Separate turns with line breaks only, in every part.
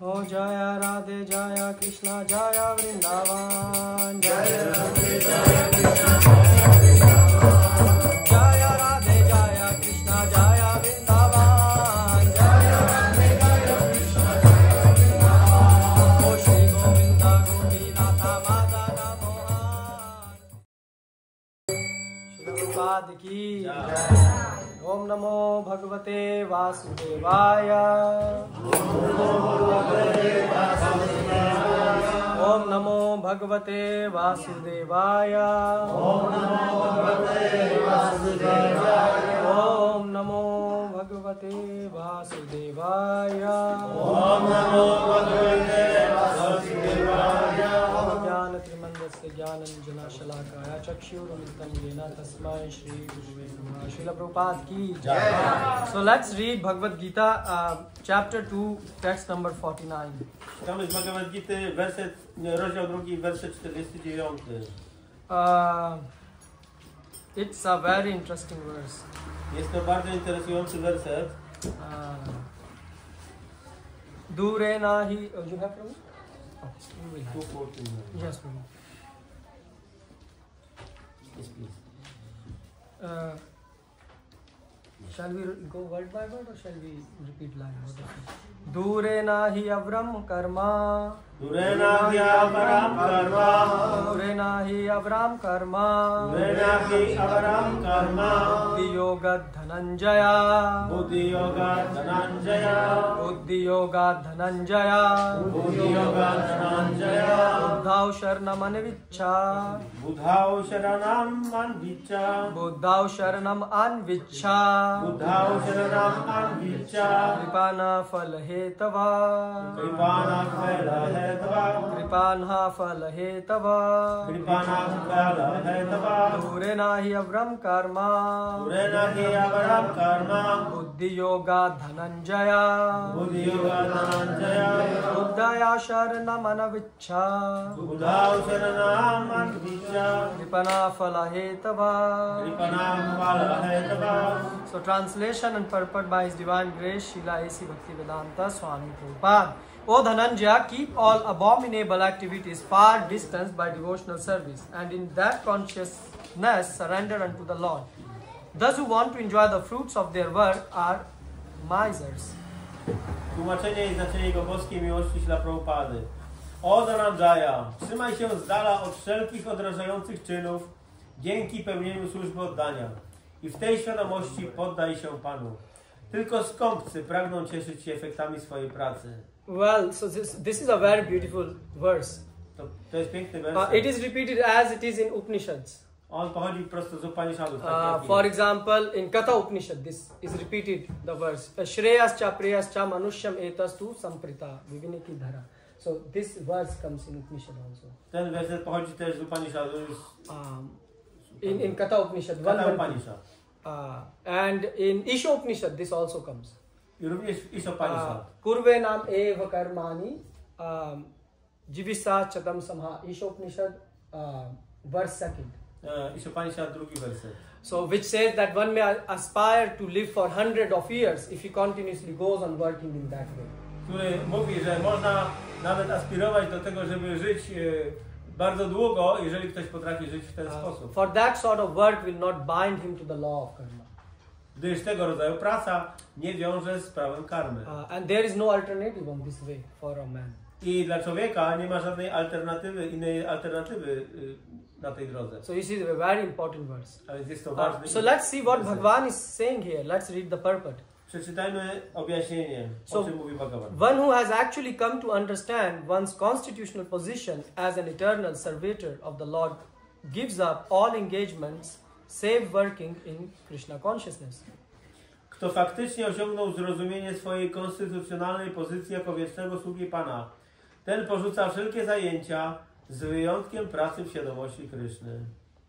Oh Jaya Radhe Jaya Krishna Jaya Vrindavan. Jaya Radhe Jaya Krishna Jaya Vrindavan. Jaya Radhe Jaya Krishna Jaya Vrindavan. Jaya Radhe Jaya Krishna Jaya Vrindavan. Oh Shri Govinda Gopinatha Madana Mohan. Shri Prabhupada ki Jai. Om Namo Bhagavate Vasudevaya. Om Namo Bhagavate Vasudevaya. Om Namo Bhagavate Vasudevaya. Om Namo Bhagavate Vasudevaya. Om Namo Bhagavate Vasudevaya. Jnana Trimandasya Jnananjana Shalakaya Chakshurumritam Yena Tasmai Shri Guruve Namah. Srila Prabhupada ki Jai. So let's read Bhagavad-Gita, chapter 2, text number 49.
Czytamy z Bhagavad-Gity, rozdział 2, werset 49.
It's a very interesting verse.
Jest to bardzo interesujący werset.
Dure nahi. Oh, you have from? Oh, you will have.
2:14.
Yes, Prabhu.
Yes, please.
Shall we go word by word or shall we repeat line? Dure nahi avram karma.
Dure nahi avaram karma.
Dure nahi avram karma.
Dure nahi avaram karma.
Buddhi yoga dhananjaya.
Buddhi yoga dhananjaya.
Buddhi yoga dhananjaya.
Buddhi yoga dhananjaya.
Buddhau sharanam anvichcha.
Buddhau sharanam anvichcha.
Buddhau sharanam anvichcha.
Buddhau sharanam anvichcha.
Kripana phala hetava.
Kripana phala hetava.
Kripana phala hetava.
Kripana phala hetava.
Dure nahi avram karma.
Dure nahi avaram karma.
Buddhi yoga dhananjaya.
Buddhi yoga dhananjaya.
Buddhaya sharanam anvichcha.
Buddhau sharanam anvichcha.
Kripana phala hetava.
Kripana phala hetava.
So translation and purport by His Divine Grace Srila A.C. Bhaktivedanta Swami Prabhupada. O Dhananjaya, keep all abominable activities far distant by devotional service, and in that consciousness surrender unto the Lord. Those who want to enjoy the fruits of their work are misers.
Tłumaczenie i znaczenie jego boskiej miłości dla Prabhupady. O Dhananjaya, trzymaj się z dala od wszelkich odrażających czynów dzięki pełnieniu służby oddania. I w tej świadomości poddaj się Panu. Tylko skąpcy pragną cieszyć się efektami swojej pracy.
Well, so this is a very beautiful verse.
To jest piękny werset.
It is repeated as it is in Upanishads.
On pochodzi prosto z Upanishadów.
For example, in Katha Upanishad, this is repeated, the verse. Shreyascha preyascha manushyam etastu samprita viviniki dhara. So this verse comes in Upanishad also.
Ten werset pochodzi też z Upanishadu.
In Katha Upanishad.
Katha Upanishad.
And in Isha Upanishad, this also comes.
I również w Isha Upanishad.
Kurve nam eva karmani jivisa chatam samha. Isha Upanishad, verse 2.
Isha Upanishad, drugi werset.
So which says that one may aspire to live for hundreds of years if he continuously goes on working in that way.
Który mówi, że można nawet aspirować do tego, żeby żyć bardzo długo, jeżeli ktoś potrafi żyć w ten sposób.
For that sort of work will not bind him to the law of karma.
Gdyż tego rodzaju praca nie wiąże z prawem karmy.
And there is no alternative on this way for a man.
I dla człowieka nie ma żadnej innej alternatywy na tej drodze.
So this is a very important verse.
A więc jest to ważne.
So let's see what Bhagavan is saying here. Let's read the purport.
Przeczytajmy objaśnienie, o czym mówi Bhagavan.
One who has actually come to understand one's constitutional position as an eternal servitor of the Lord gives up all engagements save working in Krishna consciousness.
Kto faktycznie osiągnął zrozumienie swojej konstytucjonalnej pozycji jako wiecznego sługi Pana, ten porzuca wszelkie zajęcia z wyjątkiem pracy w świadomości Kryszny.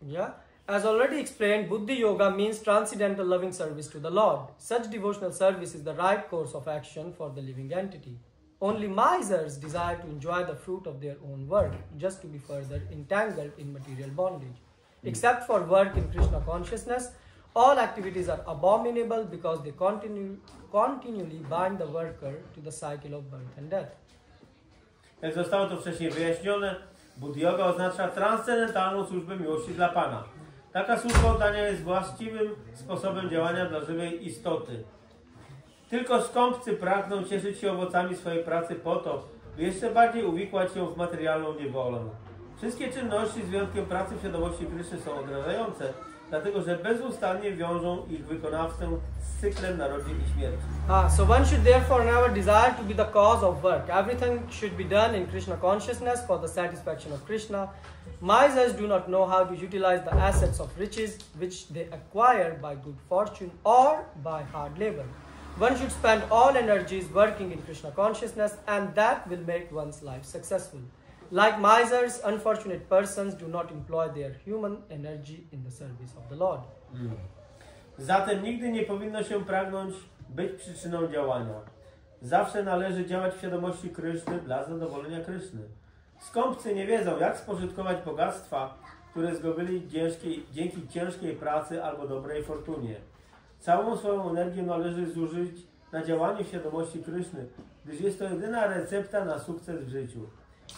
Yeah. As already explained, Buddhi Yoga means transcendental loving service to the Lord. Such devotional service is the right course of action for the living entity. Only misers desire to enjoy the fruit of their own work, just to be further entangled in material bondage. Except for work in Krishna consciousness, all activities are abominable because they continually bind the worker to the cycle of birth and death.
Jak zostało to wcześniej wyjaśnione, Buddha Yoga oznacza transcendentalną służbę miłości dla Pana. Taka służba oddania jest właściwym sposobem działania dla żywej istoty. Tylko skąpcy pragną cieszyć się owocami swojej pracy po to, by jeszcze bardziej uwikłać się w materialną niewolę. Wszystkie czynności z wyjątkiem pracy w świadomości Kryszny są odrażające, dlatego że bezustannie wiążą ich wykonawcę z cyklem narodzin i śmierci.
So one should therefore never desire to be the cause of work. Everything should be done in Krishna consciousness for the satisfaction of Krishna. Misers do not know how to utilize the assets of riches which they acquire by good fortune or by hard labor. One should spend all energies working in Krishna consciousness, and that will make one's life successful. Like misers, unfortunate persons do not employ their human energy in the service of the Lord.
Zatem nigdy nie powinno się pragnąć być przyczyną działania. Zawsze należy działać w świadomości Kryszny dla zadowolenia Kryszny. Skąpcy nie wiedzą, jak spożytkować bogactwa, które zdobyli dzięki ciężkiej pracy albo dobrej fortunie. Całą swoją energię należy zużyć na działanie w świadomości Kryszny, gdyż jest to jedyna recepta na sukces w życiu.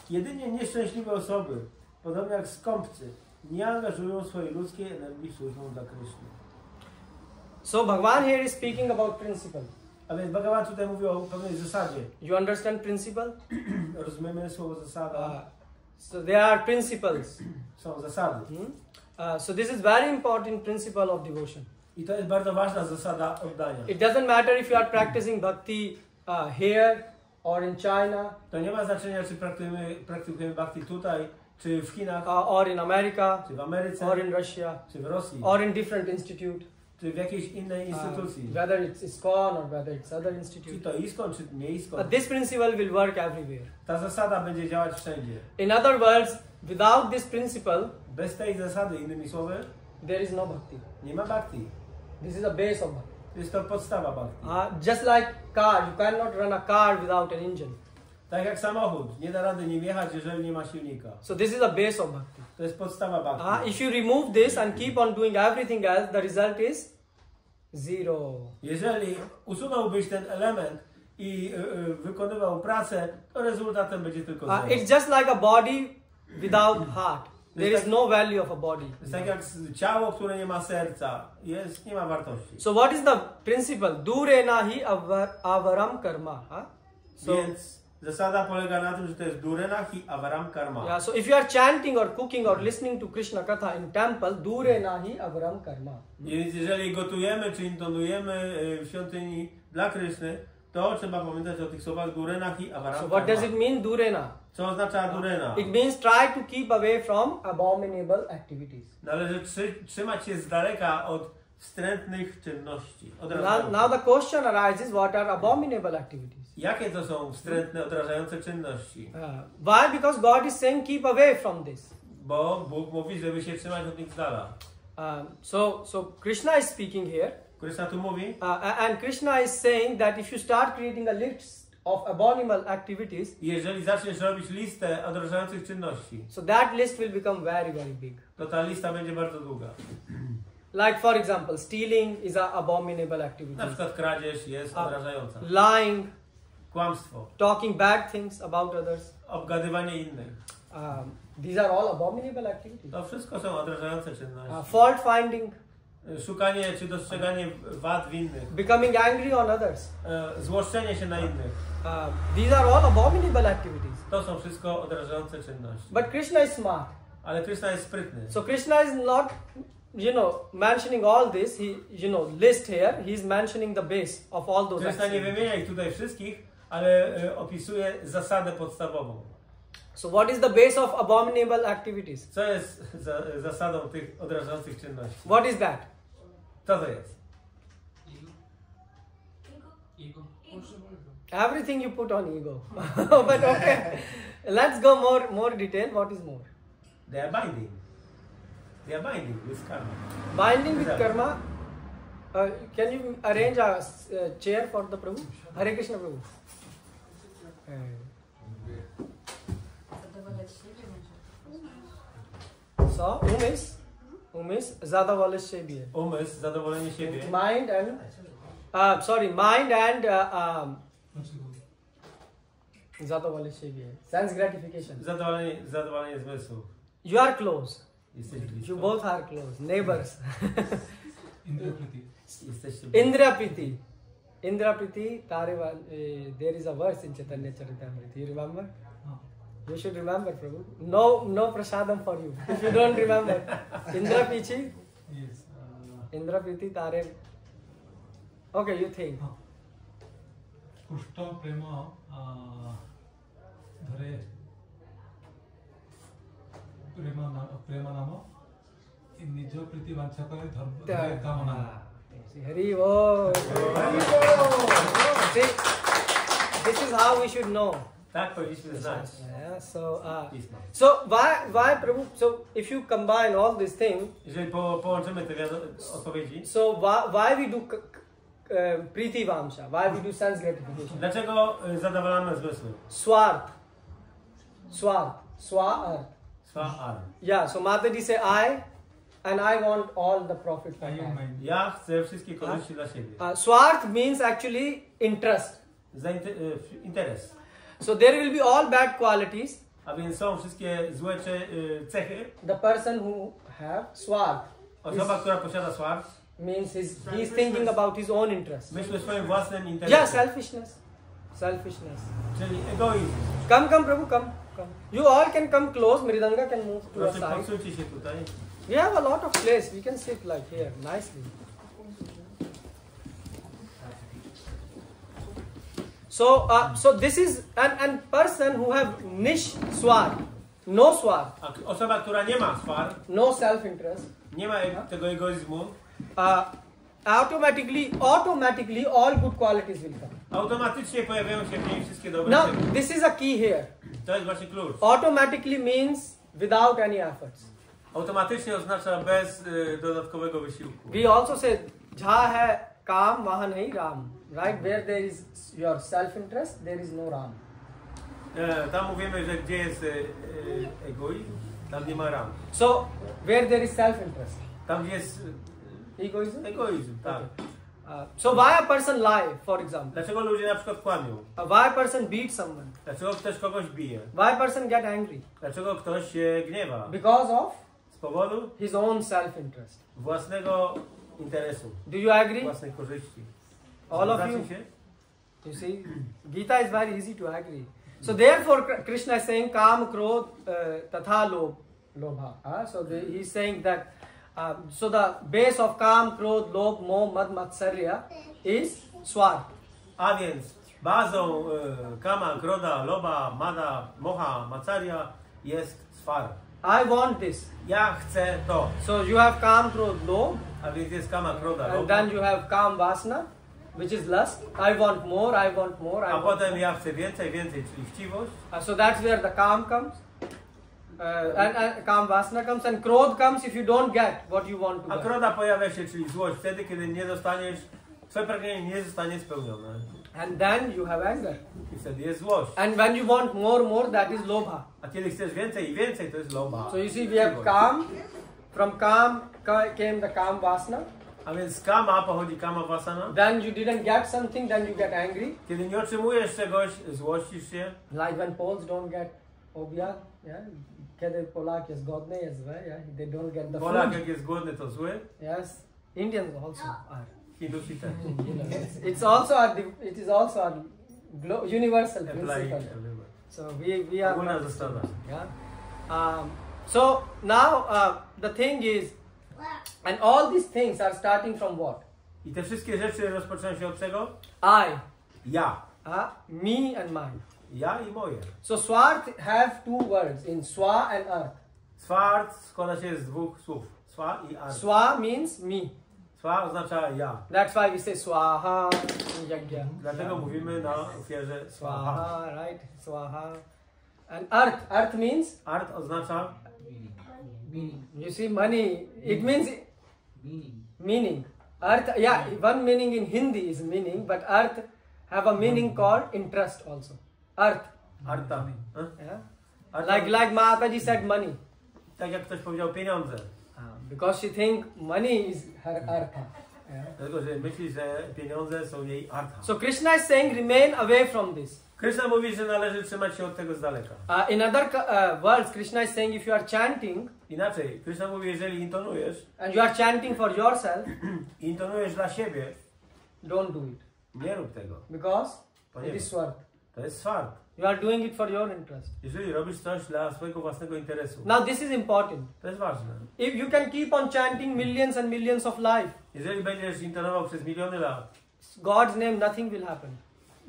Jedynie nieszczęśliwe osoby, podobnie jak skąpcy, nie angażują swojej ludzkiej energii w służbę dla Kryszny.
So Bhagavan here is speaking about principle.
A więc Bhagavan tutaj mówi o pewnej zasadzie.
You understand principle?
Rozumiemy słowo zasada?
So there are principles.
Są zasady.
So this is very important principle of devotion.
I to jest bardzo ważna zasada oddania.
It doesn't matter if you are practicing bhakti here or in China.
To nie ma znaczenia, czy praktykujemy bhakti tutaj, czy w Chinach,
Or in America,
czy w Ameryce,
or in Russia,
czy w Rosji,
or in different institute.
czy w jakiejś innej instytucji.
Whether it's ISKCON or whether it's other
Czy
institute.
to ISKCON, czy nie ISKCON.
This principle will work everywhere.
Ta zasada będzie działać wszędzie.
In other words, without this principle,
Bez tej zasady, innymi słowy,
there is no bhakti.
nie ma bhakti.
This is the base of bhakti.
Jest to podstawa bhakti.
Just like car, you cannot run a car without an engine.
Tak jak samochód. Nie da rady nim jechać, jeżeli nie ma silnika.
So this is the base of bhakti.
To jest podstawa bhakti.
If you remove this and keep on doing everything else, the result is zero.
Jeżeli usunąłbyś ten element i wykonywał pracę, to rezultatem będzie tylko zero.
It's just like a body without heart. There is no value of a body.
Jest tak jak ciało, które nie ma serca. Nie ma wartości.
So what is the principle? Dure nahi avaram karma.
Więc zasada polega na tym, że to jest durenah i avaram karma.
Yeah, so if you are chanting or cooking or listening to Krishna Katha in temple, dure nahi avaram karma.
Więc jeżeli gotujemy czy intonujemy w świątyni dla Kryszny, to trzeba pamiętać o tych słowach durenah i avaram
So
karma.
what does it mean, durena?
Co oznacza durena?
It means try to keep away from abominable activities.
Należy trzymać się z daleka od wstrętnych czynności.
Now the question arises, what are abominable activities?
Jakie to są wstrętne, odrażające czynności?
Why? Because God is saying keep away from this.
Bo Bóg mówi, żeby się trzymać od nich z dala.
So Krishna is speaking here.
Krishna tu mówi.
And Krishna is saying that if you start creating a list of abominable activities,
Jeżeli zaczniesz robić listę odrażających czynności,
so that list will become very, very big.
to ta lista będzie bardzo długa.
Like for example, stealing is an abominable activity.
Na przykład kradzież jest odrażająca.
Lying,
Kłamstwo,
talking bad things about others.
obgadywanie innych.
These are all abominable activities.
To wszystko są odrażające czynności.
Fault finding,
Szukanie czy dostrzeganie wad w innych.
becoming angry on others.
Złoszczenie się na innych.
These are all abominable activities.
To są wszystko odrażające czynności.
But Krishna is smart.
Ale Krishna jest sprytny.
So Krishna is not, mentioning all this. He, list here. He is mentioning the base of all those
Krishna nie
activities.
wymienia ich tutaj wszystkich, ale opisuje zasadę podstawową.
So what is the base of abominable activities?
Co jest zasadą tych odrażających czynności?
What is that?
Co to jest?
Ego.
Everything you put on ego. But okay, let's go more detail. What is more?
They are binding. They are binding with karma.
Binding with karma. Can you arrange a chair for the Prabhu? Hare Krishna Prabhu. So, whom umysł zadowolenie siebie.
Umysł, zadowolenie siebie.
Mind and zadowolenie siebie. Sense gratification.
Zadowolenie zmysłu.
You are close.
Jesteś blisko.
You both are close. Neighbors.
Indra Priti.
Indra Priti, there is a verse in Chaitanya Charitamrita. You remember? You should remember, Prabhu. No prasadam for you. If you don't remember. Indra Priti.
Yes.
Indra Priti Tare. Okay, you think.
Kushta prema dhare prema nama nijo priti vancha kare dharma kamana.
Hari Bol. See, this is how we should know.
Tak powinniśmy znać.
Yeah, so why Prabhu? So if you combine all these things,
jeżeli połączymy te odpowiedzi,
so why we do priti vamsha? Why we do sense gratification?
Dlaczego zadowalamy zmysły?
Swart. Yeah. So Mataji say and I want all the profit for me.
Ja chcę wszystkie korzyści dla siebie.
Swart means actually interest.
Interes.
So there will be all bad qualities.
A więc są wszystkie złe cechy.
The person who have swart.
Osoba, która posiada swart,
means he's thinking about his own interest.
Myśli o swoim własnym interesie.
Yeah, selfishness.
Czyli egoizm.
Come, Prabhu, come. You all can come close. Mridanga can move to the side.
Podsuńcie się tutaj.
We have a lot of place. We can sit like here, nicely. So this is an person who have nish swar, no swar.
Osoba, która nie ma swar,
no self-interest,
nie ma tego egoizmu,
automatically all good qualities will come.
Automatycznie pojawiają się w niej wszystkie dobre
Now,
cechy.
this is a key here.
To jest właśnie klucz.
Automatically means without any efforts.
Automatycznie oznacza bez dodatkowego wysiłku.
We also say, jha hai kaam, waha nahi ram. Right? Where there is your self-interest, there is no ram.
Tam mówimy, że gdzie jest egoizm, tam nie ma ram.
So, where there is self-interest?
Tam gdzie jest egoizm, tak.
So why a person lie, for example?
Dlaczego ludzie na przykład kłamią?
Why a person beats someone?
Dlaczego ktoś kogoś bije?
Why a person get angry?
Dlaczego ktoś się gniewa?
Because of
z powodu
his own self-interest.
Własnego interesu.
Do you agree?
Własnej korzyści.
All of you? You see, Gita is very easy to agree. So therefore Krishna is saying Kam, Krodh, Tatha Lobha. So he is saying that so the base of Kam, Krodh, Lobh, Moh, Mad, Matsarya is Swar.
A więc bazą Kama, Krodha, Lobha, Mada, Moha, Matsarya jest Swar.
I want this.
Ja chcę to.
So you have Kam, Krodh, Lobh.
A więc jest Kama, Krodha, Lobha.
And then you have Kam, Vasana, which is lust. I want more, I want more.
A potem ja chcę więcej, czyli chciwość.
So that's where the Kam comes. And Kam Vasana comes, and Krodh comes if you don't get what you want to
A
get.
Krodha pojawia się, czyli złość, wtedy kiedy nie dostaniesz, twoje pragnienie nie zostanie spełnione.
And then you have anger.
I wtedy jest złość.
And when you want more, that is Lobha.
A kiedy chcesz więcej i więcej, to jest Lobha.
So you see, we have Kam. From Kam came the Kam Vasana.
A więc z Kama pochodzi Kama Vasana.
Then you didn't get something, then you get angry.
Kiedy nie otrzymujesz czegoś, złościsz się.
Like when Poles don't get obiad, yeah. Kiedy Polak jest głodny, jest zły, yeah. They don't get the
Polak
food.
jak jest głodny, to zły.
Yes, Indians also are.
Hindusi też.
It is also a universal principle. So we are.
Ogólna zasada.
Yeah. So now the thing is, and all these things are starting from what?
I te wszystkie rzeczy rozpoczynają się od czego? Ja.
Me and mine.
Ja i moje.
So Swart have two words in Swa and Art.
Swart składa się z dwóch słów. Swa i Art.
Swa means me.
Swa oznacza ja.
That's why we say Swaha in Yajna.
Dlatego mówimy na ofierze Swaha.
Swaha, right? Swaha. And Art means?
Art oznacza?
You see, money. It means meaning. Art, yeah, one meaning in Hindi is meaning, but Art have a meaning called interest also. Art.
Arta.
Yeah? Like Mataji said money.
Tak jak ktoś powiedział pieniądze.
Because she think money is her artha. Yeah.
Dlatego, że myśli, że pieniądze są jej artha.
So Krishna is saying remain away from this.
Krishna mówi, że należy trzymać się od tego z daleka.
In other words, Krishna is saying if you are chanting,
Inaczej, Krishna mówi, jeżeli intonujesz
and you are chanting for yourself,
intonujesz dla siebie,
don't do it.
nie rób tego.
Because it
Ponieważ
is swart.
to jest swart.
You are doing it for your interest.
Jeżeli robisz coś dla swojego własnego interesu,
Now this is important.
to jest ważne.
If you can keep on chanting millions and millions of life,
Jeżeli będziesz intonował przez miliony lat,
God's name, nothing will happen.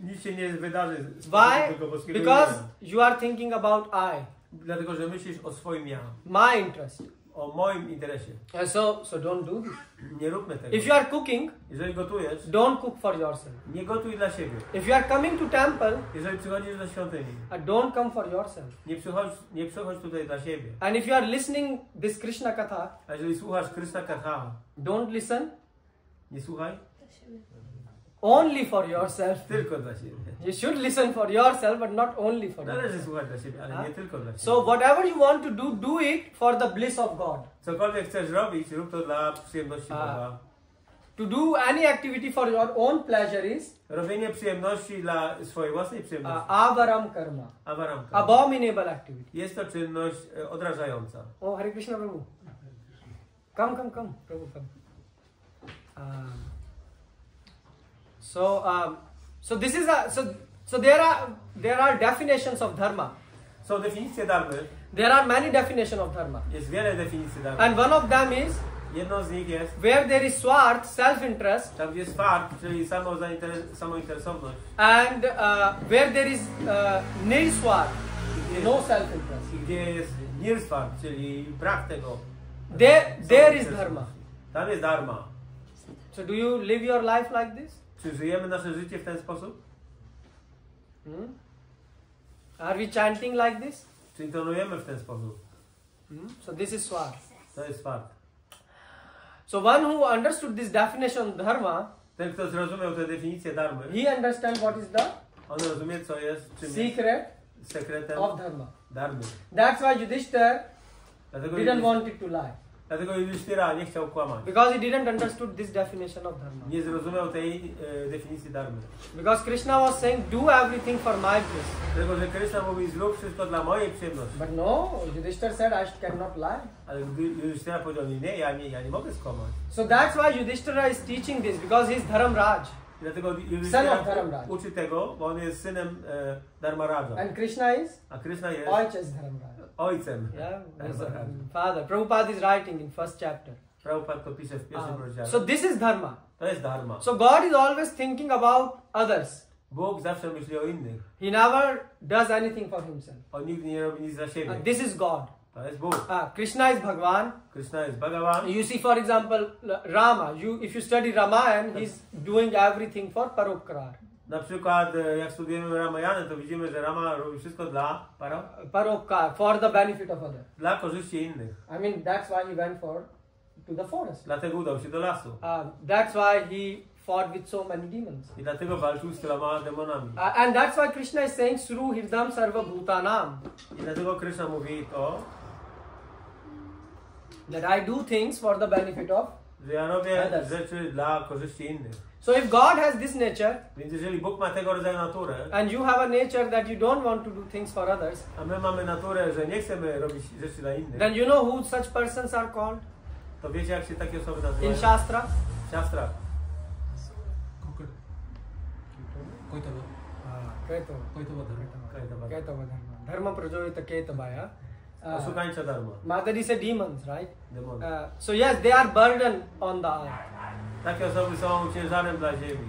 nic się nie wydarzy z
Why?
tego boskiego
Because
imienia.
you are thinking about I,
Dlatego, że myślisz o swoim ja,
my interest.
o moim interesie.
So don't do this.
Nie róbmy tego.
If you are cooking,
Jeżeli gotujesz,
don't cook for yourself.
nie gotuj dla siebie.
If you are coming to temple,
Jeżeli przychodzisz do świątyni,
don't come for yourself.
nie przychodź tutaj dla siebie.
And if you are listening this Krishna katha,
A jeżeli słuchasz Krishna Katha,
don't listen
nie słuchaj
only for yourself.
tylko dla siebie.
You should listen for yourself, but not only for yourself.
Należy słuchać dla siebie, ale nie tylko dla siebie.
So whatever you want to do, do it for the bliss of God.
Cokolwiek chcesz robić, rób to dla przyjemności Boga.
To do any activity for your own pleasure is
Robienie przyjemności dla swojej własnej przyjemności.
avaram karma,
Avaram.
abominable activity.
Jest to czynność odrażająca.
Oh, Hare Krishna Prabhu. Come, Prabhu, come. So this is so there are definitions of dharma.
Są definicje darmy.
There are many definitions of dharma.
Jest wiele definicji darmy.
And one of them is
Jedną z nich jest
where there is swart, self-interest,
tam, gdzie jest fart, czyli samointeresowność.
and where there is nirswart, no self-interest.
I gdzie jest nirswart, czyli brak tego.
There is dharma.
Tam jest dharma.
So do you live your life like this?
Czy żyjemy nasze życie w ten sposób?
Are we chanting like this?
Czy intonujemy w ten sposób?
So this is swart.
To jest fart.
So one who understood this definition of dharma,
Ten, kto zrozumiał tę definicję darmy,
he understands what is the
on rozumie, co jest czym
secret
jest sekretem
of dharma.
darmy.
That's why Yudhishthira
Dlatego
didn't want it to lie.
Yudhishthira nie chciał kłamać.
Because he didn't understood this definition of dharma.
Nie zrozumiał tej definicji darmy.
Because Krishna was saying, do everything for my bliss.
Dlatego, że Krishna mówi, zrób wszystko dla mojej przyjemności.
But no, Yudhishthira said, I cannot lie.
Ale gdy Yudhishthira powiedział, ja nie mogę skłamać.
So that's why Yudhishthira is teaching this, because he's Dharamraj.
I dlatego
Son
Yudhishthira
of Dharamraj.
uczy tego, bo on jest synem Dharmaraja.
And Krishna is
A Krishna jest
Oiches Dharamraj.
ojcem
Yeah, he's
Dharmaraja.
father. Prabhupada is writing in first chapter.
Prabhupada to pisze w pierwszym rozdziale.
So this is dharma.
To jest dharma.
So God is always thinking about others.
Bóg zawsze myśli o innych.
He never does anything for himself.
On nigdy nie robi nic dla siebie.
This is God.
To jest Bóg.
Krishna is Bhagwan.
Krishna jest Bhagavan.
You see, for example, Rama. If you study Ramayana, he's doing everything for paropkar.
Na przykład jak studujemy Ramayanę, to widzimy, że Rama robi wszystko dla
Paropkar, for the benefit of others.
dla korzyści innych.
I mean, that's why he went to the forest.
Dlatego udał się do lasu.
That's why he fought with so many demons.
I dlatego walczył z tyloma demonami.
And that's why Krishna is saying, Suru Hirdam Sarva Bhutanam.
I dlatego Krishna mówi to,
That I do things for the benefit of
że ja robię
others.
rzeczy dla korzyści innych.
So if God has this nature,
Więc jeżeli Bóg ma tego rodzaju naturę,
and you have a nature that you don't want to do things for others,
a my mamy naturę, że nie chcemy robić rzeczy dla innych,
then you know who such persons are called
to wiecie, jak się takie osoby
in
nazywają?
Shastra?
Siastra.
Ketava Dharma Prajojita Ketavaya.
Oszukańcza darma.
Mataji said demons, right?
Demon.
So yes, they are burden on the earth.
Takie osoby są ciężarem dla ziemi.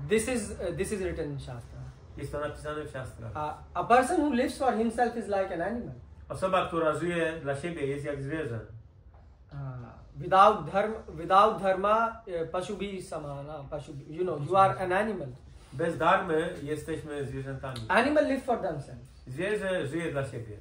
This is written in Shastra.
Jest to napisane w siastrach.
A person who lives for himself is like an animal.
Osoba, która żyje dla siebie, jest jak zwierzę.
Without dharma, pashubi samana. You know, you are an animal.
Bez darmy jesteśmy zwierzętami.
Animal live for themselves.
Zwierzę żyje dla siebie.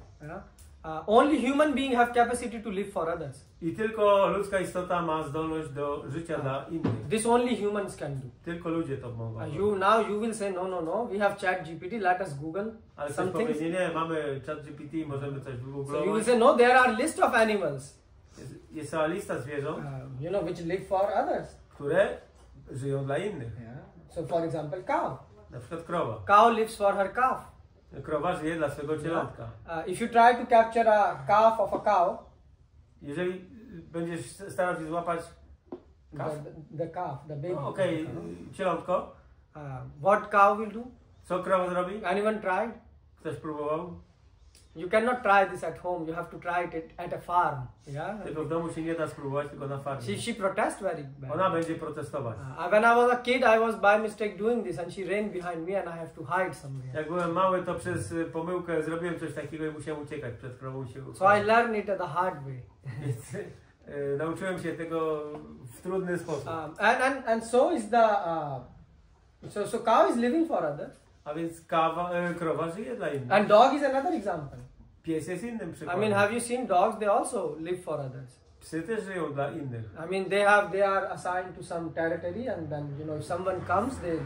Only human beings have capacity to live for others.
I tylko ludzka istota ma zdolność do życia dla innych.
This only humans can do.
Tylko ludzie to mogą.
You will say no. We have ChatGPT. Let us Google
Ale ktoś
something.
powie, nie, mamy ChatGPT, możemy coś
So you will
wygooglować.
say no. There are list of animals.
Jest cała lista zwierząt,
you know, which live for others.
które żyją dla innych.
Yeah. So for example, cow.
Na przykład krowa.
Cow lives for her calf.
Krowa żyje dla swojego cielątka.
If you try to capture a calf of a cow,
Jeżeli będziesz starał się złapać
the calf, the baby.
Okej, cielątko,
What cow will do?
co krowa zrobi?
Anyone tried?
Ktoś próbował?
You cannot try this at home. You have to try it at a farm. Yeah.
Tylko w domu się nie da spróbować, tylko na farmie.
She protests very bad.
Ona będzie protestować.
When I was a kid, I was by mistake doing this, and she ran behind me, and I have to hide somewhere.
Jak byłem mały, to przez pomyłkę zrobiłem coś takiego i musiałem uciekać przed krową się.
So I learned it the hard way.
Więc nauczyłem się tego w trudny sposób.
And so is the so cow is living for others.
A więc krowa żyje dla innych.
And dog is another example.
Pies jest innym
I
przykładem.
mean, have you seen dogs? They also live for others.
Psy też żyją dla innych.
I mean, they are assigned to some territory, and then, you know, if someone comes, they.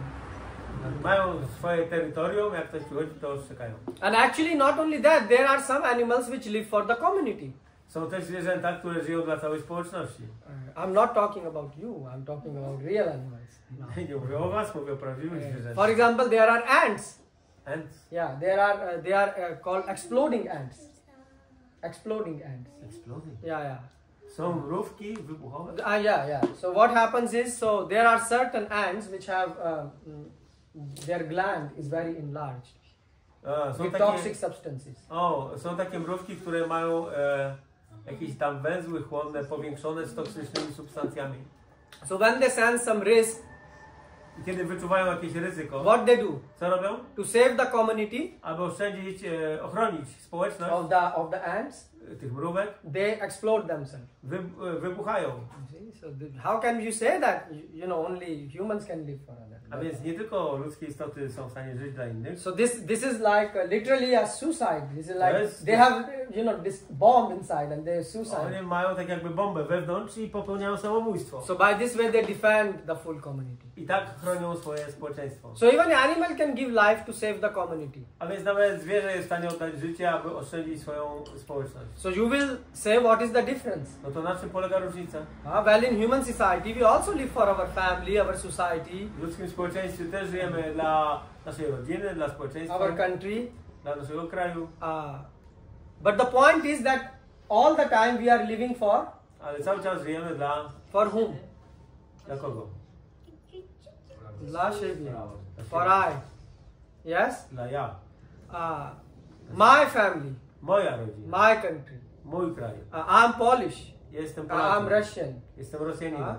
Mają swoje terytorium, jak ktoś przychodzi, to czekają.
And actually, not only that, there are some animals which live for the community.
Są też zwierzęta, które żyją dla całej społeczności.
I'm not talking about you. I'm talking about real animals.
Nie mówię o was, mówię o prawdziwych zwierzętach.
For example, there are ants.
Ants?
Yeah, they are called exploding ants. Exploding ants.
Exploding?
Yeah.
Są mrówki wybuchowe?
Yeah. So what happens is, so there are certain ants which have their gland is very enlarged with toxic substances.
Są takie mrówki, które mają jakieś tam węzły chłonne powiększone z toksycznymi substancjami.
So when they sense some risk,
i kiedy wyczuwają jakieś ryzyko,
what they do?
Co robią?
To save the community,
aby oszczędzić, ochronić społeczność
of the ants,
tych mrówek,
they explode themselves.
Wybuchają.
So how can you say that, you know, only humans can live for others?
A więc nie tylko ludzkie istoty są w stanie żyć dla innych.
So this is like literally a suicide. This is like they have, you know, this bomb inside and they suicide.
Oni mają tak jakby bombę wewnątrz i popełniają samobójstwo.
So by this way they defend the full community.
I tak chronią swoje społeczeństwo.
So even an animal can give life to save the community.
A więc nawet zwierzę jest w stanie oddać życie, aby oszczędzić swoją społeczność.
So you will say, what is the difference?
No to na czym polega różnica?
Well, in human society we also live for our family, our society.
W ludzkim społeczeństwie też żyjemy dla naszej rodziny, dla społeczeństwa,
our country,
dla naszego kraju.
But the point is that all the time we are living for.
Ale cały czas żyjemy dla.
For whom?
Dla kogo?
Dla siebie. For I. Yes?
Dla ja.
My family.
Moja rodzina.
My country.
Mój kraj.
I'm Polish.
Jestem Polakiem.
I'm Russian.
Jestem Rosjaninem.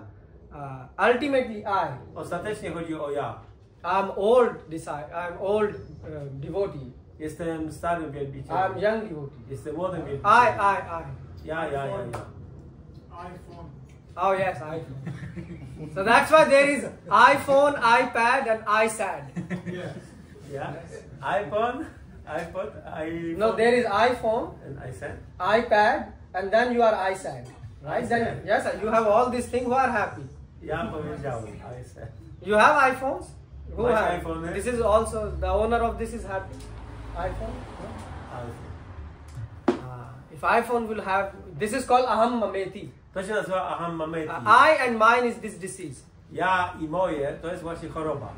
Ultimately I.
Ostatecznie chodzi o ja.
I'm old devotee.
Jestem starym wielbicielem.
I'm young devotee.
Jestem młodym wielbicielem.
I.
Ja.
iPhone.
Oh yes, iPhone. So that's why there is iPhone, iPad and iSad.
Yes.
Yeah. iPhone.
No, there is iPhone
and iSad.
iPad and then you are iSad. Right? Then, yes, you have all these things. Who are happy?
Ja powiedziałem iSad.
You have iPhones? Who
My
have?
iPhone
This is also, the owner of this is happy? iPhone?
No?
If iPhone will have, this is called aham mameti.
To się nazywa aham mameti.
I and mine is this disease.
Ja i moje to jest właśnie choroba.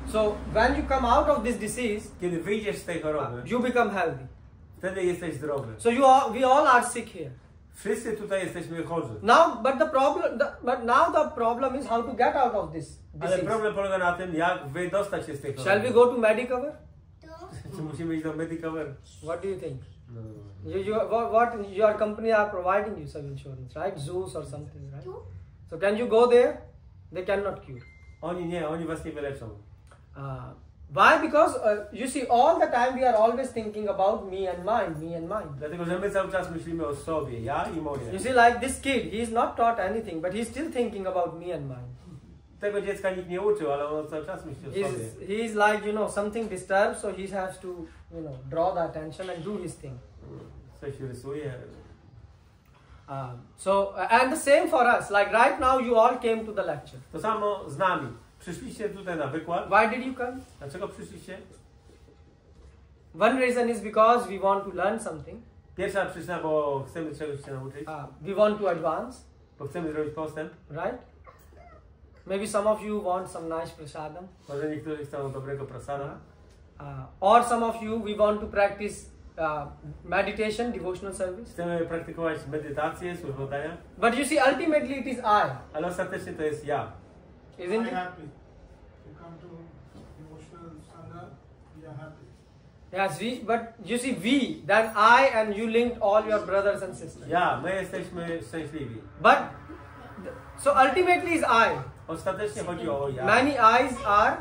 So when you come out of this disease,
kiedy wyjdziesz z tej choroby,
you become healthy.
Wtedy jesteś zdrowy.
So we all are sick here.
Wszyscy tutaj jesteśmy chorzy.
But now the problem is how to get out of this disease.
Ale problem polega na tym, jak wydostać się z tej choroby.
Shall we go to Medicover?
Czy musimy iść do Medicover?
What do you think?
No.
What your company are providing you some insurance, right? Zoos or something, right? So can you go there? They cannot cure.
Oni was nie wyleczą.
Why? Because you see, all the time we are always thinking about me and mine.
Dlatego, że my cały czas myślimy o sobie, ja i moje.
You see, like this kid, he is not taught anything, but he is still thinking about me and mine.
Tego dziecka nikt nie uczył, ale on cały czas myśli o sobie.
He is like, you know, something disturbed, so he has to, you know, draw the attention and do his thing.
Coś rysuje.
And the same for us. Like right now, you all came to the lecture.
To samo z nami. Przyszliście tutaj na wykład.
Why did you come?
Dlaczego przyszliście?
One reason is because we want to learn something.
Pierwsza przyczyna, bo chcemy czegoś się nauczyć.
We want to advance.
Bo chcemy zrobić postęp.
Right? Maybe some of you want some nice prasadam.
Może niektórzy chcą dobrego prasada.
Or some of you, we want to practice meditation, devotional service.
Chcemy praktykować medytację, służbę oddania.
But you see, ultimately it is I.
Ale ostatecznie to jest ja.
Isn't it?
Happy. You come to emotional standard, we are happy.
Yes, but you see, we, that I and you linked all your brothers and sisters.
Ja, my jesteśmy szczęśliwi.
But, so ultimately is I.
Ostatecznie chodzi o ja.
Many eyes are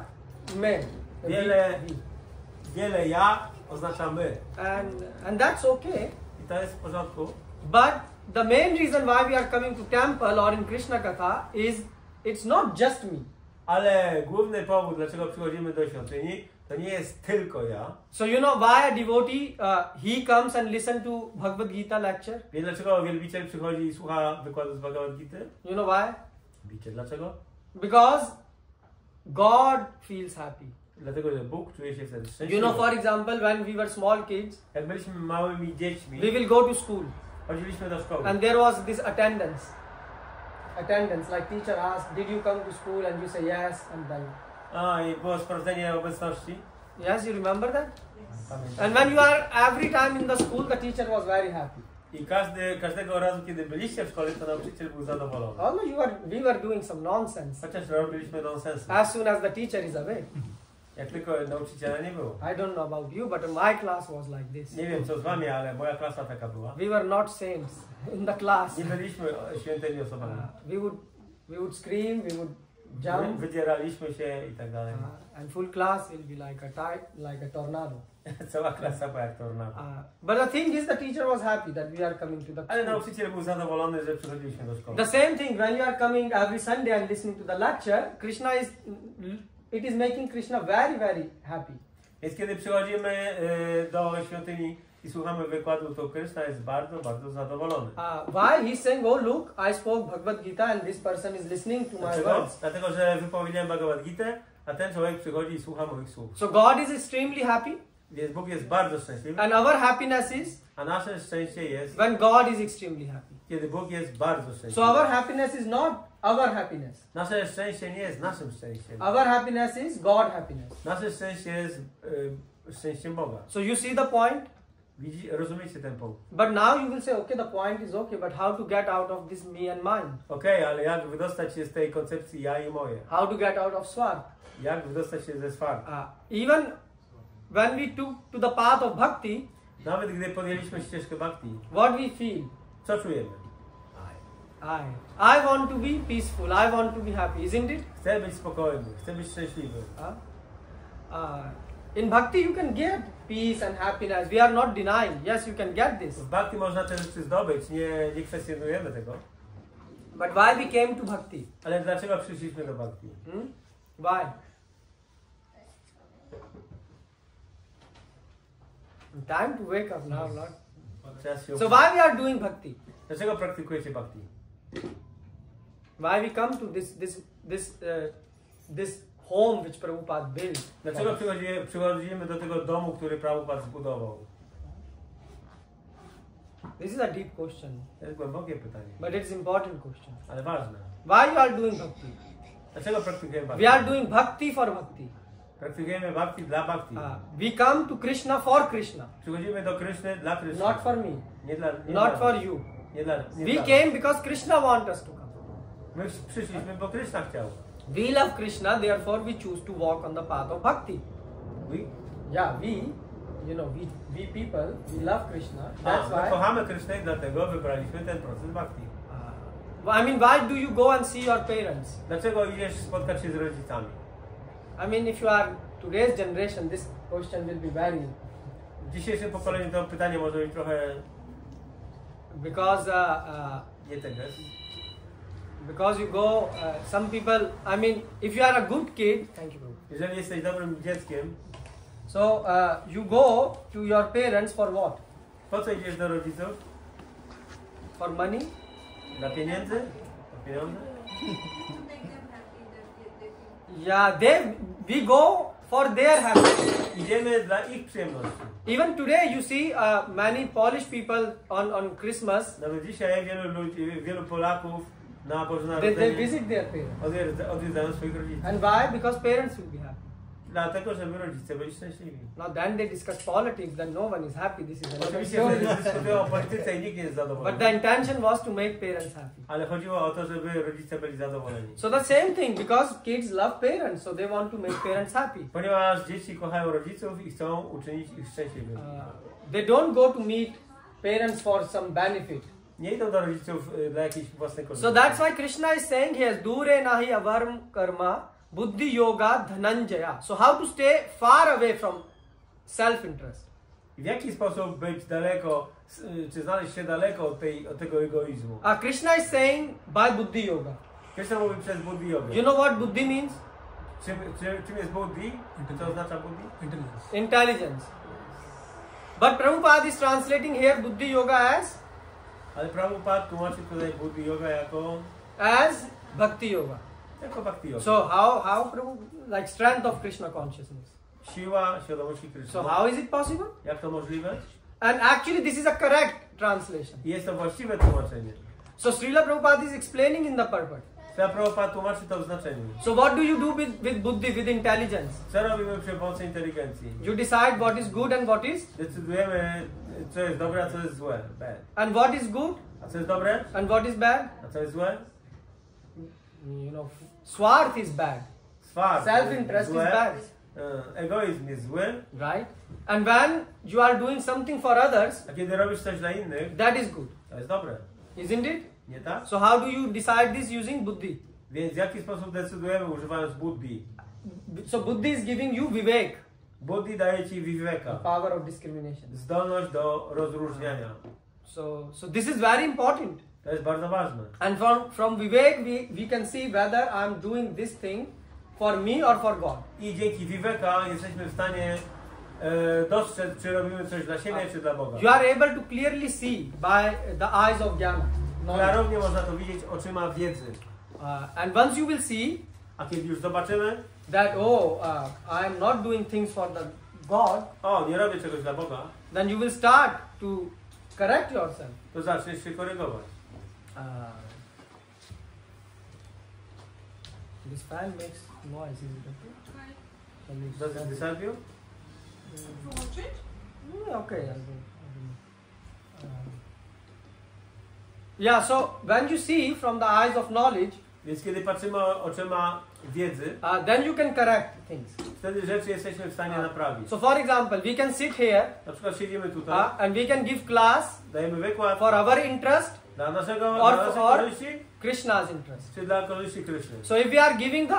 men.
Wiele ja oznacza my.
And that's okay.
I to jest w porządku.
But the main reason why we are coming to temple or in Krishna Katha is it's not just me.
Ale główny powód, dlaczego przychodzimy do świątyni, to nie jest tylko ja.
So you know why a devotee, he comes and listen to Bhagavad-Gita lecture?
Wie dlaczego wielbiciel przychodzi i słucha wykładu z Bhagavad-Gity?
You know why?
Wiecie dlaczego?
Because God feels happy.
Dlatego, że Bóg czuje się wtedy szczęśliwy.
You know, for example, when we were small kids,
Jak byliśmy małymi dziećmi,
we will go to school.
chodziliśmy do szkoły.
And there was this attendance. Like teacher asked, did you come to school? And you say yes, and then.
I było sprawdzenie obecności.
Yes, you remember that?
Pamiętam.
And when you are every time in the school, the teacher was very happy.
I każdego razu, kiedy byliście w szkole, to nauczyciel był zadowolony.
Although we were doing some nonsense.
Chociaż robiliśmy nonsensy.
As soon as the teacher is away.
Jak tylko nauczyciela nie było.
I don't know about you, but my class was like this.
Nie wiem co z wami, ale moja klasa taka była.
We were not saints in the class.
Nie byliśmy świętymi osobami.
We would scream, we would jump.
Wydzieraliśmy się i tak dalej.
And full class will be like a tornado.
Cała klasa była jak tornado.
But the thing is, the teacher was happy that we are coming to the
Ale
school.
nauczyciel był zadowolony, że przychodziliśmy do szkoły.
The same thing when you are coming every Sunday and listening to the lecture, it is making Krishna very, very happy.
Więc kiedy przychodzimy do świątyni i słuchamy wykładu, to Krishna jest bardzo, bardzo zadowolony.
Why? He's saying, oh look, I spoke Bhagavad-Gita and this person is listening to my words.
Dlatego, że wypowiedziałem Bhagavad-Gitę, a ten człowiek przychodzi i słucha moich słów.
So God is extremely happy.
Więc Bóg jest bardzo szczęśliwy.
And our happiness is
A nasze szczęście jest,
when God is extremely happy.
kiedy Bóg jest bardzo szczęśliwy.
So our happiness is not our happiness.
Nasze szczęście nie jest naszym szczęściem.
Our happiness is God happiness.
Nasze szczęście jest szczęściem Boga.
So you see the point?
Rozumiecie ten punkt?
But now you will say, okay, the point is okay, but how to get out of this me and mine?
Okej, ale jak wydostać się z tej koncepcji ja i moje?
How to get out of swart?
Jak wydostać się ze swart?
Even when we took to the path of bhakti,
Nawet gdy podjęliśmy ścieżkę bhakti,
what we feel?
co czujemy?
I want to be peaceful, I want to be happy, isn't it?
Chcę być spokojny, chcę być szczęśliwy.
In bhakti you can get peace and happiness. We are not denying. Yes, you can get this.
W bhakti można te rzeczy zdobyć, nie kwestionujemy tego.
But why we came to bhakti?
Ale dlaczego przyszliśmy do bhakti?
Why? Time to wake up now, Lord. So why we are doing bhakti?
Dlaczego praktykujecie bhakti?
Why we come to this home which Prabhupada built?
Dlaczego przychodzimy do tego domu, który Prabhupada zbudował?
This is a deep question.
To jest głębokie pytanie.
But it's important question.
Ale ważne.
Why you are doing bhakti?
Dlaczego praktykujemy bhakti?
We are doing bhakti for bhakti.
Praktykujemy bhakti dla bhakti.
We come to Krishna for Krishna.
Przychodzimy do Kryszny dla Kryszny.
Not for me.
Not
for you. We came because Krishna wants us to come.
My przyszliśmy, bo Kryszna chciał.
We love Krishna, therefore we choose to walk on the path of bhakti.
We?
Yeah, we people, we love Krishna. That's why.
Kochamy Kryszny i dlatego wybraliśmy ten proces bhakti.
I mean, why do you go and see your parents?
Dlaczego idziesz spotkać się z rodzicami?
I mean, if you are today's generation, this question will be very.
W dzisiejszym pokoleniu to pytanie może być trochę.
Because because you go, some people. I mean, if you are a good kid, thank you, bro.
Jeżeli jesteś dobrym dzieckiem,
so you go to your parents for what?
Po co idziesz do rodziców?
For money?
Dla pieniędzy? Dla pieniądze?
Yeah, we go for their happiness.
idziemy dla ich przyjemności.
Even today you see many Polish people on Christmas,
Nawet dzisiaj wielu Polaków na Boże
they
Narodzenie
visit their parents.
odwiedzają swoich rodziców.
And why? Because parents will be happy.
Dlatego, żeby rodzice byli szczęśliwi.
Now then they discuss politics, then no one is happy. This is another
Oczywiście
story.
wtedy dyskutują o polityce i nikt nie jest zadowolony.
But the intention was to make parents happy.
Ale chodziło o to, żeby rodzice byli zadowoleni.
So the same thing, because kids love parents, so they want to make parents happy.
Ponieważ dzieci kochają rodziców i chcą uczynić ich szczęśliwymi.
They don't go to meet parents for some benefit.
Nie idą do rodziców dla jakiejś własnej korzyści.
So that's why Krishna is saying here, Dure nahi avarm karma, buddhi yoga dhananjaya. So how to stay far away from self-interest?
W jaki sposób być daleko, czy znaleźć się daleko od tego egoizmu?
Krishna is saying by buddhi yoga.
Krishna mówi przez buddhi yoga.
You know what buddhi means?
Czym jest buddhi? Co oznacza buddhi?
Intelligence.
Intelligence. But Prabhupada is translating here buddhi yoga
Ale Prabhupada tłumaczy tutaj buddhi yoga jako
as bhakti yoga.
bhakti yoga.
So how like strength of Krishna consciousness.
Siła świadomości Krishna.
So how is it possible?
Jak to możliwe?
And actually this is a correct translation.
I jest to właściwe tłumaczenie.
So Srila Prabhupada is explaining in the purport.
Prabhupada tłumaczy to w znaczeniu.
So what do you do with buddhi, with intelligence?
Co robimy przy pomocy inteligencji?
You decide what is good and what is?
Decydujemy, co jest dobre, a co jest złe. Bad.
And what is good?
A co jest dobre?
And what is bad?
A co jest złe?
You know, swarth is bad.
Swart.
Self-interest is
złe.
bad.
Egoizm jest zły.
Right? And when you are doing something for others,
A kiedy robisz coś dla innych,
that is good.
to jest dobre.
Isn't it?
Nie tak?
So how do you decide this using buddhi?
Więc w jaki sposób decydujemy używając buddhi?
So buddhi is giving you vivek,
Buddhi daje ci
the
viveka.
power of discrimination.
Zdolność do rozróżniania.
So this is very important.
To jest bardzo ważne.
And from vivek we can see whether I am doing this thing for me or for God.
I dzięki viveka jesteśmy w stanie dostrzec, czy robimy coś dla siebie, czy dla Boga.
You are able to clearly see by the eyes of jnana.
Klarownie można to widzieć oczyma wiedzy.
And once you will see
A kiedy już zobaczymy,
that I am not doing things for the God,
nie robię czegoś dla Boga,
then you will start to correct yourself.
to zaczniesz się korygować.
This fan makes noise. Is it okay?
Does it disturb you?
Okay. Yeah. So when you see from the eyes of knowledge,
Więc kiedy patrzymy oczyma wiedzy,
then you can correct things.
wtedy rzeczy jesteśmy w stanie naprawić.
So for example, we can sit here
Na przykład siedzimy tutaj,
and we can give class
dajemy wykład
for our interest
dla naszej
or
korzyści,
Krishna's interest.
czy dla korzyści Kryszny.
So if we are giving the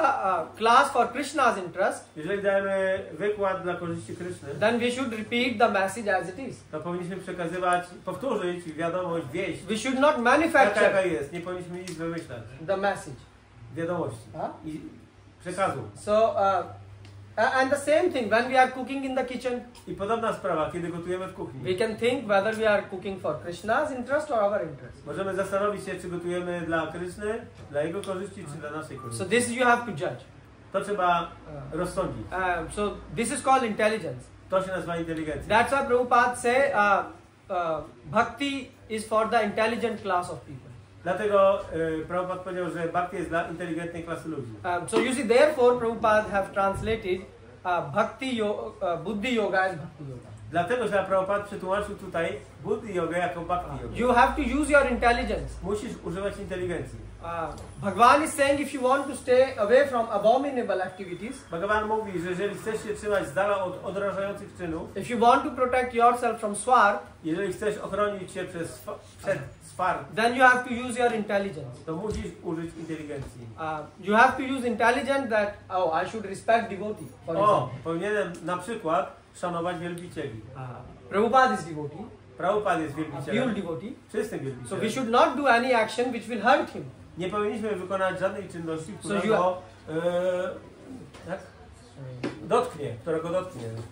class for Krishna's interest,
Jeżeli dajemy wykład dla korzyści Kryszny,
then we should repeat the message as it is.
to powinniśmy powtórzyć wiadomość, wieść,
We should not
taka
manufacture
jaka jest. Nie powinniśmy nic wymyślać.
the message.
Wiadomości i przekazu.
So and the same thing when we are cooking in the kitchen,
I podobna sprawa, kiedy gotujemy w kuchni.
we can think whether we are cooking for Krishna's interest or our interest.
Możemy zastanowić się, czy gotujemy dla Kryszny, dla jego korzyści, czy dla naszej
So
korzyści.
this you have to judge.
To trzeba rozsądzić.
So this is called intelligence.
To się nazywa inteligencja.
That's why Prabhupada say bhakti is for the intelligent class of people.
Dlatego Prabhupada powiedział, że bhakti jest dla inteligentnej klasy ludzi.
So you see, therefore Prabhupada have translated buddhi yoga as bhakti yoga.
Dlatego, że Prabhupada przetłumaczył tutaj buddhi yoga jako bhakti yoga.
You have to use your intelligence.
Musisz używać inteligencji.
Bhagavan is saying if you want to stay away from abominable activities,
Bhagavan mówi, że jeżeli chcesz się trzymać z dala od odrażających czynów,
if you want to protect yourself from swarth,
jeżeli chcesz ochronić się przed swart,
then you have to use your intelligence.
to musisz użyć inteligencji.
You have to use intelligence that I should respect devotee. For example,
powinienem na przykład szanować wielbicieli.
Prabhupada is devotee,
Prabhupada jest
a pure
wielbicielem,
devotee.
czystym
So we
wielbicielem.
should not do any action which will hurt him.
Nie powinniśmy wykonać żadnej czynności, która
So
go dotknie.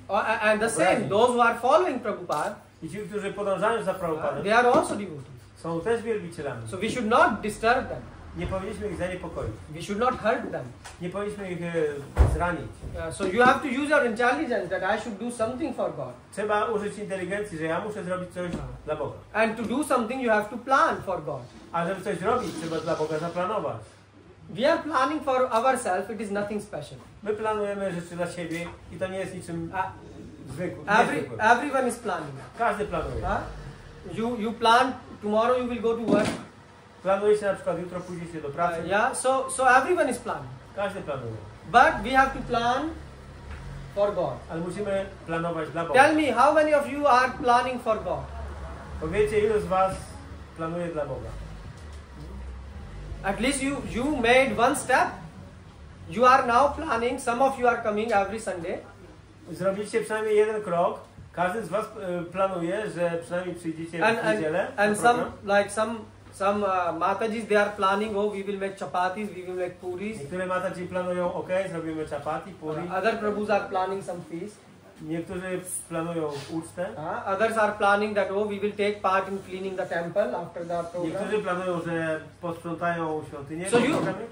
And the same, those who are following Prabhupada,
I ci, którzy podążają za Prabhupadem,
they are also devotees.
są też wielbicielami.
So we should not disturb them.
Nie powinniśmy ich zaniepokoić.
We should not hurt them.
Nie powinniśmy ich zranić.
So you have to use your intelligence that I should do something for God.
Trzeba użyć inteligencji, że ja muszę zrobić coś dla Boga.
And to do something you have to plan for God.
A żeby coś zrobić, trzeba dla Boga zaplanować.
We are planning for ourselves, it is nothing special.
My planujemy rzeczy dla siebie i to nie jest niczym zwykłym.
Everyone is planning.
Każdy planuje.
You plan tomorrow you will go to work.
Planujecie na przykład jutro pójdziecie do pracy.
So everyone is planning.
Każdy planuje.
But we have to plan for God.
Ale musimy planować dla Boga.
Tell me, how many of you are planning for God?
Powiedzcie, ilu z was planuje dla Boga?
At least you made one step. You are now planning. Some of you are coming every Sunday.
Zrobiliście przynajmniej jeden krok. Każdy z was planuje, że przynajmniej przyjdziecie w niedzielę.
And some Matajis, they are planning, oh, we will make chapatis, we will make puris.
Niektóre Mataji planują, ok, zrobimy chapati, puri.
Other Prabhus are planning some feast.
Niektórzy planują ucztę.
Others are planning that, oh, we will take part in cleaning the temple after the program.
Niektórzy planują, że posprzątają świątynię.
So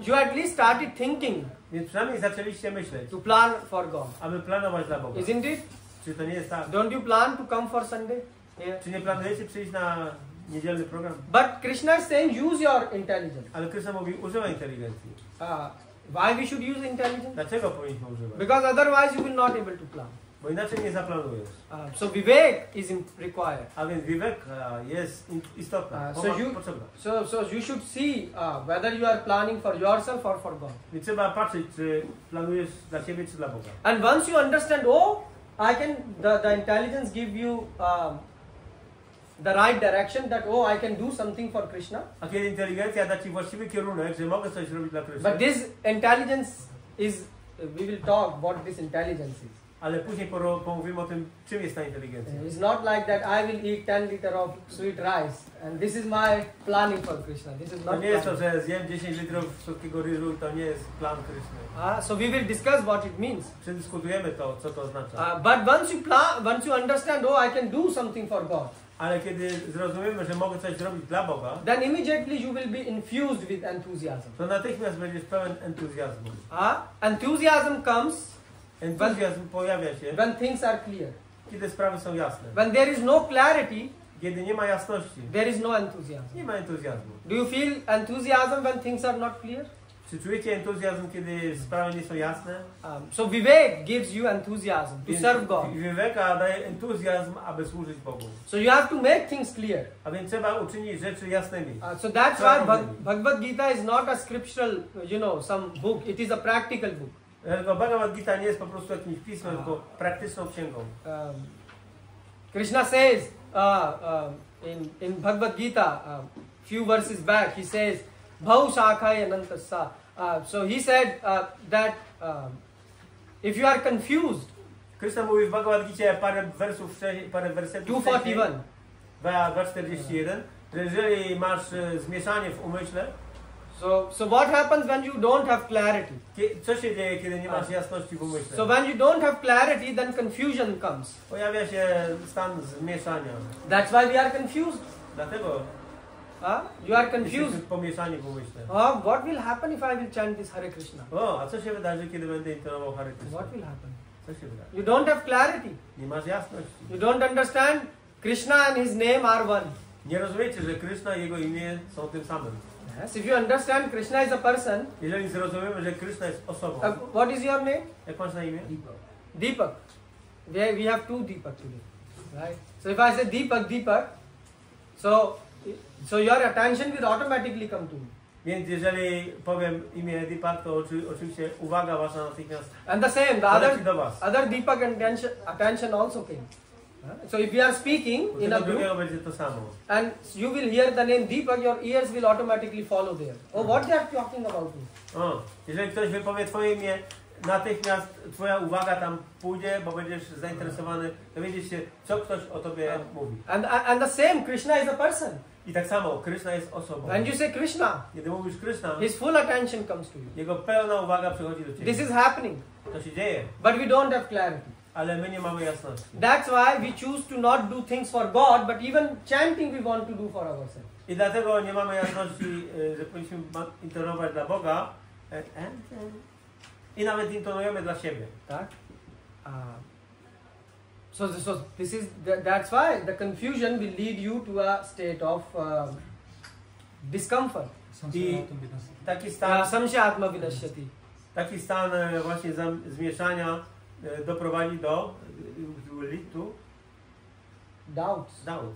you at least started thinking.
Więc przynajmniej zaczęliście myśleć.
To plan for God.
Aby planować dla Boga.
Isn't it?
Czy to nie jest tak?
Don't you plan to come for Sunday? Yeah.
Czy nie planujecie przyjść na niedzielny program?
But Krishna is saying use your intelligence.
Ale Krishna mówi, używaj inteligencji.
Why we should use intelligence?
Dlaczego powinniśmy używać?
Because otherwise you will not able to plan.
Bo inaczej nie zaplanujesz.
So vivek is required.
A więc vivek jest istotna, potrzebna.
So you should see whether you are planning for yourself or for God.
Więc trzeba patrzeć, czy planujesz dla siebie, czy dla Boga.
And once you understand, the intelligence give you the right direction that I can do something for Krishna.
A kiedy inteligencja da ci właściwy kierunek, że mogę coś zrobić dla Krishna.
But this intelligence is, we will talk what this intelligence is.
Ale później pomówimy o tym, czym jest ta inteligencja.
It's not like that I will eat 10 liters of sweet rice and this is my planning for Krishna. This is not.
To nie jest to, że zjem 10 litrów słodkiego ryżu i to nie jest plan Krishna.
So we will discuss what it means.
Przedyskutujemy to, co to oznacza.
But once you understand, I can do something for God.
Ale kiedy zrozumiemy, że mogę coś zrobić dla Boga,
then immediately you will be infused with enthusiasm.
To natychmiast będziesz pełen entuzjazmu.
Enthusiasm comes.
Entuzjazm pojawia się,
when things are clear.
Kiedy sprawy są jasne.
When there is no clarity,
kiedy nie ma jasności,
there is no enthusiasm.
Nie ma entuzjazmu.
Do you feel enthusiasm when things are not clear?
Czy czujecie entuzjazm, kiedy sprawy nie są jasne?
So vivek gives you enthusiasm to serve God.
Viveka daje entuzjazm, aby służyć Bogu.
So you have to make things clear.
A więc trzeba uczynić rzeczy jasnymi.
So that's why Bhagavad-Gita is not a scriptural, some book. It is a practical book.
Bhagavad-Gita nie jest po prostu jakimś pismem, tylko praktyczną księgą.
Krishna says in Bhagavad-Gita, few verses back, he says, Bhau Shakhaya Anantassa. So he said that if you are confused,
Krishna mówi w Bhagavad-Gicie parę wersetów
241,
241, że jeżeli masz zmieszanie w umyśle,
so what happens when you don't have clarity?
Co się dzieje, kiedy nie masz jasności w umyśle?
So when you don't have clarity, then confusion comes.
Pojawia się stan zmieszania.
That's why we are confused.
Dlatego
you are confused.
Pomieszanie w umyśle.
What will happen if I will chant this Hare Krishna?
A co się wydarzy, kiedy będę intonował Hare Krishna?
What will happen?
Co się wydarzy?
You don't have clarity.
Nie masz jasności.
You don't understand Krishna and his name are one.
Nie rozumiecie, że Krishna i jego imię są tym samym.
Yes, if you understand Krishna is a person.
Jeżeli zrozumiemy, że Krishna jest osobą.
What is your name?
Jak masz na imię?
Deepak. We have two Deepak today, right? So if I say Deepak, so your attention will automatically come to me.
Więc jeżeli powiem imię Deepak, to oczywiście uwaga wasza natychmiast.
And the same, the other Deepak attention also came. So if we are speaking in a group, and you will hear the name Deepak, your ears will automatically follow there. What they are talking about you?
Jeżeli ktoś wypowie twoje imię, natychmiast twoja uwaga tam pójdzie, bo będziesz zainteresowany, dowiedzieć się, co ktoś o tobie mówi.
And the same, Krishna is a person.
I tak samo, Krishna jest osobą.
When you say Krishna,
kiedy mówisz Krishna,
his full attention comes to you.
Jego pełna uwaga przychodzi do ciebie.
This is happening.
To się dzieje.
But we don't have clarity.
Ale my nie mamy jasności.
That's why we choose to not do things for God, but even chanting we want to do for ourselves.
I dlatego nie mamy jasności, że powinniśmy intonować dla Boga i nawet intonujemy dla siebie.
Tak? So this is that's why the confusion will lead you to a state of discomfort.
I taki stan,
Samshatma vinashyati.
taki stan właśnie zmieszania doprowadzi do
Doubts.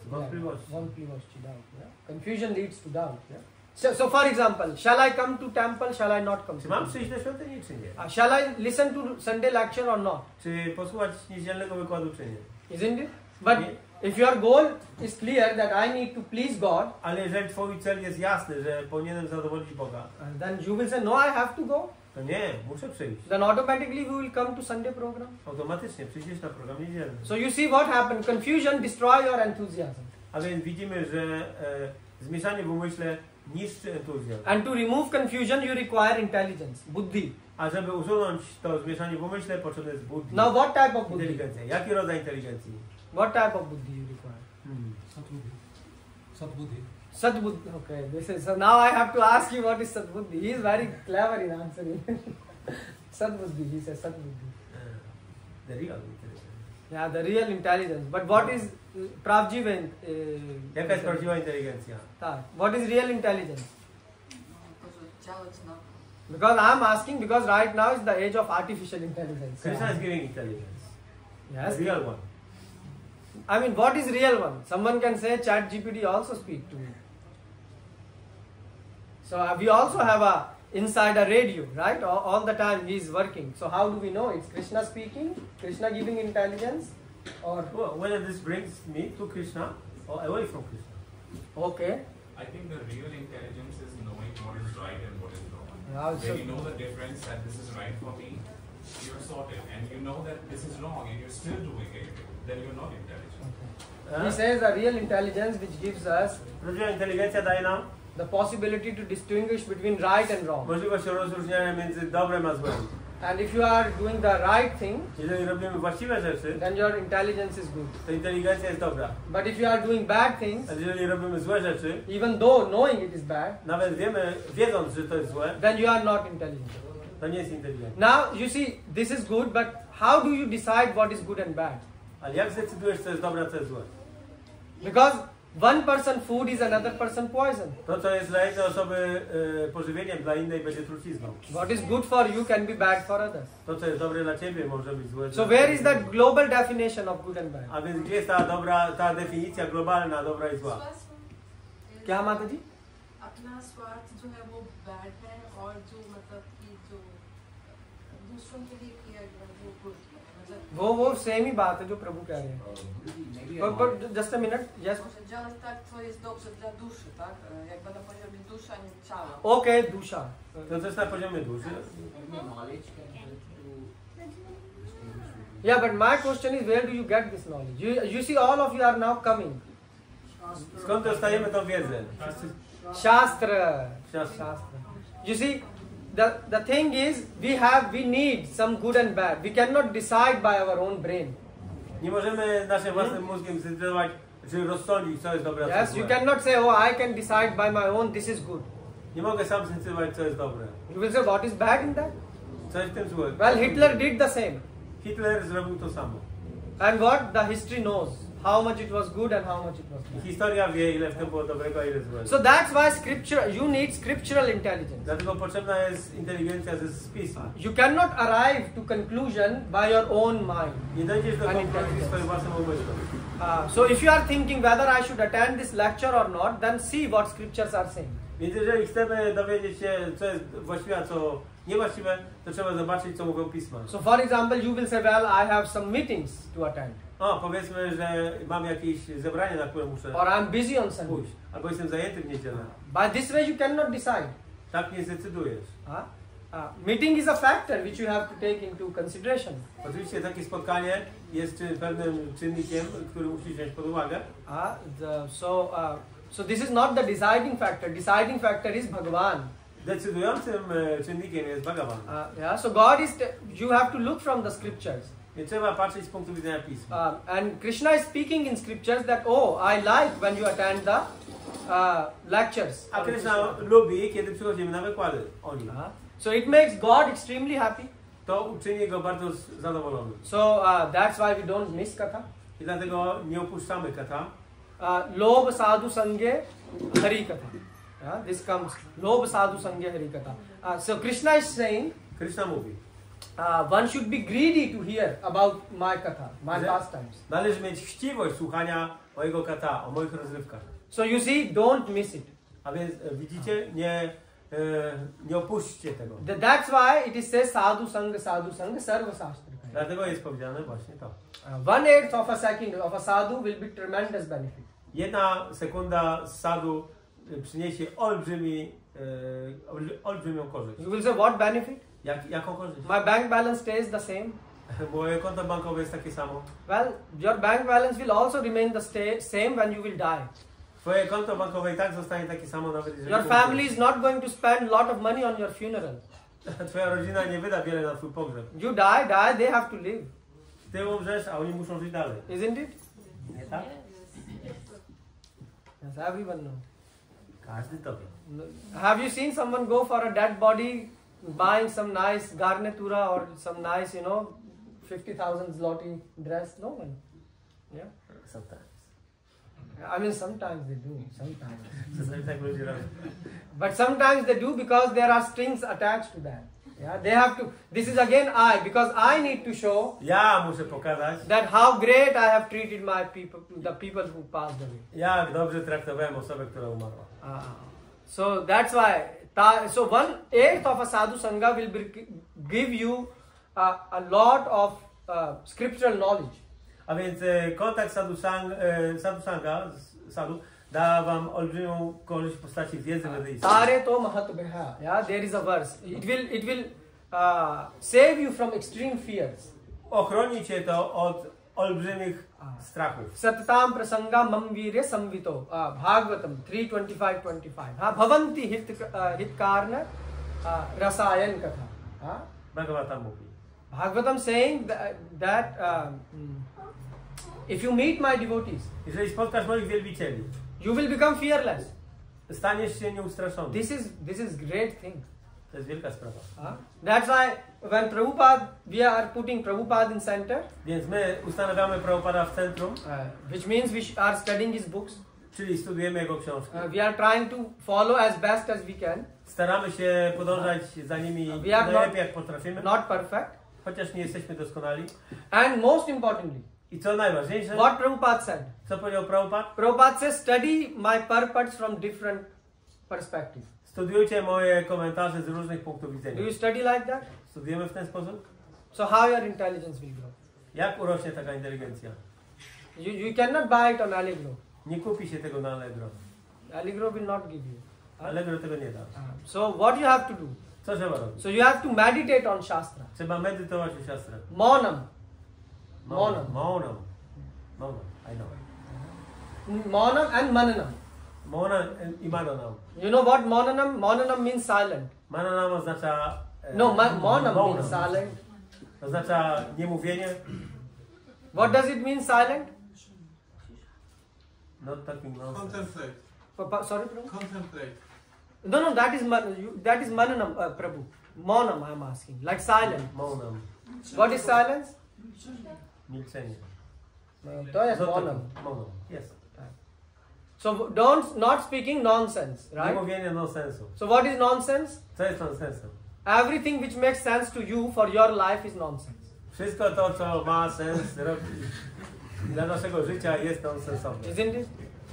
Wątpliwości.
Wątpliwości, doubt. Yeah? Confusion leads to doubt. Yeah? So for example, shall I come to temple? Shall I not come?
Czy mam przyjść do świątyni, czy nie?
Shall I listen to Sunday lecture or not?
Czy posłuchać niedzielnego wykładu, czy nie?
Isn't it? But if your goal is clear that I need to please God,
ale jeżeli twój cel jest jasny, że powinienem zadowolić Boga,
then you will say, no, I have to go.
to nie, muszę przyjść.
Then automatically we will come to Sunday program.
Automatycznie przyjdziesz na program niedzielny.
So you see what happened. Confusion destroy your enthusiasm.
A więc widzimy, że zmieszanie w umyśle niszczy entuzjazm.
And to remove confusion you require intelligence, buddhi.
A żeby usunąć to zmieszanie w umyśle, potrzebny jest buddhi.
Now what type of buddhi?
Inteligencja. Jaki rodzaj inteligencji?
What type of buddhi you require?
Sadbuddhi.
Sadbuddhi. Okay, this is, so now I have to ask you what is Sadbuddhi. He is very clever in answering. Sadbuddhi, he says Sadbuddhi.
The real intelligence.
Yeah, the real intelligence. But what is Pravjivan?
Jaka jest prawdziwa inteligencja?
Tak. What is real intelligence? Because I am asking, because right now is the age of artificial intelligence.
Krishna is giving intelligence.
Yes.
The real one.
I mean, what is real one? Someone can say Chat GPT also speak to me. So we also have a inside a radio, right? All the time he is working. So how do we know it's Krishna speaking? Krishna giving intelligence? Or
well, whether this brings me to Krishna or away from Krishna.
Okay.
I think the real intelligence is knowing what is right and what is wrong.
Yeah,
When you know the difference that this is right for me, you're sorted. And you know that this is wrong and you're still doing it, then you're not intelligent.
He says a real intelligence which gives us
Prawdziwa inteligencja daje nam
the possibility to distinguish between right and wrong.
możliwość rozróżniania między dobrem a złem.
And if you are doing the right thing,
Jeżeli robimy właściwe rzeczy,
then your intelligence is good.
to inteligencja jest dobra.
But if you are doing bad things,
A jeżeli robimy złe rzeczy,
even though knowing it is bad,
nawet wiedząc, że to jest złe,
then you are not intelligent.
to nie jest inteligentne.
Now you see, this is good, but how do you decide what is good and bad?
Ale jak zdecydujesz, co jest dobre, a co jest złe?
Because one person food is another person poison.
To, co jest dla jednej osoby pożywieniem, dla innej będzie trucizną.
What is good for you can be bad for others.
To, co jest dobre dla ciebie, może być złe.
So where is that global definition of good and bad?
A więc gdzie jest ta definicja globalna, dobra i zła?
क्या माता जी?
अपना स्वार्थ जो है वो बैड है और जो मतलब कि जो दूसरों के लिए किया गया वो गुड है मतलब
वो सेम ही बात है जो प्रभु कह रहे हैं. But just a minute. Yes.
może działać tak, co jest dobrze dla duszy, tak? Jakby na poziomie dusza, nie ciała.
Okay, dusha.
To jest na poziomie duszy.
Yeah, but my question is, where do you get this knowledge? You see, all of you are now coming.
Skąd dostajemy tą wiedzę?
Shastra.
Shastra.
You see, the thing is, we need some good and bad. We cannot decide by our own brain.
Nie możemy naszym własnym mózgiem zdecydować, czy rozsądzić, co jest dobre, a co jest
Yes, you
złe.
cannot say, oh, I can decide by my own, this is good.
Nie mogę sam zdecydować, co jest dobre.
You will say, what is bad in that?
Co jest w tym złe?
Well, Hitler did the same.
Hitler zrobił to samo.
And what? The history knows how much it was good and how much it was
I
bad.
historia wie, ile w tym było dobrego, a ile złego.
So that's why you need scriptural intelligence.
Dlatego potrzebna jest inteligencja ze spisu.
You cannot arrive to conclusion by your own mind.
Nie dojdziesz do
And
konkluzji
intelligence.
swoim własnym umysłem.
So if you are thinking whether I should attend this lecture or not, then see what scriptures are saying.
Więc jeżeli chcemy dowiedzieć się, co jest właściwe, a co niewłaściwe, to trzeba zobaczyć, co mówią pisma.
So for example, you will say, well, I have some meetings to attend.
O, powiedzmy, że mam jakieś zebranie, na które muszę
Or I'm busy on Sunday.
pójść. Albo jestem zajęty w niedzielę.
By this way you cannot decide.
Tak nie zdecydujesz.
Meeting is a factor which you have to take into consideration.
Oczywiście takie spotkanie jest pewnym czynnikiem, który musisz wziąć pod uwagę.
So this is not the deciding factor. Deciding factor is Bhagavan.
Decydującym czynnikiem jest Bhagavan.
So God is, you have to look from the scriptures.
Więc trzeba patrzeć z punktu widzenia pisma.
And Krishna is speaking in scriptures that, oh, I like when you attend the lectures.
A Krishna lubi, kiedy przychodzimy na wykłady o nim.
So it makes God extremely happy.
To uczyni go bardzo zadowolonym.
So that's why we don't miss katha.
I dlatego nie opuszczamy katha.
Lobha sadhu sangye hari katha. This comes lobha sadhu sangye hari katha. So Krishna is saying,
Krishna mówi,
one should be greedy to hear about my katha, my pastimes.
Należy mieć chciwość słuchania mojego katha, o moich rozrywkach.
So you see, don't miss it.
A więc widzicie, nie opuśćcie tego.
That's why it is says sadhu sangha sarva shastra.
Dlatego jest powiedziane właśnie to.
1/8 of a second of a sadhu will be tremendous benefit.
1 sekunda z sadhu przyniesie olbrzymią korzyść.
You will say, what benefit?
Jaką korzyść?
My bank balance stays the same.
Moje konto bankowe jest takie samo.
Well, your bank balance will also remain the same when you will die.
Twoje konto bankowe i tak zostanie takie samo nawet jeżeli
Your family is not going to spend a lot of money on your funeral.
Twoja rodzina nie wyda wiele na twój pogrzeb.
You die, they have to live.
Ty umrzesz, a oni muszą żyć dalej.
Isn't it?
Nie tak?
Yes, everyone knows.
Każdy to wie.
Have you seen someone go for a dead body, buying some nice garnitura or some nice, 50,000 zloty dress? No one. Yeah.
Sometimes.
I mean, sometimes they do. Sometimes.
Czasami tak ludzie robią.
But sometimes they do because there are strings attached to that. Yeah, they have to. This is again because I need to show.
Ja muszę pokazać,
That how great I have treated my people, the people who passed away.
jak dobrze traktowałem osobę, która umarła.
So that's why. So 1/8 of a sadhu sangha will give you a lot of scriptural knowledge.
A więc kontakt sadhu da wam olbrzymią korzyść w postaci wiedzy medyjskiej.
Tare to mahatbha. Yeah, there is a verse. It will save you from extreme fears.
Ochroni cię to od olbrzymich strachów.
Sattam prasanga mam virya samvito. Bhagavatam 3:25-25. Bhavanti hitkarna rasayan katha.
Bhagavatam mówi.
Bhagavatam saying that if you meet my devotees,
Jeżeli spotkasz moich wielbicieli,
you will become fearless.
staniesz się nieustraszony.
This is great thing.
To jest wielka sprawa.
That's why when Prabhupada, we are putting Prabhupada in center,
Więc my ustanawiamy Prabhupada w centrum,
which means we are studying his books.
czyli studujemy jego książki.
We are trying to follow as best as we can.
Staramy się podążać za nimi
We are
najlepiej jak potrafimy,
Not perfect.
chociaż nie jesteśmy doskonali.
And most importantly,
I co najważniejsze,
what Prabhupada said.
co powiedział Prabhupada?
Prabhupada says, study my purports from different perspectives.
Studiujcie moje komentarze z różnych punktów
Do
widzenia.
you study like that?
Studujemy w ten sposób?
So how your intelligence will grow?
Jak urośnie taka inteligencja?
You cannot buy it on Allegro.
Nie kupi się tego na Allegro.
Allegro will not give you.
Allegro tego nie da.
So what you have to do?
Co trzeba robić?
So you have to meditate on Shastra.
Trzeba medytować o siostrę.
Maunam.
Maunam. I know.
Maunam and Mananam.
Maunam i Mananam.
You know what Maunam? Maunam means silent.
Mananam oznacza...
No, Maunam means silent.
Oznacza niemówienie.
What does it mean silent?
Not talking nonsense.
Contemplate.
Sorry, Prabhu?
Contemplate.
No, that is Mananam, Prabhu. Maunam, I am asking. Like silent.
Maunam.
What is silence?
Milczenie.
To jest
Not
Maunam.
talking. Maunam. Yes.
So not speaking nonsense, right?
Niemówienie nonsensu.
So what is nonsense?
Co jest nonsensem?
Everything which makes sense to you for your life is nonsense.
Wszystko to, co ma sens dla naszego życia, jest nonsensowne.
Isn't it?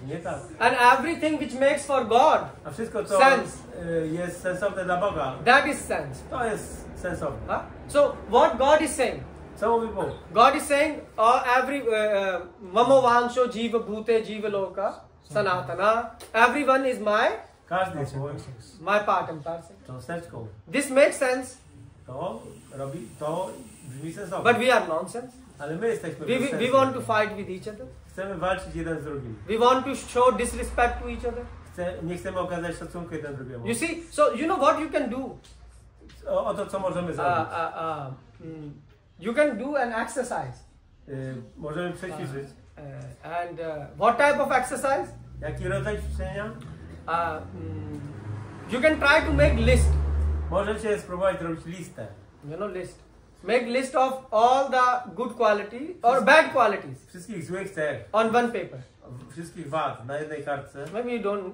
Nie tak.
And everything which makes for God
A wszystko, co
sense,
jest sensowne dla Boga,
that is sense.
to jest sensowne.
So what God is saying?
Co mówi Bóg?
God is saying, every mamo vansho jiva bhute jiva loka sanatana. Everyone is
Każdy jest mój
my part and parcel.
cząsteczką.
This makes sense,
To brzmi sensownie.
but we are nonsense.
Ale my jesteśmy
We want to fight with each other.
Chcemy walczyć jeden z drugim.
We want to show disrespect to each other.
Nie chcemy okazać szacunku jeden drugiemu.
You see, so you know what you can do.
O to, co możemy zrobić.
You can do an exercise.
Możemy przećwiczyć.
And what type of exercise?
Jaki rodzaj ćwiczenia?
You can try to make list.
Możecie spróbować zrobić listę.
You know, list. Make list of all the good qualities or bad qualities
Wszystkich złych cech,
on one paper.
wszystkich wad na jednej kartce.
Maybe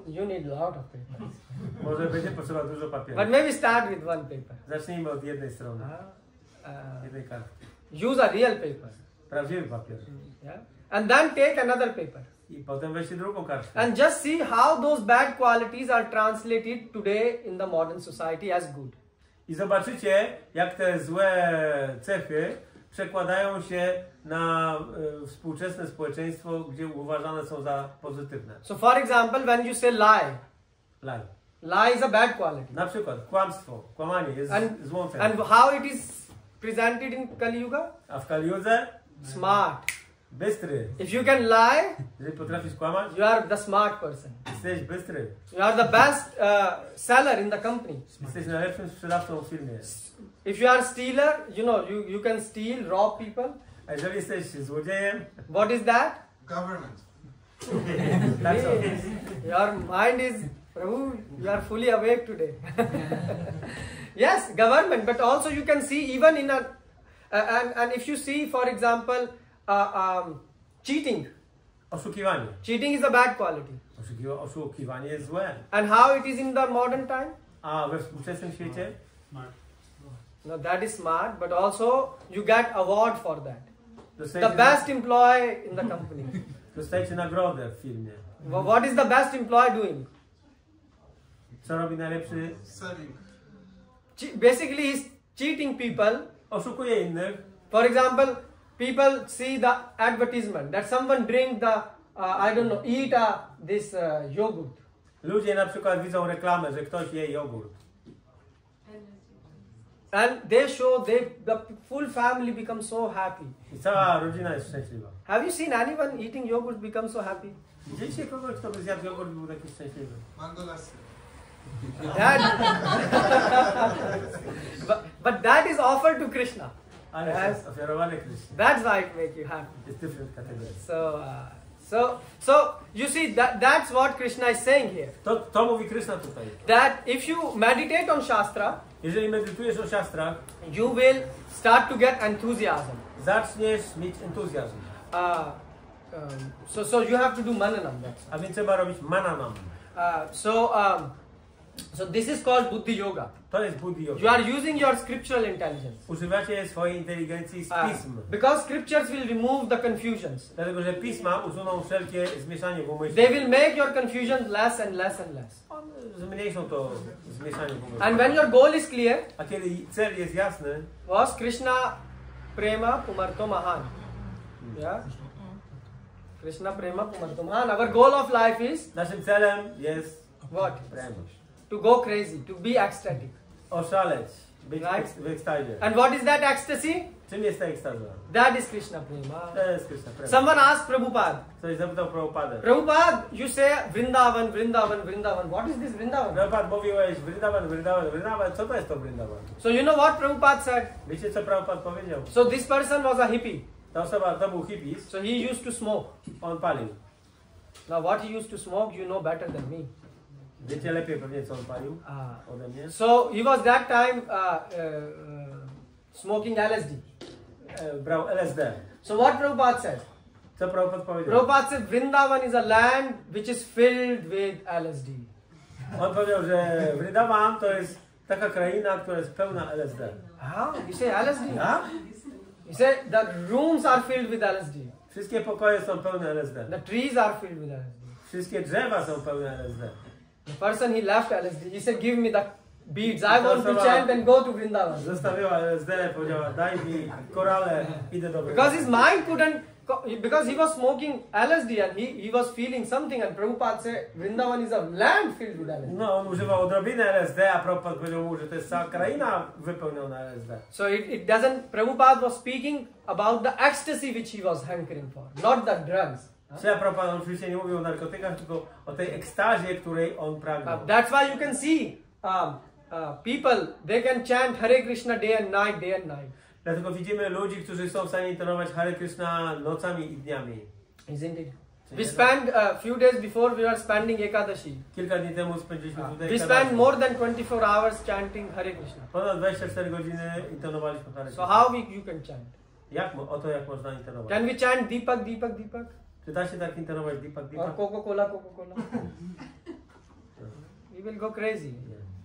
you need a lot of paper.
Może będzie potrzeba dużo papieru.
But maybe start with one paper.
Zacznijmy od jednej strony, jednej kartki.
Use a real paper.
Prawdziwy papier.
Yeah. And then take another paper.
I potem weźcie drugą kartkę.
And just see how those bad qualities are translated today in the modern society as good.
I zobaczycie, jak te złe cechy przekładają się na współczesne społeczeństwo, gdzie uważane są za pozytywne.
So for example, when you say lie,
Lie.
lie is a bad quality.
Na przykład kłamstwo, kłamanie jest złą cechą.
And how it is presented in Kali Yuga?
A w Kali Judze?
Smart.
Bystry.
If you can lie,
Jeżeli potrafisz kłamać,
you are the smart person.
jesteś bystry.
You are the best seller in the company.
Jesteś najlepszym sprzedawcą w firmie.
If you are stealer, you know, you can steal, rob people.
A jeżeli jesteś złodziejem,
What is that?
Government.
tak co?
Your mind is, Prabhu, you are fully awake today. Yes, government, but also you can see even in a, and if you see, for example, cheating.
Oszukiwanie.
Cheating is a bad quality.
Oszukiwanie jest złe.
And how it is in the modern time?
A we współczesnym świecie?
No, that is smart, but also you get award for that. The
Dostajecie,
best employee in the company.
dostajecie nagrodę w firmie.
What is the best employee doing?
Co robi najlepszy?
Selling.
Basically, he's cheating people.
Oszukuje innych.
For example, people see the advertisement that someone drink the, I don't know, eat this yogurt.
Ludzie na przykład widzą reklamę, że ktoś je jogurt.
And they show, the full family becomes so happy.
I cała rodzina jest szczęśliwa.
Have you seen anyone eating yogurt become so happy?
Widzieliście kogoś, kto by zjadł jogurt i był taki szczęśliwy?
Mangolasy.
But that is offered to Krishna.
Ale to jest ofiarowane Krysznie.
That's why it makes you happy.
Jest different category.
So you see that's what Krishna is saying here.
To mówi Kryszna tutaj.
That if you meditate on Shastra,
Jeżeli medytujesz o siastrach,
you will start to get enthusiasm.
zaczniesz mieć entuzjazm.
So you have to do mananam.
A więc trzeba robić mananam.
So this is called Buddhi Yoga.
To jest buddhi
You
yoga.
are using your scriptural intelligence.
Używacie swojej inteligencji z pism.
Because scriptures will remove the confusions.
Dlatego, że pisma usuną wszelkie zmieszanie w umyśle.
They will make your confusion less and less and less.
One zmniejszą to zmieszanie w umyśle.
And when your goal is clear,
A kiedy cel jest jasny,
was Krishna Prema Pumarto Mahan. Yeah? Krishna Prema Pumarto Mahan. Our goal of life is
naszym celem jest
what?
prema.
To go crazy, to be ecstatic.
Oszaleć, być
Right.
w ekstazie.
And what is that ecstasy?
Czym jest ta ekstaza?
That is Krishna Prema.
To jest Krishna prema.
Someone asked Prabhupada,
Ktoś zapytał Prabhupadę.
Prabhupada, you say Vrindavan, Vrindavan, Vrindavan. What is this Vrindavan?
Prabhupada, mówiłeś Vrindavan, Vrindavan, Vrindavan. Co to jest to Vrindavan?
So you know what Prabhupada said?
Wiecie, co Prabhupada powiedział?
So this person was a hippie.
Ta osoba to był hippies,
So he used to smoke.
on palił.
Now what he used to smoke, you know better than me.
Wiecie lepiej pewnie, co on palił ode mnie.
So he was that time smoking LSD.
Brał LSD.
So what Prabhupada said?
Co Prabhupada powiedział?
Prabhupada said Vrindavan is a land which is filled with LSD.
On powiedział, że Vrindavan to jest taka kraina, która jest pełna LSD.
You say LSD?
Ja?
He said the rooms are filled with LSD.
Wszystkie pokoje są pełne LSD.
The trees are filled with LSD.
Wszystkie drzewa są pełne LSD.
The person he left LSD, he said give me the beads. I want to chant and go to Vrindavan.
Zostawiła LSD, powiedziała daj mi korale, idę do
Because his
Vrindavan.
mind couldn't, because he was smoking LSD and he was feeling something, and Prabhupada said Vrindavan is a land filled with LSD.
No, on używał odrobinę LSD, a Prabhupada powiedział mu, że to jest cała kraina wypełniona LSD.
So it doesn't, Prabhupada was speaking about the ecstasy which he was hankering for, not the drugs.
Trzeba Prabhupada oczywiście nie mówił o narkotykach, tylko o tej ekstazie, której on pragnął.
That's why you can see people, they can chant Hare Krishna day and night.
Dlatego widzimy ludzi, którzy są w stanie intonować Hare Krishna nocami i dniami.
Isn't it? We spent a few days before we were spending Ekadashi.
Kilka dni temu spędziliśmy tutaj
We spent more than 24 hours chanting Hare Krishna.
Ponad 24 godziny intonowaliśmy Hare
So
Krishna.
how you can chant?
Jak można intonować?
Can we chant Deepak, Deepak, Deepak?
Czy da się tak intonować Deepak,
Or
Deepak?
Coca-Cola, Coca-Cola? We will go crazy.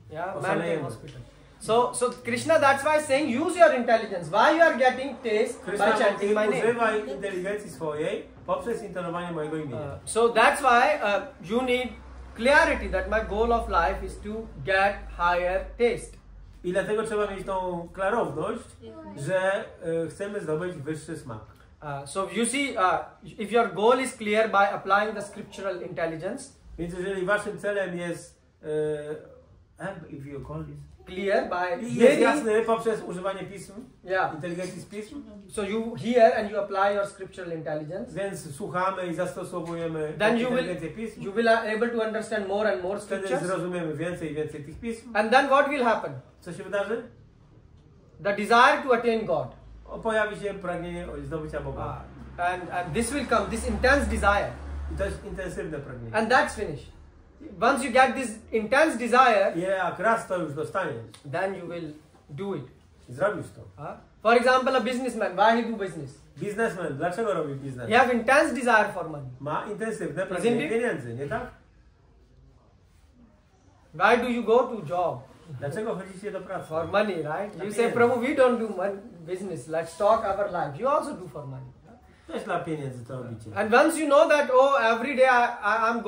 Yeah,
Or
mental
Salayam.
hospital. So Krishna, that's why saying use your intelligence. Why you are getting taste by
Krishna
chanting my
mówi,
name?
używaj inteligencji swojej poprzez intonowanie mojego imienia.
So that's why you need clarity that my goal of life is to get higher taste.
I dlatego trzeba mieć tą klarowność, że chcemy zdobyć wyższy smak.
So you see, if your goal is clear by applying the scriptural intelligence,
Więc jeżeli waszym celem jest if you call this,
clear by
jest
hearing,
jasny poprzez używanie pism,
yeah.
inteligencji z pism,
So you hear and you apply your scriptural intelligence.
więc słuchamy i zastosowujemy
Then
inteligencję pism,
you will able to understand more and more
wtedy
scriptures.
zrozumiemy więcej i więcej tych pism.
And then what will happen?
Co się wydarzy?
The desire to attain God.
Pojawi się pragnienie zdobycia Boga.
And this will come, this intense desire.
I to jest intensywne pragnienie.
And that's finished. Once you get this intense desire,
I jak raz to już dostaniesz,
then you will do it.
zrobisz to.
For example, a businessman, why he do business?
Biznesmen, dlaczego robi biznes?
He have intense desire for money.
Ma intensywne pragnienie pieniędzy, nie tak?
Why do you go to job?
Dlaczego chodzicie do pracy?
For money, right? You
Dla
say,
pieniędzy.
Prabhu, we don't do business. Let's talk our life. You also do for money.
Też dla pieniędzy to robicie.
And once you know that, oh, every day I'm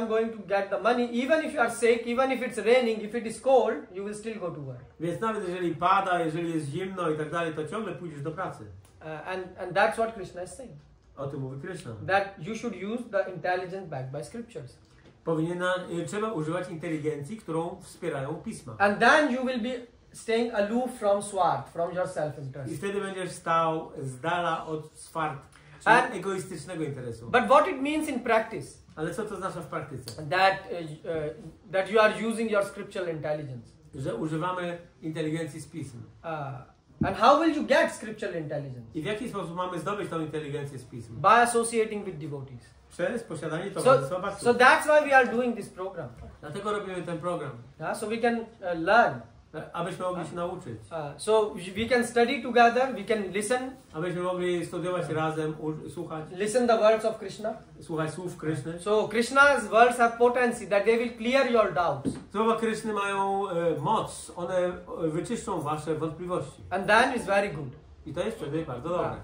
going to get the money, even if you are sick, even if it's raining, if it is cold, you will still go to work.
Więc nawet jeżeli pada, jeżeli jest zimno i tak dalej, to ciągle pójdziesz do pracy.
And that's what Krishna is saying.
O tym mówi Krishna.
That you should use the intelligence backed by scriptures.
Trzeba używać inteligencji, którą wspierają pisma.
And then you will be staying aloof from swart, from your
I
self-interest.
wtedy będziesz stał z dala od swart,
And-
czyli egoistycznego interesu.
But what it means in practice,
Ale co to oznacza w praktyce?
that you are using your scriptural intelligence.
Że używamy inteligencji z pism.
And how will you get scriptural intelligence?
I w jaki sposób mamy zdobyć tą inteligencję z pism?
By associating with devotees.
Przez posiadanie towarzystwa bhakti.
So that's why we are doing this program.
Dlatego robimy ten program.
So we can learn.
Abyśmy mogli się nauczyć.
So we can study together, we can listen.
Abyśmy mogli studiować razem, słuchać.
Listen the words of Krishna.
Słuchać słów Kryszny.
So Krishna's words have potency that they will clear your doubts.
Słowa Kryszny mają moc. One wyczyszczą wasze wątpliwości.
And that is very good.
I to jest wtedy bardzo dobre.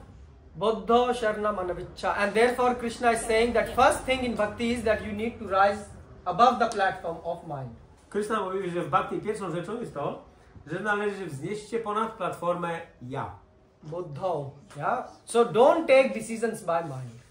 Buddha Sharanam Anaviccha. And therefore Krishna is saying that first thing in bhakti is that you need to rise above the platform of mind.
Kryszna mówi, że w bhakti pierwszą rzeczą jest to, że należy wznieść się ponad platformę ja.
Buddha. Yeah. So don't take decisions by mind.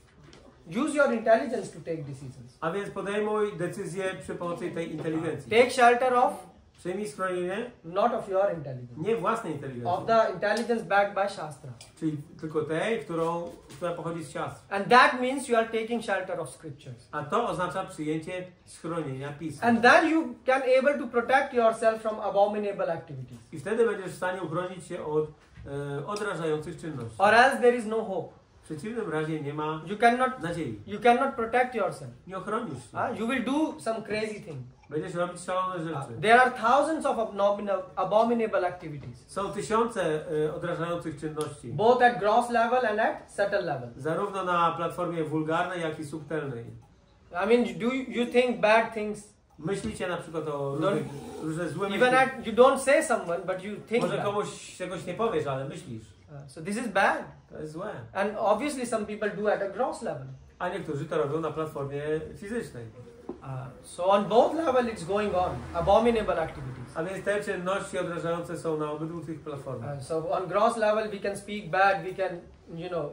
Use your intelligence to take decisions.
A więc podejmuj decyzję przy pomocy tej inteligencji.
Take shelter of,
Przyjmij schronienie
not of your intelligence.
nie własnej inteligencji,
Of the intelligence backed by Shastra.
czyli tylko tej, która pochodzi z siastr.
And that means you are taking shelter of scriptures.
A to oznacza przyjęcie schronienia pism.
And then you can able to protect yourself from abominable activities.
I wtedy będziesz w stanie uchronić się od odrażających czynności.
Or else there is no hope.
W przeciwnym razie nie ma nadziei.
You cannot protect yourself.
Nie ochronisz się.
You will do some crazy thing.
Będziesz robić szalone rzeczy.
There are thousands of abominable activities.
Są tysiące odrażających czynności.
Both at gross level and at subtle level.
Zarówno na platformie wulgarnej, jak i subtelnej.
I mean, do you think bad things?
Myślicie na przykład o różne złe myśli.
Even at, you don't say someone, but you think
Może
bad.
komuś czegoś nie powiesz, ale myślisz.
So this is bad.
To jest złe.
And obviously some people do at a gross level.
A niektórzy to robią na platformie fizycznej.
So on both level it's going on. Abominable activities.
A więc te czynności odrażające są na obydwu tych platformach.
So on gross level we can speak bad, we can,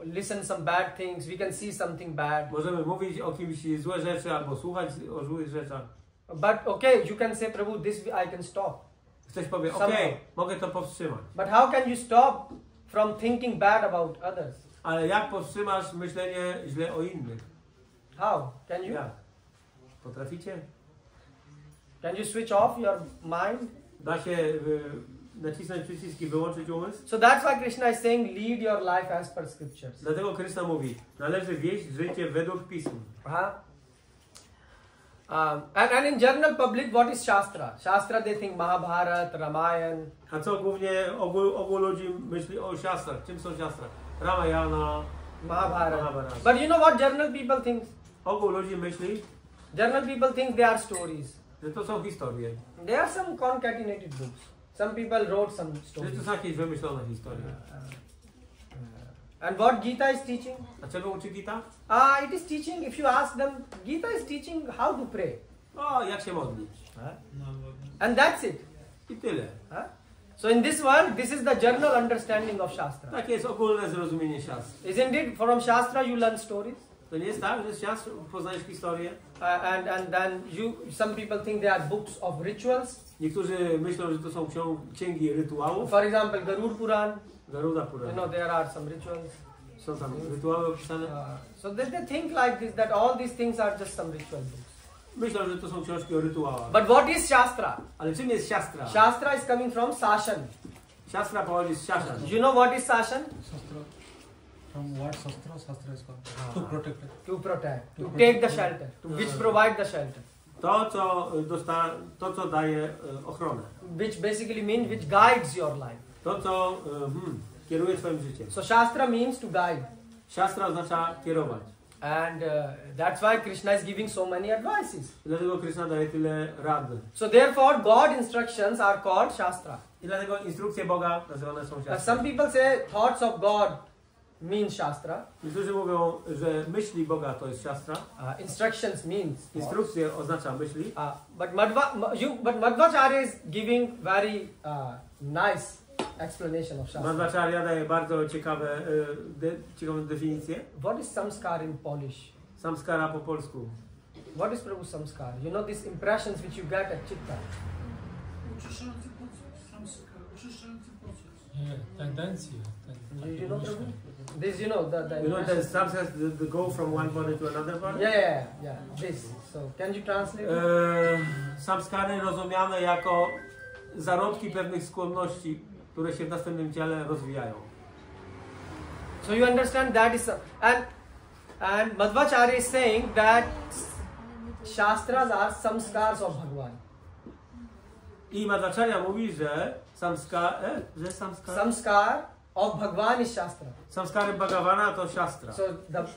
listen some bad things, we can see something bad.
Możemy mówić o kimś złe rzeczy albo słuchać o złych rzeczach.
But okay, you can say, Prabhu, this I can stop.
Ktoś powie,
Somehow.
mogę to powstrzymać.
But how can you stop from thinking bad about others?
Ale jak powstrzymasz myślenie źle o innych?
How? Can you?
Jak? Potraficie?
Can you switch off your mind?
Da się nacisnąć przycisk i wyłączyć umysł?
So that's why Krishna is saying, lead your life as per scriptures.
Dlatego Krishna mówi, należy wieść życie według pism.
And in general public, what is Shastra? Shastra, they think Mahabharata, Ramayana.
A co głównie ogół ludzi myśli o siastrach? Czym są siastra? Ramayana,
Mahabharata. But you know what general people think?
Ogół ludzi myśli,
General people think they are stories.
że to są historie.
They are some concatenated books. Some people wrote some
Że
stories.
to są jakieś wymyślone historie.
And what Gita is teaching?
A czego uczy Gita?
It is teaching, if you ask them, Gita is teaching how to pray.
O, jak się modlić.
And that's it.
I tyle.
So in this world, this is the general understanding of Shastra.
Takie jest ogólne zrozumienie siastr.
Isn't it? From Shastra you learn stories.
To nie jest tak, że z siastr poznajesz historię?
And then some people think they are books of rituals.
Niektórzy myślą, że to są księgi rytuałów.
For example, Garud Puran.
Garuda Puran.
You know, there are some rituals.
Są tam rytuały opisane.
So they think like this, that all these things are just some ritual books.
Myślą, że to są książki o rytuałach.
But what is Shastra?
Ale czym jest siastra?
Shastra is coming from Sashan.
Siastra pochodzi z siasza.
You know what is Sashan?
From what Shastra? Shastra is called to protect it.
To protect, to take the shelter, which provide the shelter.
To, co daje ochronę.
Which basically means which guides your life.
To, co kieruje twoim życiem.
So Shastra means to guide.
Siastra oznacza kierować.
And that's why Krishna is giving so many advices.
Dlatego Krishna daje tyle rad.
So therefore God instructions are called Shastra.
I dlatego instrukcje Boga nazywane są siastrami.
Some people say thoughts of God means Shastra.
Niektórzy mówią, że myśli Boga to jest siastra.
Instructions means.
Instrukcje oznacza myśli.
But Madhvacharya is giving very nice explanation of Shastra.
Madhvacharya daje bardzo ciekawą definicję.
What is samskar in Polish?
Samskara po polsku.
What is Prabhu samskar? You know these impressions which you get at Chitta.
Oczyszczający proces. Oczyszczający proces.
Tendencje.
You know Prabhu? This, you know, the
You know that samskara go from one body to another body?
Yeah. This. So can you translate?
Samskary rozumiane jako zarodki pewnych skłonności, które się w następnym ciele rozwijają.
So you understand that is and Madhvacharya is saying that Shastras are samskars of Bhagavan.
I Madhvacharya mówi, że
Samskar of Bhagavan is Shastra.
samskary Bhagavana to siastra.
So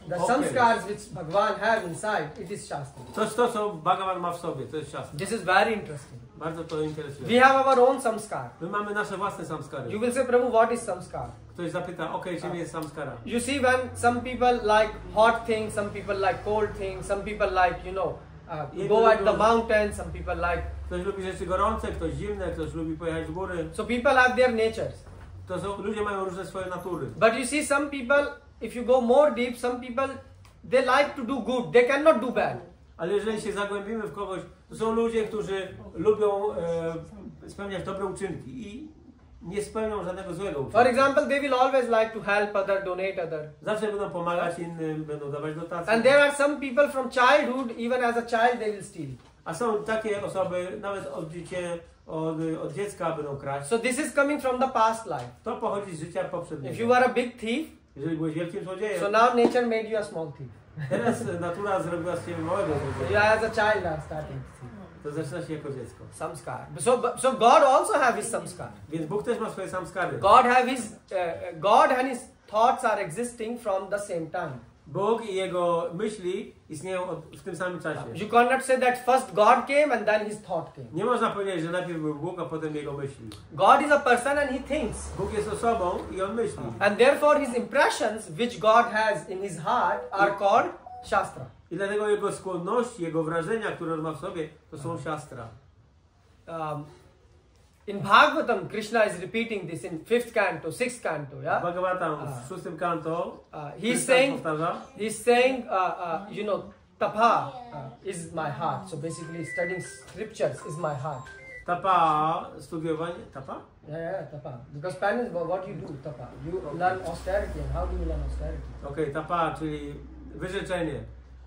the samskars which Bhagavan have inside, it is Shastra.
To, co Bhagavan ma w sobie, to jest siastra.
This is very interesting.
Bardzo to interesuje.
We have our own samskar.
My mamy nasze własne samskary.
You will say, Prabhu, what is samskar?
Ktoś zapyta, czym jest samskara?
You see, when some people like hot things, some people like cold things, some people like, you know, go at the mountain, some people like...
Ktoś lubi rzeczy gorące, ktoś zimne, ktoś lubi pojechać w góry.
So people have their natures.
Ludzie mają różne swoje natury.
But you see, some people, if you go more deep, some people, they like to do good. They cannot do bad.
Ale jeżeli się zagłębimy w kogoś, to są ludzie, którzy lubią spełniać dobre uczynki i nie spełnią żadnego złego uczynku.
For example, they will always like to help other, donate other.
Zawsze będą pomagać innym, będą dawać dotacje.
And there are some people from childhood, even as a child, they will steal.
A są takie osoby, nawet od dziecka będą kraść.
So this is coming from the past life.
To pochodzi z życia poprzedniego.
If you were a big thief,
Jeżeli byłeś wielkim złodziejem,
so now nature made you a small thief.
teraz natura zrobiła z ciebie małego
You
złodzieja.
as a child are starting to thief.
To zaczyna się jako dziecko.
Samskar. So God also have his samskar.
Więc Bóg też ma swoje samskary.
God and his thoughts are existing from the same time.
Bóg i Jego myśli istnieją w tym samym czasie.
You cannot say that first God came and then his thought came.
Nie można powiedzieć, że najpierw był Bóg, a potem Jego myśli.
God is a person and he thinks.
Bóg jest osobą i On myśli.
And therefore his impressions which God has in his heart are called Shastra.
I dlatego Jego skłonności, Jego wrażenia, które On ma w sobie, to są siastra.
In Bhagavatam, Krishna is repeating this in 5th canto, 6th canto. Yeah?
Bhagavatam w 6. kanto
He's saying, you know, tapa is my heart. So basically studying scriptures is my heart.
Tapa, studiowanie, tapa?
Yeah, tapa. Because Spanish, what you do, tapa? You learn austerity. And how do you learn austerity?
Okej, tapa, czyli wyrzeczenie.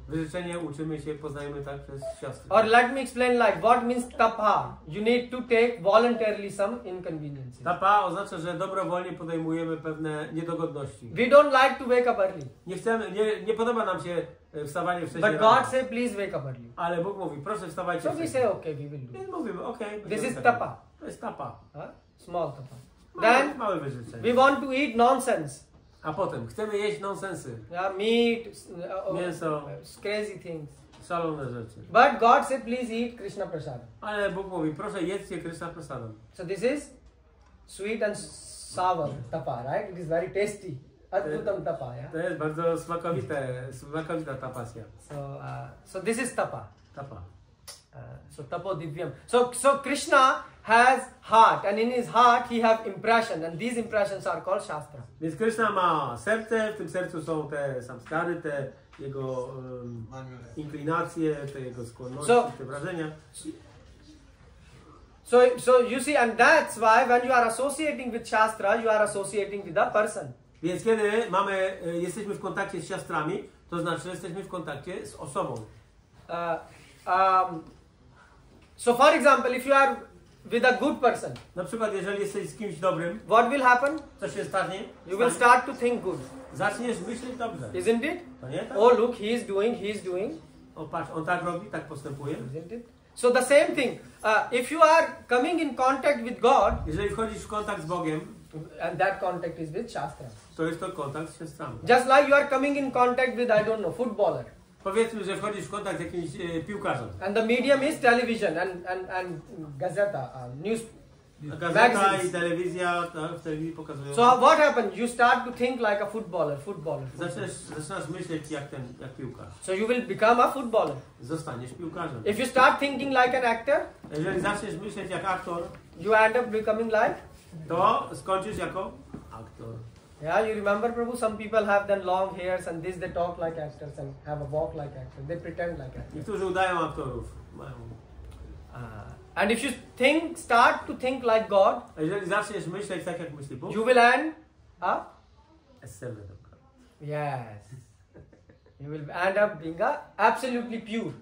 Wyrzeczenie uczymy się, poznajemy tak przez siostry.
Or let me explain like what means tapa. You need to take voluntarily some inconveniences.
Tapa oznacza, że dobrowolnie podejmujemy pewne niedogodności.
We don't like to wake up early.
Nie chcemy, nie podoba nam się wstawanie wcześniej
But
rano.
God say please wake up early.
Ale Bóg mówi, proszę wstawajcie
So we
wcześniej.
say okay, we will do.
Więc mówimy, okej.
This
będziemy
is
tak
tapa.
robić. To jest tapa.
Small tapa.
Małe,
Then
małe wyrzeczenie.
we want to eat nonsense.
A potem chcemy jeść nonsensy,
Meat,
Mięso.
crazy things.
szalone rzeczy.
But God said please eat Krishna prasad.
Ale Bóg mówi, proszę jedzcie Krishna prasadam.
So this is sweet and sour tapa, right? It is very tasty. Adbhutam tapa, yeah?
To jest bardzo smakowita ta pasja.
So this is tapa.
Tapa.
So tapo divyam. So Krishna has heart, and in his heart he have impression, and these impressions are called shastra.
Więc Krishna ma serce, w tym sercu są te samskary, te jego inklinacje, te jego skłonności, te wrażenia.
So you see, and that's why when you are associating with shastra, you are associating with a person.
Więc kiedy jesteśmy w kontakcie z siostrami, to znaczy, że jesteśmy w kontakcie z osobą.
So for example, if you are with a good person,
Na przykład, jeżeli jesteś z kimś dobrym,
what will happen?
co się stanie?
You will start to think good,
Zaczniesz myśleć dobrze.
isn't it?
To nie tak?
Oh look, he is doing.
O patrz, on tak robi, tak postępuje.
Isn't it? So the same thing. If you are coming in contact with God,
Jeżeli wchodzisz w kontakt z Bogiem,
and that contact is with Shastra.
to jest to kontakt z siostrami.
Just like you are coming in contact with, I don't know, footballer.
Powiedzmy, że wchodzisz w kontakt z jakimś piłkarzem.
And the medium is television and gazeta, news.
Gazeta
Magazines.
i telewizja, tak, w telewizji pokazują.
So what happens? You start to think like a footballer.
Zaczynasz myśleć jak piłkarz.
So you will become a footballer.
Zostaniesz piłkarzem.
If you start thinking like an actor,
Jeżeli zaczniesz myśleć jak aktor,
you end up becoming like.
to skończysz jako aktor.
Yeah, you remember, Prabhu, some people have then long hairs and this they talk like actors and have a walk like actors. They pretend like actors.
Niektórzy udają aktorów. Mają.
And if you start to think like God,
A jeżeli zaczniesz myśleć tak jak myśli Bóg,
you will end up. Yes. You will end up being absolutely pure,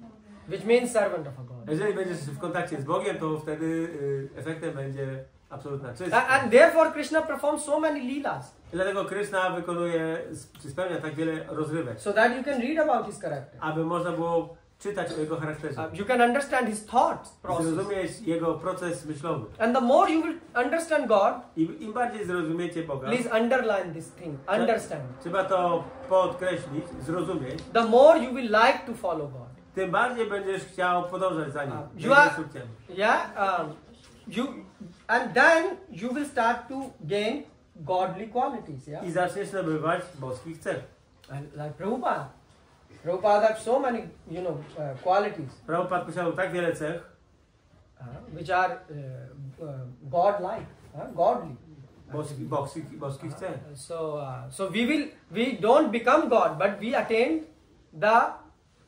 which means servant of a God.
Jeżeli będziesz w kontakcie z Bogiem, to wtedy efektem będzie absolutna czystość.
And therefore Krishna performs so many leelas.
Dlatego Krishna wykonuje, czy spełnia tak wiele rozrywek,
So that you can read about his character.
aby można było czytać o jego charakterze.
You can understand his thought process.
Zrozumieć jego proces myślowy.
And the more you will understand God,
Im bardziej zrozumiecie Boga,
please underline this thing. Understand.
trzeba to podkreślić, zrozumieć,
The more you will like to follow God.
tym bardziej będziesz chciał podążać za nim.
You
za
are-
instrukcjami.
Yeah. And then you will start to gain godly qualities. Yeah.
I zaczniesz nabywać boskich cech.
And like Prabhupada. Prabhupada have so many, qualities,
Prabhupada posiadał tak wiele cech,
which are godlike, godly.
boskich cech.
So we don't become God, but we attain the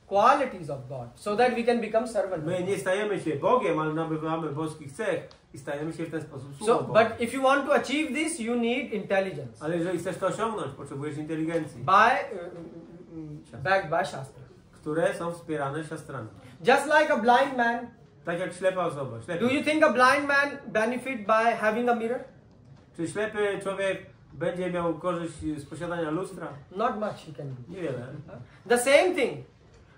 qualities of God, so that we can become servant.
My nie stajemy się Bogiem, ale nabywamy boskich cech i stajemy się w ten sposób sługą
So,
Boga.
but if you want to achieve this, you need intelligence,
Ale jeżeli chcesz to osiągnąć, potrzebujesz inteligencji,
backed by Shastra.
które są wspierane siostrami.
Just like a blind man,
Tak jak ślepa osoba. Ślepy.
do you think a blind man benefit by having a mirror?
Czy ślepy człowiek będzie miał korzyść z posiadania lustra?
Not much he can do.
Niewiele.
The same thing,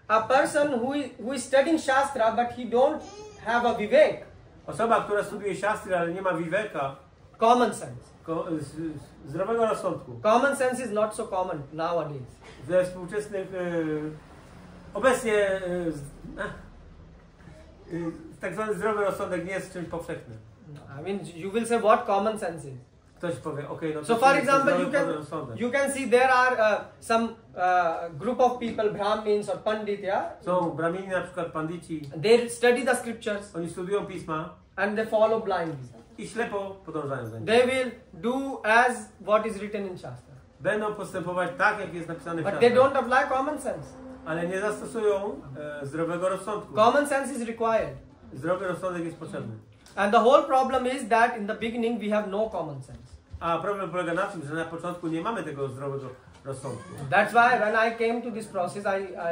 a person who is studying Shastra but he don't have a vivek,
Osoba, która studiuje siastry, ale nie ma viveka,
common sense.
zdrowego rozsądku.
Common sense is not so common nowadays.
Ze współczesnych, obecnie tak zwany zdrowy rozsądek nie jest czymś powszechnym.
I mean, you will say what common sense is.
Ktoś powie, okej, no to
So
czym
for
jest
example,
zdrowy rozsądek?
you can see there are some group of people, Brahmins or Pandit, yeah?
Są bramini, na przykład pandici,
They study the scriptures
oni studiują pisma
and they follow blindly.
i ślepo podążają za nim.
They will do as what is written in Shastra.
Będą postępować tak, jak jest napisane w
But they
siastrach,
don't apply common sense.
ale nie zastosują zdrowego rozsądku.
Common sense is required.
Zdrowy rozsądek jest potrzebny.
And the whole problem is that in the beginning we have no common sense.
A problem polega na tym, że na początku nie mamy tego zdrowego rozsądku.
That's why when I came to this process,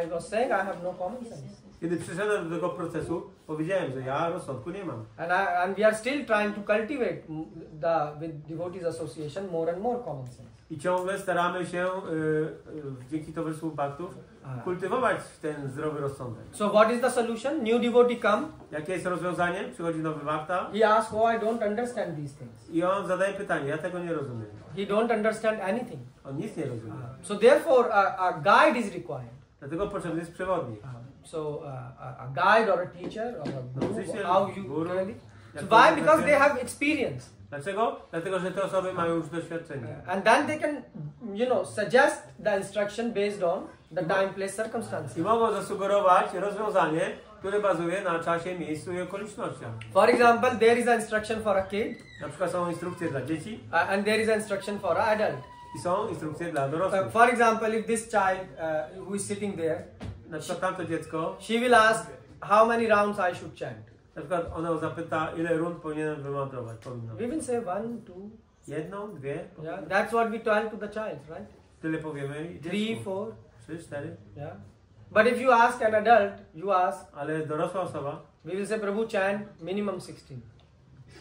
I was saying I have no common sense.
Kiedy przyszedłem do tego procesu, powiedziałem, że ja rozsądku nie mam.
And we are still trying to cultivate with devotees association more and more common sense.
I ciągle staramy się dzięki towarzystwu bhaktów kultywować ten zdrowy rozsądek.
So what is the solution? New devotee come.
Jakie jest rozwiązanie? Przychodzi nowy bhakta.
He asks, "Oh, I don't understand these things."
I on zadaje pytanie, ja tego nie rozumiem.
He don't understand anything.
On nic nie rozumie.
So therefore, a guide is required.
Dlatego potrzebny jest przewodnik.
So a guide or a teacher or a guru, how you
guru.
tell it. So why? Because they have experience.
Dlaczego? Dlatego, że te osoby mają już doświadczenie.
And then they can, suggest the instruction based on the time, place, circumstances.
I mogą zasugerować rozwiązanie, które bazuje na czasie, miejscu i okolicznościach.
For example, there is an instruction for a kid.
Na przykład są instrukcje dla dzieci.
And there is an instruction for an adult.
I są instrukcje dla dorosłych.
For example, if this child who is sitting there,
Na przykład tamto dziecko,
she will ask how many rounds I should chant.
na przykład ono zapyta, ile rund powinienem wymądrować.
We will say 1, 2.
Jedną, dwie.
Yeah, that's what we tell to the child, right?
Tyle powiemy.
3, 4.
3, 4.
Yeah. But if you ask an adult,
Ale dorosła osoba.
we will say Prabhu chant minimum 16.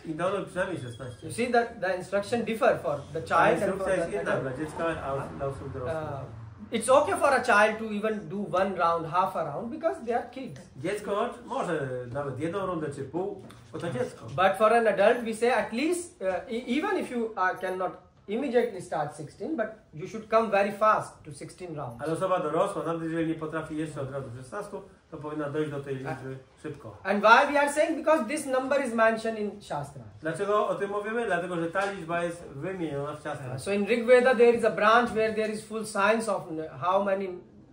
I dano przynajmniej 16.
You see that the instruction differ for the child and for
Instrukcja jest
the
jedna
adult.
dla dziecka, a dla osób dorosłych.
It's okay for a child to even do 1 round, half a round, because they are kids.
Dziecko może nawet jedną rundę czy pół, bo to dziecko.
But for an adult, we say at least, even if you cannot immediately start 16, but you should come very fast to 16 rounds.
Ale osoba dorosła, nawet jeżeli nie potrafi jeszcze od razu 16, to powinna dojść do tej liczby szybko.
And why we are saying? Because this number is mentioned in Shastra.
Dlaczego o tym mówimy? Dlatego, że ta liczba jest wymieniona w Shastrach.
So in Rig Veda there is a branch where there is full science of how many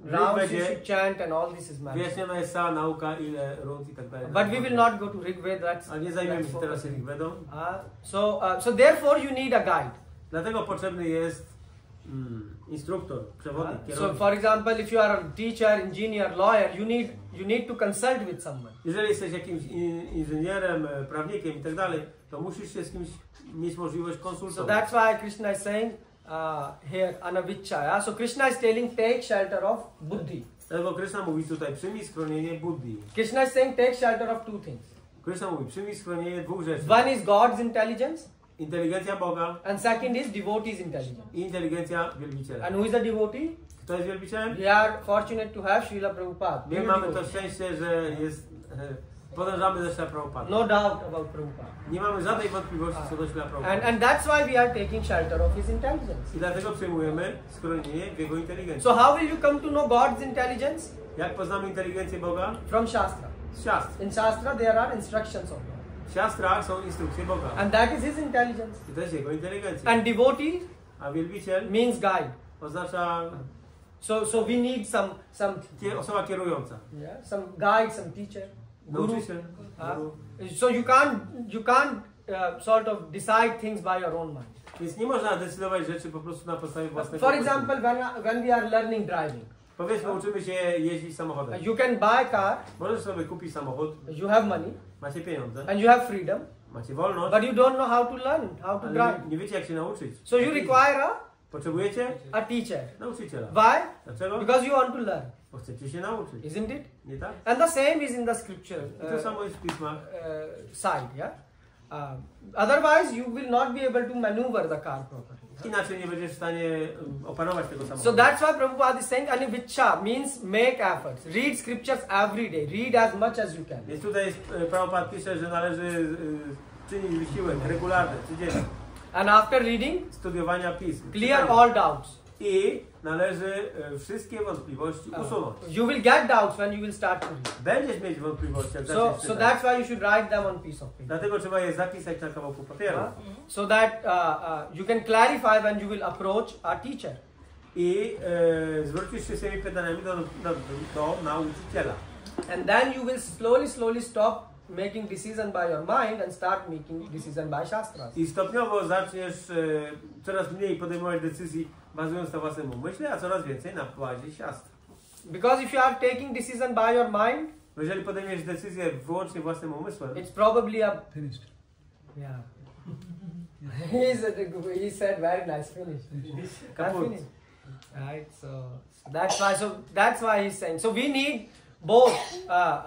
rounds you should chant and all this is mentioned.
Wyjaśniona jest cała nauka, ile rund i tak dalej.
But we will not go to Rig Veda.
Ale nie zajmiemy się teraz Rig Vedą.
So therefore you need a guide.
Dlatego potrzebny jest instruktor, przewodnik,
So
kierownik.
for example, if you are a teacher, engineer, lawyer, you need to consult with someone.
Jeżeli jesteś jakimś inżynierem, prawnikiem i tak dalej, to musisz się z kimś mieć możliwość
So
konsultować.
that's why Krishna is saying here anaviccha. So Krishna is telling take shelter of buddhi.
Dlatego Krishna mówi tutaj przyjmij schronienie buddhi.
Krishna is saying take shelter of 2 things.
Krishna mówi przyjmij schronienie 2 rzeczy.
One is God's intelligence,
Inteligencja Boga
and second is devotee's intelligence.
i inteligencja wielbiciela.
And who is the devotee?
Kto jest wielbicielem?
We are fortunate to have Srila Prabhupada.
My mamy to szczęście, że jest, podążamy za Śrila Prabhupada.
No doubt about Prabhupada.
Nie mamy żadnej wątpliwości co do Śrila Prabhupada.
And that's why we are taking shelter of his intelligence.
I dlatego przyjmujemy schronienie w Jego inteligencji.
So how will you come to know God's intelligence?
Jak poznamy inteligencję Boga?
From Shastra.
Z siastr.
In Shastra there are instructions of God.
W siastrach są instrukcje Boga.
And that is his intelligence.
I to jest Jego inteligencja.
And devotee
A wielbiciel
means guide.
oznacza
So we need some
osoba kierująca.
some guide, some teacher, guru.
Nauczyciel, guru.
So you can't sort of decide things by your own mind.
Więc nie można decydować rzeczy po prostu na podstawie własnego
For
umysłu.
example, when we are learning driving,
Powiedzmy, uczymy się jeździć samochodem.
you can buy car,
Możesz sobie kupić samochód,
you have money,
macie pieniądze,
and you have freedom,
macie wolność,
but you don't know how to learn, how to
ale
drive.
nie wiecie jak się nauczyć.
So you require
Potrzebujecie
a teacher.
nauczyciela.
Why?
Dlaczego?
Because you want to learn,
Bo chcecie się nauczyć.
isn't it?
Nie tak?
And the same is in the scripture
I to samo jest w pismach.
side, yeah. Otherwise, you will not be able to maneuver the car properly.
Inaczej nie będziesz w stanie opanować tego samochodu.
So that's why Prabhupada is saying aniviccha means make efforts. Read scriptures every day. Read as much as you can.
Więc tutaj jest, Prabhupada pisze, że należy czynić wysiłek regularny, codziennie.
And after reading,
Studiowania pism.
clear all doubts.
I należy wszystkie wątpliwości usunąć.
You will get doubts when you will start to read.
Będziesz mieć wątpliwości, jak
So
zaczniesz czytać.
that's why you should write them on piece of paper.
Dlatego trzeba je zapisać na kawałku papieru.
So that you can clarify when you will approach a teacher.
I zwrócisz się z tymi pytaniami do nauczyciela.
And then you will slowly stop making decision by your mind and start making decision by shastras.
I stopniowo zaczniesz coraz mniej podejmować decyzji bazując na własnym umyśle, a coraz więcej na bazie siastr.
Because if you are taking decision by your mind,
Bo jeżeli podejmiesz decyzję wyłącznie własnym umysłem,
it's probably a
Finished.
yeah. He said very nice finish.
kaput.
Finished. Right, so that's why he's saying. So we need both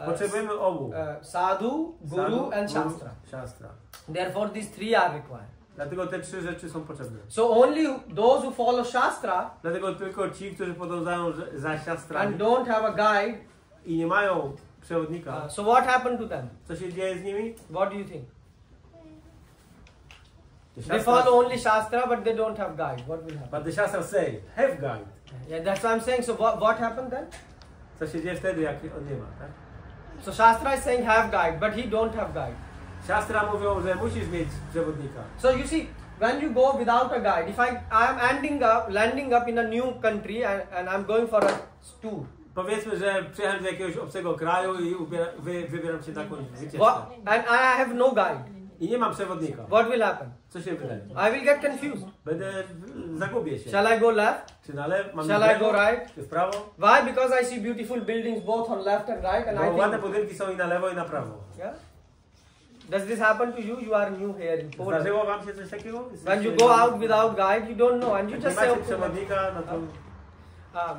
Potrzebujemy obu.
sadhu, guru and shastra.
Shastra.
Therefore, these three are required.
Dlatego te trzy rzeczy są potrzebne.
So only those who follow shastra
Dlatego tylko ci, którzy podążają za siastrami
and don't have a guide.
i nie mają przewodnika.
So what happened to them?
Co się dzieje z nimi?
What do you think?
The
They
Shastras-
follow only shastra, but they don't have guide. What will happen?
But the Shastras say, have guide.
Yeah, that's what I'm saying. So what happened then?
Co się dzieje wtedy, jak on nie ma, tak?
So shastra is saying have guide, but he don't have guide.
Siastra mówią, że musisz mieć przewodnika.
So you see, when you go without a guide, if I am landing up in a new country and I'm going for a tour.
Powiedzmy, że przyjechałem do jakiegoś obcego kraju i wybieram się na jakąś wycieczkę.
And I have no guide.
I nie mam przewodnika.
What will happen?
Co się wydarzy?
I will get confused.
Zagubię się.
Shall I go left?
Czy na lewo?
Shall I go right?
Czy w prawo?
Why? Because I see beautiful buildings both on left and right, and
Bo
I
ładne
think,
budynki są i na lewo, i na prawo.
yeah. Does this happen to you? You are new here in Poland.
Zdarzyło wam się coś takiego?
When you go out without guide, you don't know, and you
Jak
just
nie
say,
macie
okay.
przewodnika, no to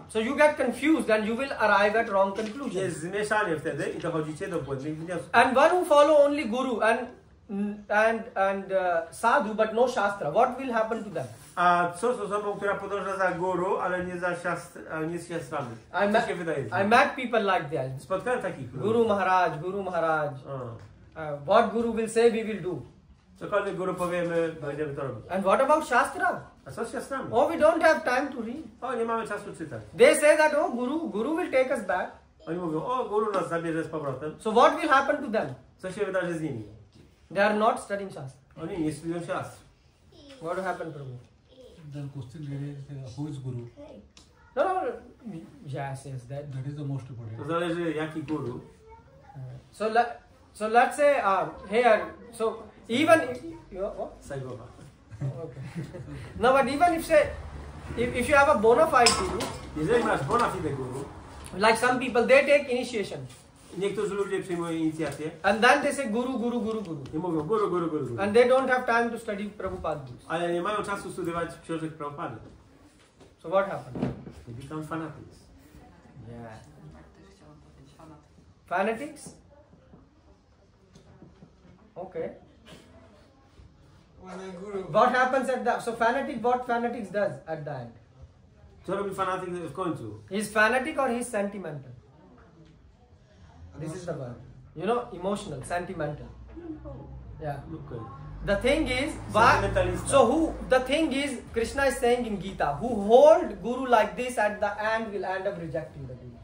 So you get confused, and you will arrive at wrong conclusions.
jest zmieszanie wtedy i dochodzicie do błędnych wniosków.
And one who follow only guru and sadhu, but no shastra, what will happen to them?
A co z osobą, która podąża za guru, ale nie za nie z siastrami? Co się wydaje?
I met people like that.
Spotkałem takich ludzi.
Guru Maharaj.
O.
What guru will say, we will do.
Cokolwiek guru powiemy, będziemy to robić.
And what about shastra?
A co z siastrami?
Oh, we don't have time to read.
O, nie mamy czasu czytać.
They say that, oh, guru will take us back.
Oni mówią, o, guru nas zabierze z powrotem.
So what will happen to them?
Co się wydarzy z nimi?
They are not studying shastra.
Oni nie studiują siastr.
What will happen, Prabhu?
The question is, who is Guru?
No. Yes, that.
That is the most important.
To zależy jaki guru.
So let's say here. So even what?
Sajgowa.
Okay. No, but even if you have a bona fide guru,
Jeżeli masz bona fide guru,
like some people, they take initiation.
niektórzy ludzie przyjmują inicjację
And then they say guru.
i mówią guru.
And they don't have time to study Prabhupada books.
Ale nie mają czasu studiować książek Prabhupady.
So what happens?
They become fanatics.
Yeah. Fanatics? Okay. What happens at the... So what fanatics does at the end?
Co robi fanatyk w końcu?
He's fanatic or he's sentimental? This is the word. You know, emotional, sentimental. Yeah.
Okay.
The thing is, the thing is, Krishna is saying in Gita, who hold Guru like this at the end will end up rejecting the Guru.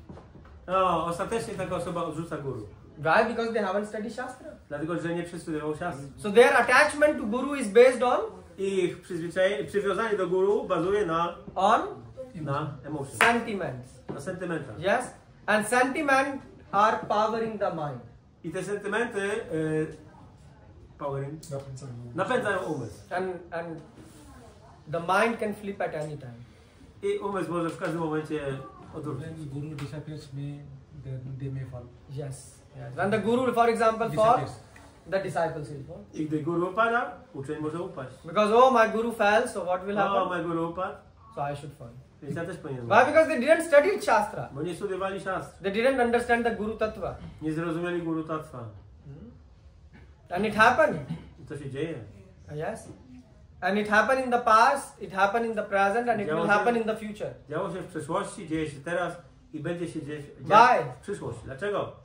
No, ostatecznie taka osoba odrzuca guru.
Why? Because they haven't studied Shastra.
Dlatego, że nie przestudiował siastr.
So their attachment to Guru is based on?
Ich przywiązanie do guru bazuje na emotion.
Sentiments.
Na sentymentach.
Yes? And sentiments are powering the mind.
I te sentymenty napędzają umysł.
And the mind can flip at any time.
I umysł może w każdym momencie odwrócić.
When Guru disappears, they may fall.
Yes. When the Guru, for example, falls, the disciples will fall.
I gdy guru upada, uczeń może upaść.
Because, oh, my Guru fell, so what will happen?
my guru upadł,
So I should fall.
więc ja też powinienem.
Why? Because they didn't study Shastra.
Bo nie studiowali siastr.
They didn't understand the Guru Tattva.
Nie zrozumieli guru tattva.
And it happened.
I to się dzieje.
Yes. And it happened in the past, it happened in the present, and it will happen in the future.
Działo się w przeszłości, dzieje się teraz i będzie się dziać w przyszłości. Dlaczego?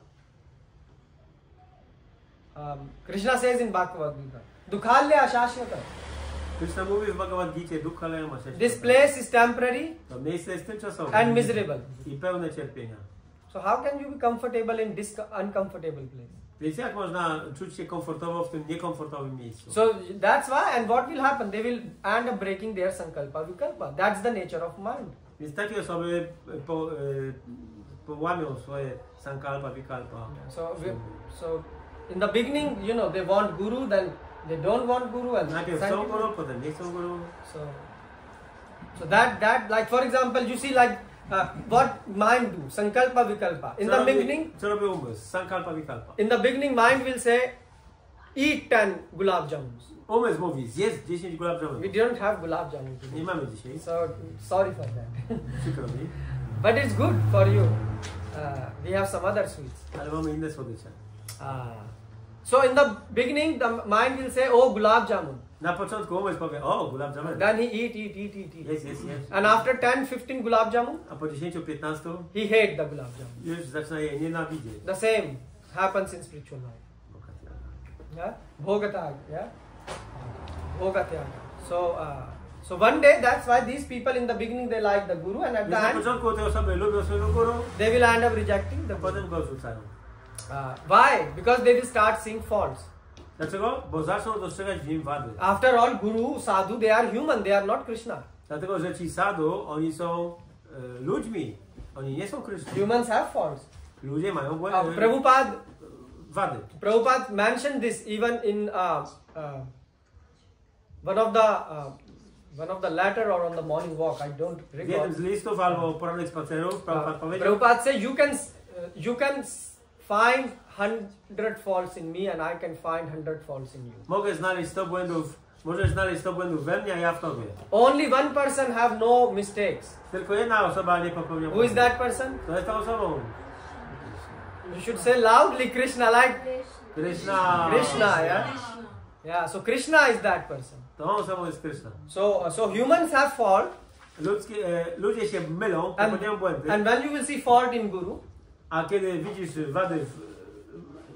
Krishna says in Bhagavad-Gita, Dukhalya Ashashvata.
Krishna mówi w Bhagavad-Gicie, Dukhalaya Ashashvata.
This place is temporary
To miejsce jest tymczasowe
and miserable.
i pełne cierpienia.
So how can you be comfortable in this uncomfortable place?
Więc jak można czuć się komfortowo w tym niekomfortowym miejscu?
So that's why, and what will happen? They will end up breaking their sankalpa vikalpa. That's the nature of mind.
Więc takie osoby połamią swoje sankalpa vikalpa.
So in the beginning, you know, they want guru, then they don't want guru, and
Najpierw chcą guru, potem nie chcą guru.
So that like for example, you see like what mind do? Sankalpa vikalpa. In the beginning,
co robi umysł? Sankalpa vikalpa.
in the beginning, mind will say, eat 10 gulab jamuns.
Umysł mówi, zjedz 10 gulab
We
jamun.
didn't have gulab jamun
Nie
today.
mamy dzisiaj.
So sorry for that.
Przykro mi.
But it's good for you. We have some other sweets.
Ale mamy inne słodycze.
So in the beginning, the mind will say, "Oh, gulab jamun."
Na początku umysł powie, o, gulab jamun.
Then he eat.
Jest.
And after 10-15 gulab jamun,
A po 10-15
he hate the gulab jamun.
już zaczyna je nienawidzieć.
The same happens in spiritual life. Yeah, bhogatag. Yeah, bhogatyaga. So one day, that's why these people in the beginning they like the guru, and at
Więc
the
na
end
początku te osoby lubią swojego guru,
they will end up rejecting the
a
guru.
potem go odrzucają.
Why? Because they will start seeing faults.
Dlaczego? Bo zaczną dostrzegać w nim wady.
After all, guru, sadhu, they are human. They are not Krishna.
Dlatego, że ci sadhu, oni są ludźmi. Oni nie są Kryszną.
Humans have faults.
Ludzie mają wady.
Prabhupada mentioned this even in one of the letter or on the morning walk. I don't
W
recall.
jednym z listów albo porannych spacerów Prabhupada powiedział,
Prabhupada said you can find 100 faults in me and I can find 100 faults in you.
mogę znaleźć 100 błędów, możesz znaleźć 100 błędów we mnie, a ja w tobie.
Only one person have no mistakes.
Tylko jedna osoba nie popełnia
Who is
błędów.
that person?
To jest tą osobą.
You should say loudly Krishna, like
Krishna.
Krishna, yeah? Yeah, so Krishna is that person.
Tą osobą jest Krishna.
So humans have fault,
Ludzie się mylą, popełniają błędy,
and when you will see fault in Guru,
a kiedy widzisz wady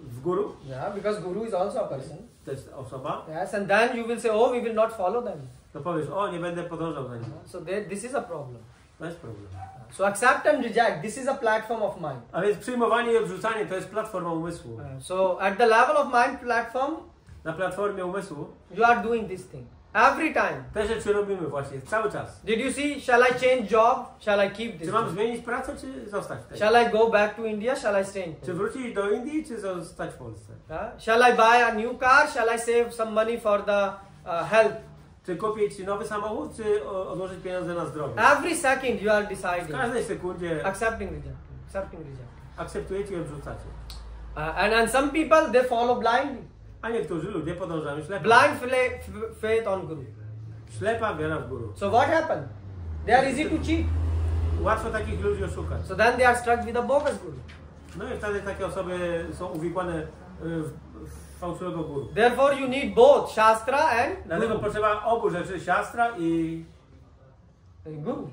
w guru,
yeah, because Guru is also a person,
to jest osoba,
yes, and then you will say, oh, we will not follow them.
to powiesz, o, nie będę podążał za nim.
So this is a problem.
To jest problem.
So accept and reject, this is a platform of mind.
A więc przyjmowanie i odrzucanie to jest platforma umysłu.
So at the level of mind platform,
Na platformie umysłu
you are doing this thing. Every time.
te rzeczy robimy właśnie, cały czas.
Did you see, shall I change job? Shall I keep this
Czy mam
job?
zmienić pracę, czy zostać w tej?
Shall I go back to India? Shall I stay in
Czy
India?
wrócić do Indii, czy zostać w Polsce?
Shall I buy a new car? Shall I save some money for the health?
Czy kupić nowy samochód, czy odłożyć pieniądze na zdrowie?
Every second you are
W
deciding.
każdej sekundzie
Accepting, rejecting.
akceptujecie i odrzucacie.
And some people, they follow blindly.
A niektórzy ludzie podążają ślepo.
Blind faith on Guru.
Ślepa wiara w guru.
So what happened? They are easy to cheat.
Łatwo takich ludzi oszukać.
So then they are struck with a bogus Guru.
No i wtedy takie osoby są uwikłane w fałszywego guru.
Therefore you need both Shastra and
Dlatego
Guru.
potrzeba obu rzeczy, siastra i
Guru.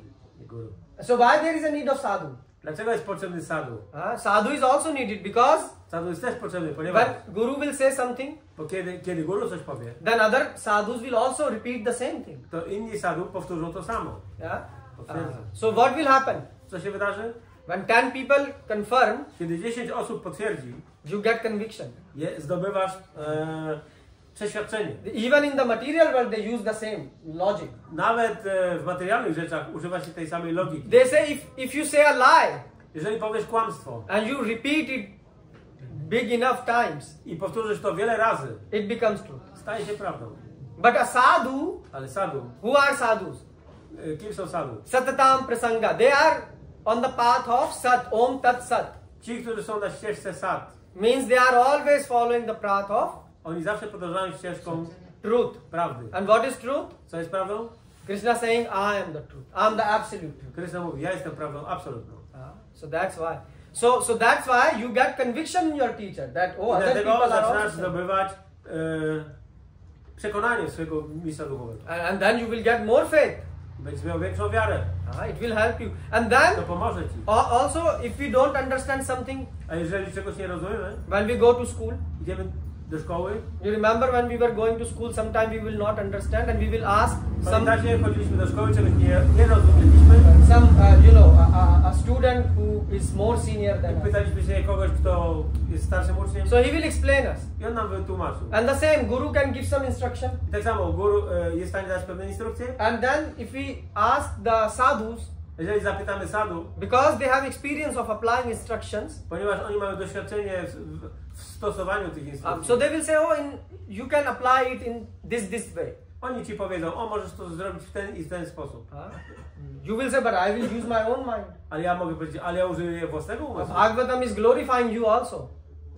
guru.
So why there is a need of sadhu?
Dlaczego jest potrzebny sadhu?
Sadhu is also needed because
Sadhu jest też potrzebny, ponieważ
when Guru will say something,
bo kiedy guru coś powie,
then other sadhus will also repeat the same thing.
to inni sadhu powtórzą to samo.
Yeah.
Potwierdzą.
So what will happen?
Co się wydarzy?
When 10 people confirm,
Kiedy 10 osób potwierdzi,
you get conviction.
zdobywasz przeświadczenie.
Even in the material world, they use the same logic.
Nawet w materialnych rzeczach używa się tej samej logiki.
They say if you say a lie
Jeżeli powiesz kłamstwo
and you repeat it big enough times,
i powtórzysz to wiele razy,
it becomes true.
staje się prawdą.
But a sadhu,
Ale sadhu,
who are sadhus?
kim są sadhu?
Satatam prasanga. They are on the path of Sat, Om Tat Sat.
Ci, którzy są na ścieżce sad,
Means they are always following the path of
oni zawsze podążają ścieżką
truth.
prawdy.
And what is truth?
Co jest prawdą?
Krishna saying, I am the truth. I am the absolute truth.
Krishna mówi, ja jestem prawdą absolutną.
So that's why. So that's why you get conviction in your teacher that
I
other
dlatego
people are
zaczynasz
also.
zdobywać przekonanie swojego mistrza duchowego.
And then you will get more faith.
Będziesz miał większą wiarę.
It will help you. And then
To pomoże ci.
also if we don't understand something,
A jeżeli czegoś nie rozumiemy,
when we go to school,
idziemy do szkoły.
you remember when we were going to school, sometimes we will not understand and we will ask some
Pamiętacie, chodziliśmy do szkoły, czegoś nie rozumieliśmy.
a student who is more senior than us.
Pytaliśmy się kogoś, kto jest starszym uczniem.
So he will explain us.
I on nam wytłumaczył.
And the same, Guru can give some instruction.
I tak samo guru jest w stanie dać pewne instrukcje.
And then if we ask the sadhus,
Jeżeli zapytamy sadhu,
because they have experience of applying instructions,
ponieważ oni mają doświadczenie w stosowaniu tych instrukcji.
so they will say, you can apply it in this way.
Oni ci powiedzą, możesz to zrobić w ten i w ten sposób.
You will say, but I will use my own mind.
Ale ja mogę powiedzieć, ale ja użyję własnego umysłu.
Bhagavatam is glorifying you also.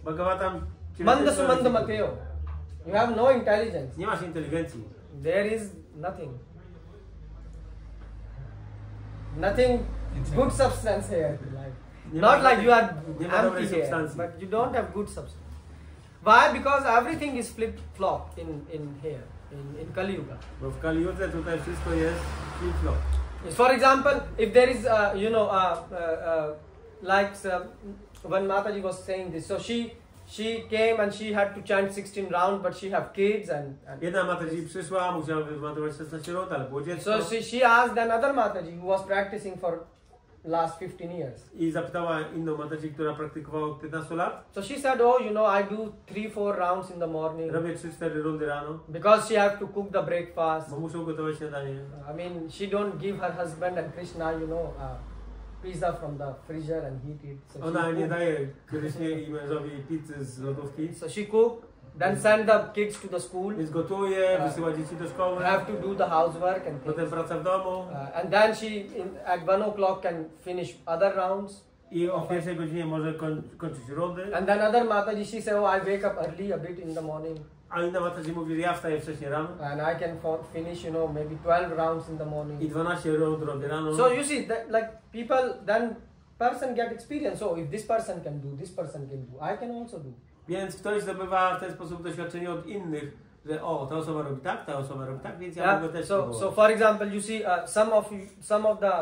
Bhagavatam
Manda sumanda mateo. You have no intelligence.
Nie masz inteligencji.
There is nothing. Nothing good substance here. Not like you are empty here, but you don't have good substance. Why? Because everything is flip-flop in here, in Kali Yuga.
Bo w Kali Yudze tutaj wszystko jest flip-flop.
For example, if there is, like when Mataji was saying this, so she came and she had to chant 16 rounds, but she have kids and
Jedna Mataji przyszła, musiała wymontować 16 rund, ale było dziecko.
so she asked another Mataji who was practicing for last 15 years.
I zapytała inną Mataji, która praktykowała od 15 lat.
So she said, oh, I do 3-4 rounds in the morning.
Robię 3-4 rundy rano.
Because she have to cook the breakfast.
Bo muszą gotować śniadanie.
I mean, she don't give her husband and Krishna, pizza from the freezer and heat it. So
Ona nie daje Krysznie i mężowi pizzy z lodówki.
So she cook, then send the kids to the school.
Więc gotuje, wysyła dzieci do szkoły.
Have to do the housework and
Potem
things.
praca w domu.
And then she at 1 o'clock can finish other rounds.
I o pierwszej godzinie może kończyć rundy.
And then other Mataji, she say, oh, I wake up early a bit in the morning.
A inna Mataji mówi, że ja wstaję wcześniej rano.
And I can finish, maybe 12 rounds in the morning.
I 12 rund robię rano.
So you see, that, like people, then person get experience. So if this person can do, this person can do, I can also do.
Więc ktoś zdobywa w ten sposób doświadczenie od innych, że ta osoba robi tak, ta osoba robi tak, więc ja mogę też spróbować.
So for example, you see some of the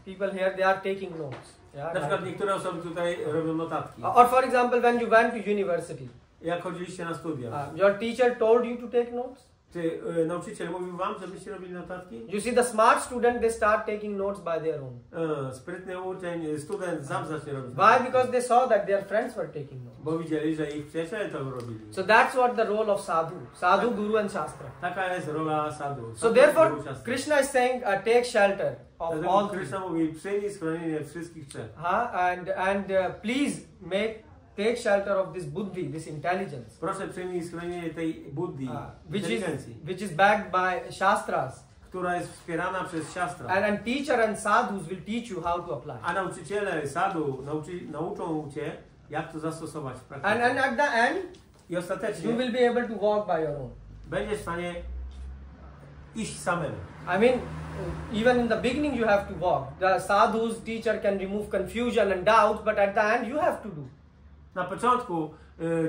people here, they are taking notes.
Na przykład niektóre osoby tutaj robią notatki.
Or for example, when you went to university,
jak chodziliście na studia,
your teacher told you to take notes?
Czy nauczyciel mówił wam, żebyście robili notatki?
You see, the smart student, they start taking notes by their own.
Sprytny uczeń, student sam zacznie robić.
Why? Because they saw that their friends were taking notes.
Bo widzieli, że ich przyjaciele to robili.
So that's what the role of sadhu, Guru and Shastra.
Taka jest rola sadhu.
So therefore, Krishna is saying, take shelter of all three.
Krishna mówi, przyjmij schronienie wszystkich trzech.
And please take shelter of this buddhi, this intelligence.
Proszę przyjmij schronienie tej buddhi, inteligencji.
Which is backed by Shastras.
Która jest wspierana przez Shastra.
And teacher and sadhus will teach you how to apply.
A nauczyciele sadhu nauczą cię, jak to zastosować w praktyce.
And at the end,
i ostatecznie
you will be able to walk by your own.
Będziesz w stanie iść samemu.
I mean, even in the beginning you have to walk. The sadhu's teacher can remove confusion and doubts, but at the end you have to do.
Na początku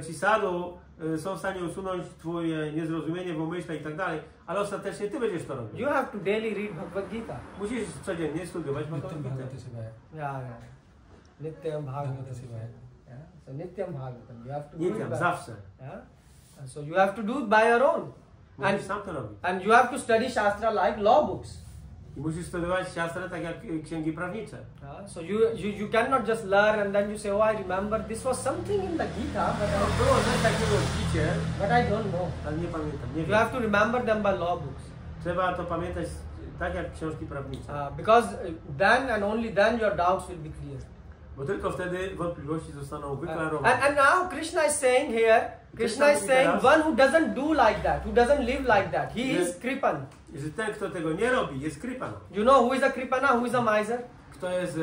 ci sadhu są w stanie usunąć twoje niezrozumienie w umyśle i tak dalej, ale ostatecznie ty będziesz to robił.
You have to daily read Bhagavad-Gita.
Musisz codziennie studiować Bhagavad-Gita.
Yeah. Nityam Bhagavatam. Yeah. So Nityam Bhagavatam. You have to do
Nityam,
it
zawsze.
Yeah. So you have to do it by your own.
Musisz sam to robić.
And you have to study Shastra like law books.
I musisz studiować Shastra tak jak księgi prawnicze.
So you cannot just learn and then you say, oh, I remember this was something in the Gita,
Było coś takiego w Gicie,
but I don't know.
ale nie pamiętam, nie
You
wiem.
have to remember them by law books.
Trzeba to pamiętać tak jak książki prawnicze.
Because then and only then your doubts will be clear.
Bo tylko wtedy wątpliwości zostaną wyklarowane.
And now Krishna is saying here, Krishna is saying one who doesn't do like that, who doesn't live like that, he is Kripan.
Że ten, kto tego nie robi, jest Kripan.
You know who is a Kripana, who is a miser?
Kto jest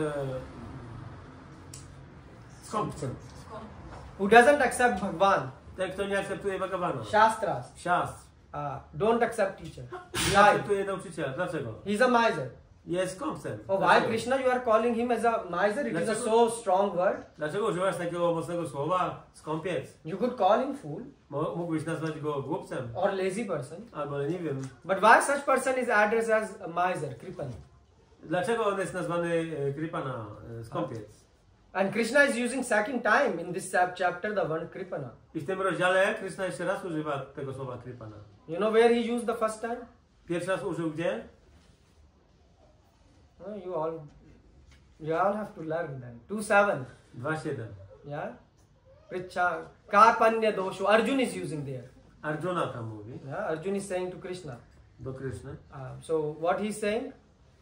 skąpcem.
Who doesn't accept Bhagwan.
Ten, kto nie akceptuje Bhagavana.
Shastras.
Shastr.
Don't accept teacher.
Nie akceptuje nauczyciela. Dlaczego?
He's a miser.
Jest skąpcem.
Oh, why Krishna you are calling him as a miser? It is a so strong word.
Dlaczego używasz takiego mocnego słowa skąpiec?
You could call him fool.
Mógłbyś nazwać go głupcem.
Or lazy person.
Albo nie wiem.
But why such person is addressed as a miser, Kripan?
Dlaczego on jest nazwany Kripana, skąpiec?
And Krishna is using second time in this chapter the word Kripana.
I w tym rozdziale Krishna jeszcze raz używa tego słowa Kripana.
You know where he used the first time?
Pierwszy raz użył gdzie?
You all have to learn then. 2:7.
2:7.
Yeah? Pricha, Karpanya dosho. Arjun is using there.
Arjuna tam mówi.
Yeah? Arjun is saying to Krishna.
Do Krishny.
So what he's saying?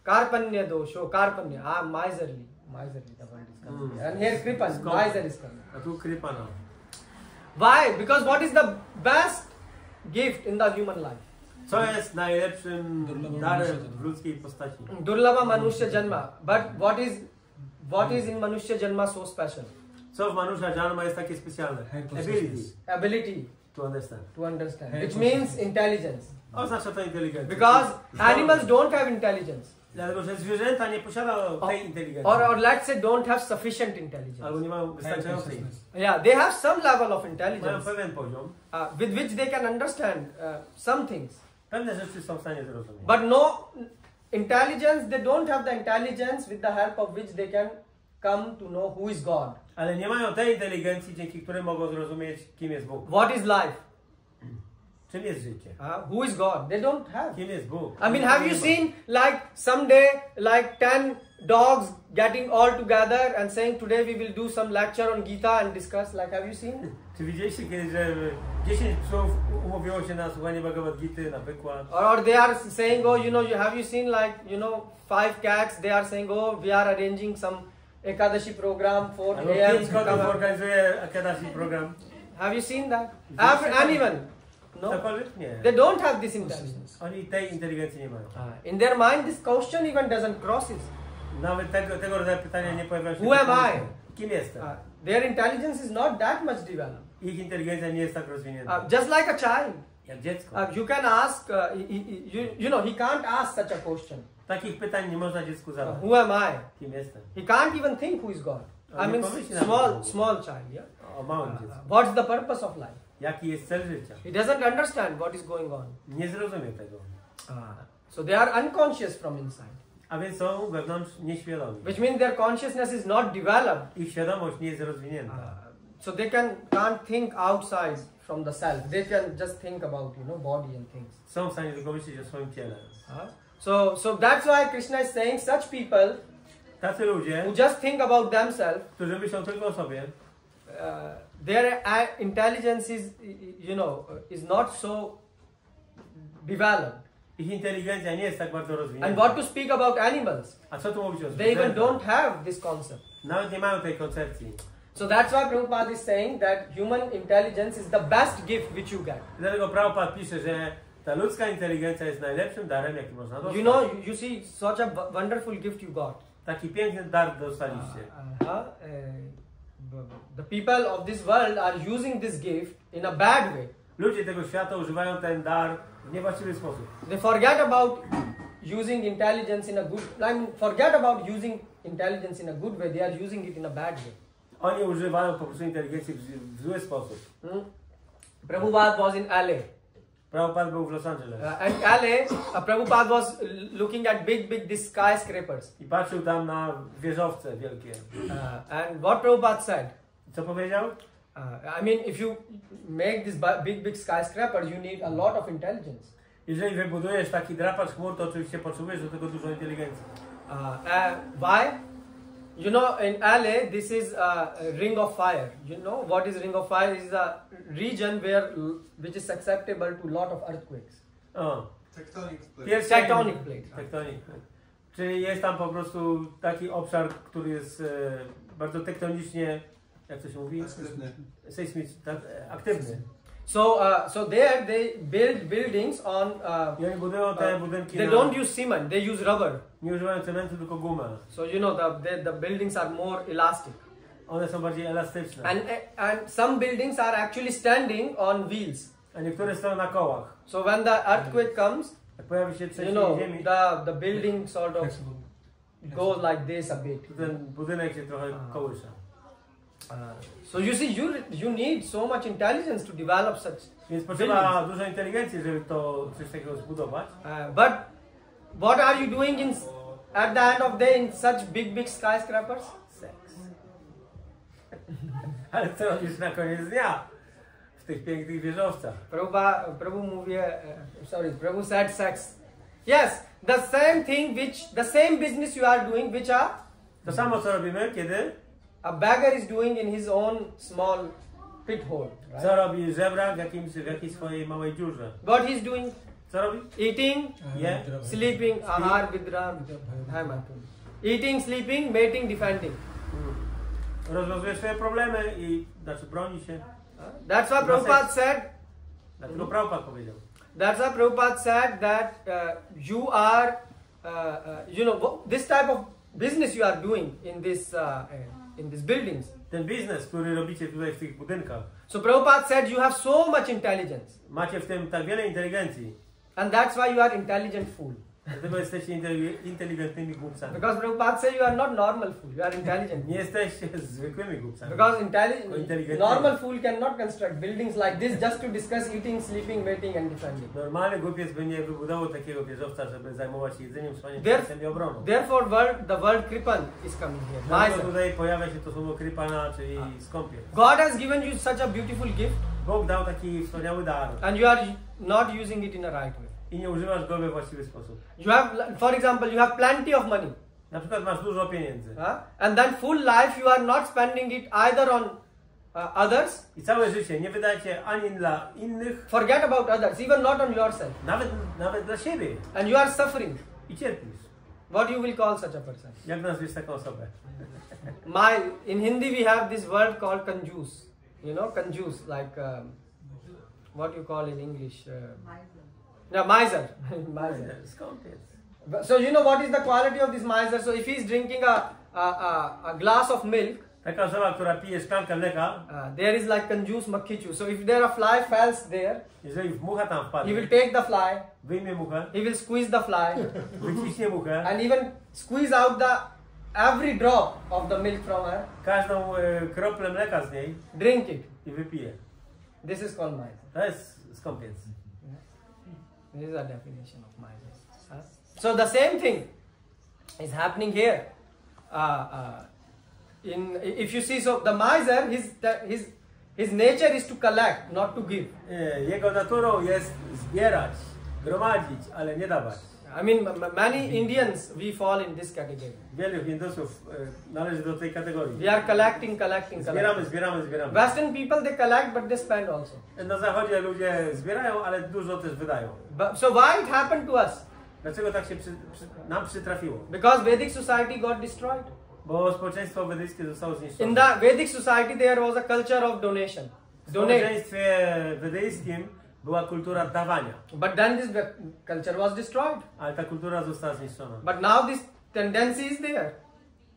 Karpanya dosho. Karpanya. Miserly. Miserly the word is coming here. And here Kripan. Miser is coming.
A tu Kripana.
Why? Because what is the best gift in the human life?
Co jest najlepszym darem w ludzkiej postaci?
Durlabha Manushya Janma. But what is in Manushya Janma so special?
Co w Manushya Janma jest takie specjalne? Ability.
Ability.
To understand.
To understand. Which means intelligence.
Oznacza to inteligencję.
Because animals don't have intelligence.
Dlatego, że zwierzęta nie posiadają tej inteligencji.
Or let's say don't have sufficient intelligence.
Albo nie mają wystarczającej.
Yeah, they have some level of
Mają
intelligence
pewien poziom.
with which they can understand some things.
Pewne rzeczy są w stanie zrozumieć.
But no intelligence, they don't have the intelligence with the help of which they can come to know who is God.
Ale nie mają tej inteligencji, dzięki której mogą zrozumieć, kim jest Bóg.
What is life?
Czym jest życie?
Who is God? They don't have.
Kim jest Bóg?
I mean, have you seen like someday like 10 dogs getting all together and saying today we will do some lecture on Gita and discuss? Like, have you seen?
Czy widzieliście kiedyś, że 10 psów umówiło się na słuchanie Bhagavad-Gity, na wykład?
Or they are saying, oh, have you seen like, 5 cats, they are saying, oh, we are arranging some Ekadashi program for
Albo
AM.
5 kotów organizuje Ekadashi program.
Have you seen that? Anyone? No.
Cokolwiek? Nie.
They don't have this intelligence.
Oni tej inteligencji nie mają.
In their mind, this question even doesn't crosses.
Nawet tego rodzaju pytania nie pojawiają się.
Who am I?
Kim jestem?
Their intelligence is not that much developed.
Ich inteligencja nie jest tak rozwinięta.
Just like a child.
Jak dziecko.
You can ask, he can't ask such a question.
Takich pytań nie można dziecku zadać.
Who am I?
Kim jestem?
He can't even think who is God. I mean, small child, yeah?
O małym dziecku.
What's the purpose of life?
Jaki jest cel życia?
He doesn't understand what is going on.
Nie zrozumie tego.
So they are unconscious from inside.
A więc są wewnątrz nieświadomi.
Which means their consciousness is not developed.
Ich świadomość nie jest rozwinięta.
So they can't think outside from the self. They can just think about, body and things.
Są w stanie tylko myśleć o swoim ciele.
So that's why Krishna is saying such people
Tacy ludzie,
who just think about themselves,
którzy myślą tylko o sobie,
their intelligence is, is not so developed.
ich inteligencja nie jest tak bardzo
And
rozwinięta.
what to speak about animals?
A co tu mówić o
They even
zwierzętach?
don't have this concept.
Nawet nie mają tej koncepcji.
So that's why Prabhupada is saying that human intelligence is the best gift which you get.
Dlatego Prabhupada pisze, że ta ludzka inteligencja jest najlepszym darem, jaki można dostać.
You see such a wonderful gift you got.
Taki piękny dar dostaliście.
The people of this world are using this gift in a bad way.
Ludzie tego świata używają ten dar w niewłaściwy sposób.
They forget about using intelligence in a good. Forget about using intelligence in a good way. They are using it in a bad way.
Oni używają po prostu inteligencji w zły sposób.
Prabhupada was in LA.
Prabhupada był w Los Angeles.
And LA, Prabhupada was looking at big these skyscrapers.
I patrzył tam na wieżowce wielkie.
And what Prabhupada said?
Co powiedział?
I mean, if you make this big skyscrapers, you need a lot of intelligence.
Jeżeli wybudujesz taki drapacz chmur, to oczywiście potrzebujesz do tego dużo inteligencji.
Why? In LA, this is a ring of fire. You know what is ring of fire? It is a region which is susceptible to a lot of earthquakes.
Tectonic
Yes, tectonic plate.
Tectonic plate. Czyli jest tam po prostu taki obszar, który jest bardzo tektonicznie, jak to się mówi? Aktywny.
So there they build buildings on.
I oni budują te budynki.
They don't use cement. They use rubber.
Nie używają cementu, tylko gumę.
So the buildings are more elastic.
One są bardziej elastyczne.
And some buildings are actually standing on wheels.
A niektóre stoją na kołach.
So when the earthquake comes,
jak pojawi się trzęsienie ziemi,
the building sort of goes like this a bit.
Ten budynek się trochę kołysza.
So you see, you need so much intelligence to develop such.
Więc potrzeba dużo inteligencji, żeby to coś takiego zbudować.
But what are you doing at the end of the day in such big skyscrapers?
Sex. Ale co robisz na koniec dnia w tych pięknych wieżowcach?
Prabhu said sex. Yes, the same business you are doing, which are.
To samo co robimy, kiedy?
A beggar is doing in his own small pit hole. Right?
Co robi żebrak w jakiejś swojej małej dziurze?
What he's doing?
Co robi?
Eating, sleeping, ahar, vidra, eating, sleeping, mating, defending.
Rozwiązuje swoje problemy i broni się.
That's why Prabhupada said.
Dlatego Prabhupada powiedział.
That's why Prabhupada said that you are, this type of business you are doing in these buildings.
Ten biznes, który robicie tutaj w tych budynkach.
So Prabhupada said you have so much intelligence,
Macie w tym tak wiele inteligencji.
and that's why you are intelligent fool.
Dlatego jesteście inteligentnymi głupcami.
Because Prabhupada said you are not normal fool, you are intelligent.
Nie jesteście zwykłymi głupcami.
Because
Intelligent.
normal fool cannot construct buildings like this just to discuss eating, sleeping, mating and defending.
Normalny głupiec by nie wybudował takiego wieżowca, żeby zajmować się jedzeniem, trwaniem,
There-
czasem i obroną.
Therefore, the word kripan is coming here.
Dlatego
Miser.
tutaj pojawia się to słowo krypana, czyli skąpiel.
God has given you such a beautiful gift,
Bóg dał taki wspaniały dar
and you are not using it in a right way.
i nie używasz go we właściwy sposób.
You have, for example, you have plenty of money,
Na przykład masz dużo pieniędzy
and then full life you are not spending it either on others.
i całe życie nie wydajecie ani dla innych,
Forget about others, even not on yourself,
nawet dla siebie
and you are suffering.
i cierpisz.
What you will call such a person?
Jak nazwiesz taką osobę?
In Hindi we have this word called kanjus. You know, kanjus, like what you call in English? Yeah, miser. Miser.
Skąpiec.
So you know what is the quality of this miser? So if he is drinking a glass of milk,
Taka osoba, która pije szklankę mleka,
there is like kanjus makhichu. So if there a fly falls there,
jeżeli mucha tam
he
wpadnie,
will take the fly,
wyjmie muchę,
he will squeeze the fly,
wyciśnie muchę,
and even squeeze out every drop of the milk from her,
każdą kroplę mleka z niej
drink it.
i wypije.
This is called miser.
To jest skąpiec.
This is a definition of miser. So the same thing is happening here. If you see, so the miser, his nature is to collect, not to give.
Jego naturą jest zbierać, gromadzić, ale nie dawać.
I mean, many Indians, we fall in this category.
Wielu Hindusów należy do tej kategorii.
We are collecting.
Zbieramy.
Western people, they collect, but they spend also.
Na zachodzie ludzie zbierają, ale dużo też wydają.
So why it happened to us?
Dlaczego tak się nam przytrafiło?
Because Vedic society got destroyed.
Bo społeczeństwo wedyjskie zostało zniszczone.
In the Vedic society, there was a culture of donation.
W społeczeństwie wedyjskim była kultura dawania.
But then this culture was destroyed.
Ale ta kultura została zniszczona.
But now this tendency is there.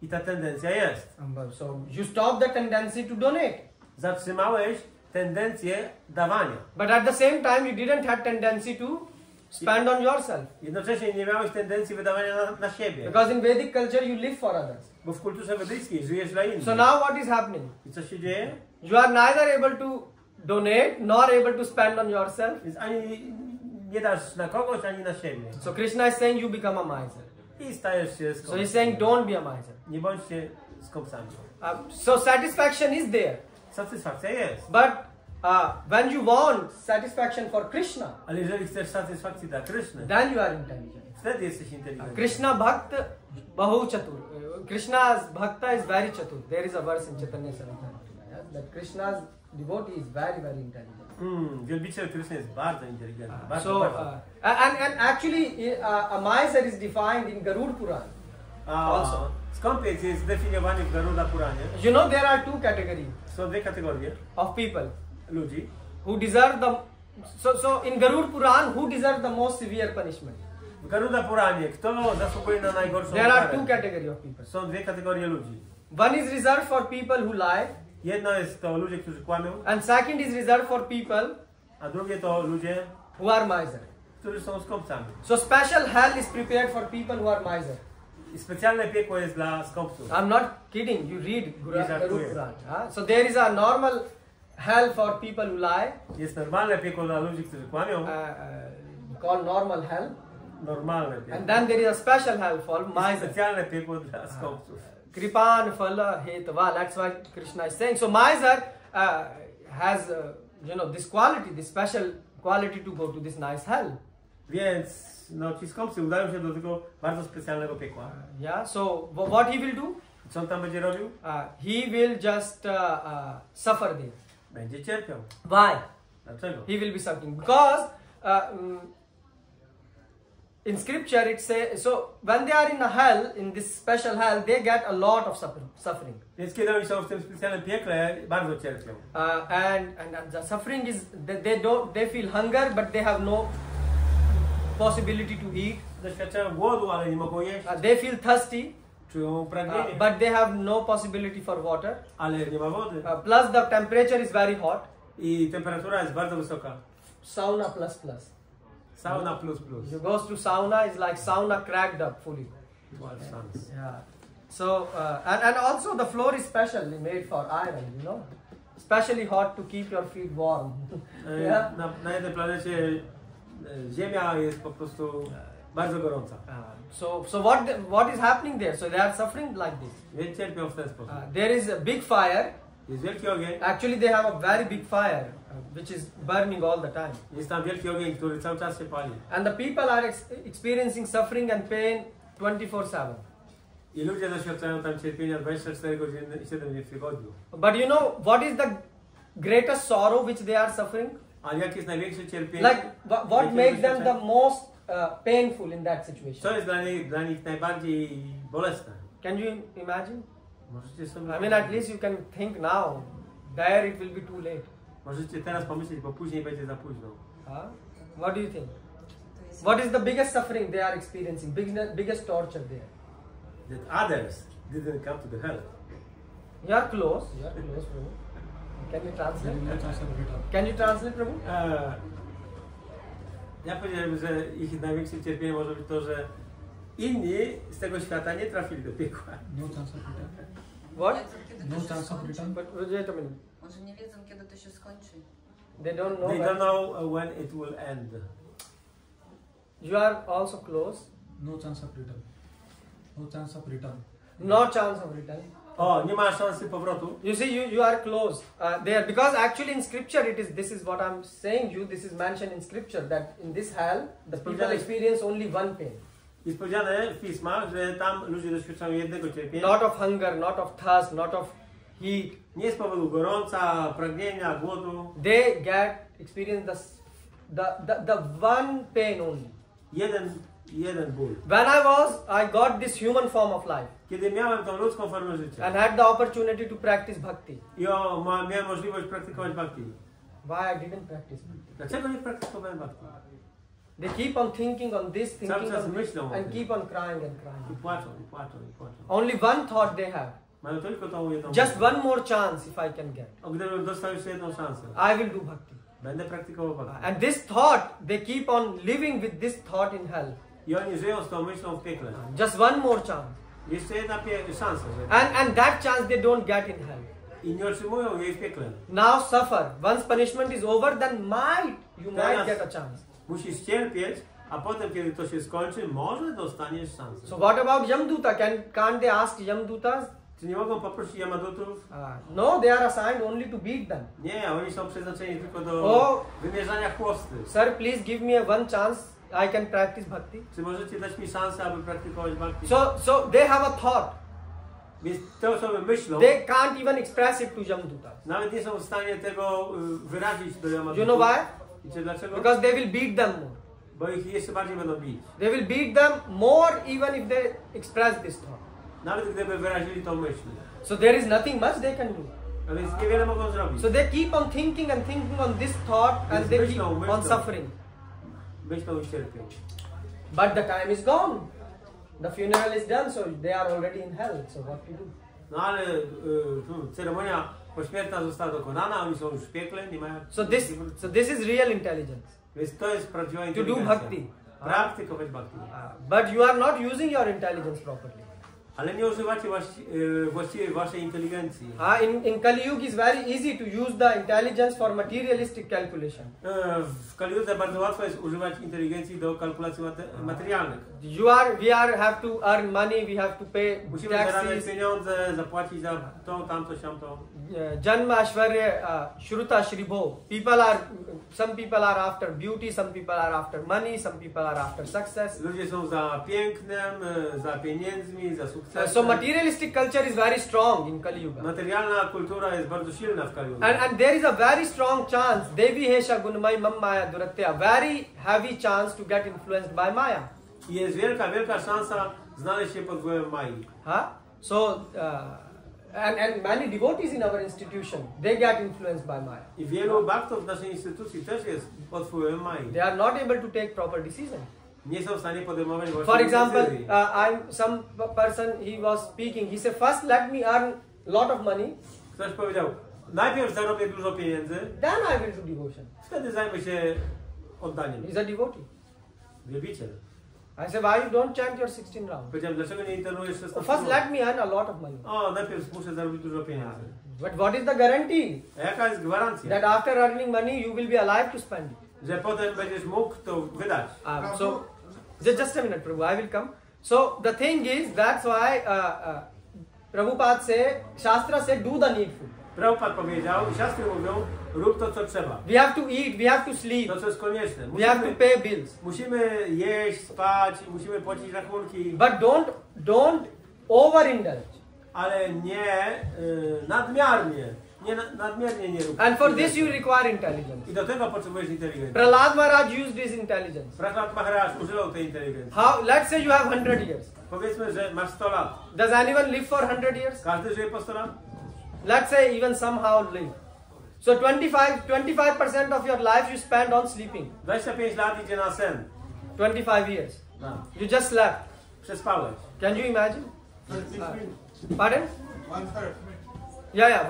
I ta tendencja jest.
So you stop the tendency to donate.
Zatrzymałeś tendencję dawania.
But at the same time, you didn't have tendency to spend on yourself.
Jednocześnie nie miałeś tendencji wydawania na siebie.
Because in Vedic culture, you live for others.
Bo w kulturze wedyjskiej żyjesz dla innych.
So now what is happening?
I co się dzieje?
You are neither able to donate nor able to spend on yourself.
Więc ani nie dasz na kogoś, ani na siebie.
So Krishna is saying you become a miser.
I stajesz się
So
skąpcem.
he's saying don't be a miser.
Nie bądźcie skąpcami.
So satisfaction is there.
Satysfakcja jest.
But when you want satisfaction for Krishna,
Ale jeżeli chcesz satysfakcji dla Kryszny,
then you are intelligent.
wtedy jesteś inteligentny.
Krishna Bhakt Bahu Chatur. Krishna's Bhakta is very chatur. There is a verse in Chaitanya Charitamrita that Krishna's devotee is very, very intelligent.
Wielbiciel Kryszny jest bardzo inteligentny. Bardzo,
So,
bardzo.
and actually, a miser is defined in Garud Puran. Also.
Skąpiec jest zdefiniowany w Garuda Puranie.
You know, there are two categories
Są dwie kategorie
of people
ludzi.
who deserve the. So in Garud Puran, who deserve the most severe punishment?
W Garuda Puranie, kto zasługuje na najgorszą
There are
karę?
two categories of people.
Są dwie kategorie ludzi.
One is reserved for people who lie,
Jedno jest to ludzie, którzy kłamią,
and second is reserved for people
a drugie to ludzie,
who are miser.
którzy są skąpcami.
So special hell is prepared for people who are miser.
I specjalne piekło jest dla skąpców.
I'm not kidding. You read
Yes, I
Garud
do.
Puran. So there is a normal hell for people who lie,
Jest normalne piekło dla ludzi, którzy kłamią.
called normal hell,
Normalne
and
piekło.
then there is a special hell for
Jest
miser.
specjalne piekło dla skąpców.
Kripan Phala Hetava. That's why Krishna is saying. So miser has this quality, this special quality to go to this nice hell.
Więc ci skąpcy udają się do tego bardzo specjalnego piekła.
Yeah. So what he will do?
Co on tam będzie robił?
He will just suffer there.
Będzie cierpiał.
Why?
Dlaczego?
He will be suffering because in scripture it says, so when they are in a hell, in this special hell, they get a lot of suffering.
Więc kiedy oni są w tym specjalnym piekle, bardzo cierpią.
And the suffering is they feel hunger, but they have no possibility to eat.
Doświadczają głodu, ale nie mogą jeść.
They feel thirsty,
Czują pragnienie,
but they have no possibility for water.
ale nie ma wody.
Plus the temperature is very hot.
I temperatura jest bardzo wysoka.
Sauna plus plus.
Sauna plus plus.
You goes to sauna, it's like sauna cracked up fully.
12 suns.
Yeah. So and also the floor is specially made for iron, you know, especially hot to keep your feet warm. Yeah.
Na jednej planecie Ziemia jest po prostu bardzo gorąca.
So what is happening there? So they are suffering like this.
Więc cierpią w ten sposób.
There is a big fire.
Jest wielki ogień.
Actually, they have a very big fire, which is burning all the time.
Jest tam wielki ogień, który cały czas się pali.
And the people are experiencing suffering and pain 24/7.
I ludzie doświadczają tam cierpienia 24 godziny i 7 dni w tygodniu.
But you know what is the greatest sorrow which they are suffering?
A jakie jest największe cierpienie?
Like what makes them the most painful in that situation?
Co jest dla nich najbardziej bolesne?
Can you imagine?
Możecie sobie...
I mean, at least you can think now. There it will be too late.
Możecie teraz pomyśleć, bo później będzie za późno.
What do you think? What is the biggest suffering they are experiencing? Biggest torture there?
That others didn't come to the hell.
You are close. You are close, Prabhu. Can you translate? Can you translate, Prabhu?
Ja powiedziałem, że ich największym cierpieniem może być to, że inni z tego świata nie trafili do piekła.
No chance of return.
What?
No chance of return.
But wait a minute.
Może nie wiedzą, kiedy to się skończy.
They don't know.
They don't know when it will end.
You are also close.
No chance of return. No chance of return.
No chance of return.
O, nie ma szansy powrotu.
You see, you are close there, because actually in scripture this is what I'm saying you. This is mentioned in scripture that in this hell the people experience only one pain.
Jest powiedziane w pismach, że tam ludzie doświadczają jednego cierpienia.
Not of hunger, not of thirst, not of heat.
Nie z powodu gorąca, pragnienia, głodu.
They experience the one pain only.
Jeden ból.
When I got this human form of life.
Kiedy miałem tą ludzką formę życia.
And had the opportunity to practice bhakti.
I miałem możliwość praktykować bhakti.
Why I didn't practice bhakti?
Dlaczego nie praktykowałem bhakti?
They keep on thinking on this, thinking
Cały czas
on this,
myślą o
and
tym.
keep on crying and crying.
I płaczą, i płaczą, i płaczą.
Only one thought they have.
Mają tylko tą jedną
Just
myśl.
one more chance if I can get.
O, gdybym dostał jeszcze jedną szansę.
I will do bhakti.
Będę praktykował bhakti.
And this thought, they keep on living with this thought in hell.
I oni żyją z tą myślą w piekle.
Just one more chance.
Jeszcze jedna szansa. Że...
And that chance they don't get in hell.
I nie otrzymują jej w piekle.
Now suffer. Once punishment is over, then you might
Teraz
get a chance.
musisz cierpieć, a potem, kiedy to się skończy, może dostaniesz szansę.
So what about Yamduta? Can't they ask Yamdutas?
Czy nie mogą poprosić Yamadutów?
No, they are assigned only to beat them.
Nie, oni są przeznaczeni tylko do wymierzania chłosty.
Sir, please give me one chance. I can practice bhakti.
Czy możecie dać mi szansę, aby praktykować bhakti?
So they have a thought.
Więc te osoby myślą,
They can't even express it to Yamdutas.
nawet nie są w stanie tego wyrazić do Yamadutów.
You know why?
Wiecie dlaczego?
Because they will beat them more.
Bo ich jeszcze bardziej będą bić.
They will beat them more even if they express this thought.
Nawet gdyby wyrazili tą myśl.
So there is nothing much they can do.
A więc niewiele mogą zrobić.
So they keep on thinking and thinking on this thought and they keep on suffering.
Myślą i cierpią.
But the time is gone. The funeral is done, so they are already in hell. So what to do?
No ale ceremonia pośmiertna została dokonana, oni są już w piekle, nie mają...
So this is real intelligence.
Więc to jest prawdziwa
To
inteligencja.
do bhakti.
Praktykować bhakti.
But you are not using your intelligence properly.
Ale nie używacie właściwie waszej inteligencji.
In Kali Yuga is very easy to use the intelligence for materialistic calculation.
W Kali Yudze bardzo łatwo jest używać inteligencji do kalkulacji materialnych.
Have to earn money, we have to pay
Musimy zarabiać
taxes.
pieniądze, zapłacić za to, tamto, siamto.
Janma, Ashwarya, Shruta, Shribho. Some people are after beauty, some people are after money, some people are after success.
Ludzie są za pięknem, za pieniędzmi, za sukcesem.
So materialistic culture is very strong in Kali Yuga.
Materialna kultura jest bardzo silna w Kali Yudze.
And there is a very strong chance, Devi Hesha Gunmai Mam Maya Duratya, very heavy chance to get influenced by Maya.
I jest wielka szansa znaleźć się pod wpływem Mai.
So, and many devotees in our institution, they get influenced by Maya.
I wielu bhaktów w naszej instytucji też jest pod wpływem Mai.
They are not able to take proper decisions.
Nie są w stanie podejmować
For
właściwych
example,
decyzji.
some person, he was speaking, he said, first let me earn lot of money,
Ktoś powiedział, najpierw zarobię dużo pieniędzy,
then I will do devotion.
wtedy zajmę się oddaniem.
He's a devotee.
Wielbiciel.
I said, why you don't chant your 16 rounds?
Powiedziałem, dlaczego nie internujesz 16
First, let me earn a lot of money.
O, najpierw muszę zarobić dużo pieniędzy.
But what is the guarantee
A jaka jest gwarancja,
that after earning money you will be alive to spend it?
że potem będziesz mógł to wydać?
So, just a minute, Prabhu, I will come. So, the thing is, that's why Prabhupada say, Shastra said, do the needful.
Prabhupada powiedział, i siostry mówią, rób to, co trzeba.
We have to eat, we have to sleep,
To, co jest konieczne.
we have to pay bills.
Musimy jeść, spać, musimy płacić rachunki,
But don't overindulge.
ale nie nadmiernie. Nadmiernie nie rób.
And for this you require intelligence.
I do tego potrzebujesz inteligencji.
Prahlad Maharaj used his intelligence.
Prahlad Maharaj używał tej inteligencji.
Let's say you have 100 years.
Powiedzmy, że masz 100 lat.
Does anyone live for 100 years?
Każdy żyje po 100 lat?
Let's say even somehow live. So 25% of your life you spend on sleeping.
25 lat idzie na sen.
25 years.
No.
You just slept.
Przespałeś.
Can you imagine? Pardon?
1/3.
Yeah,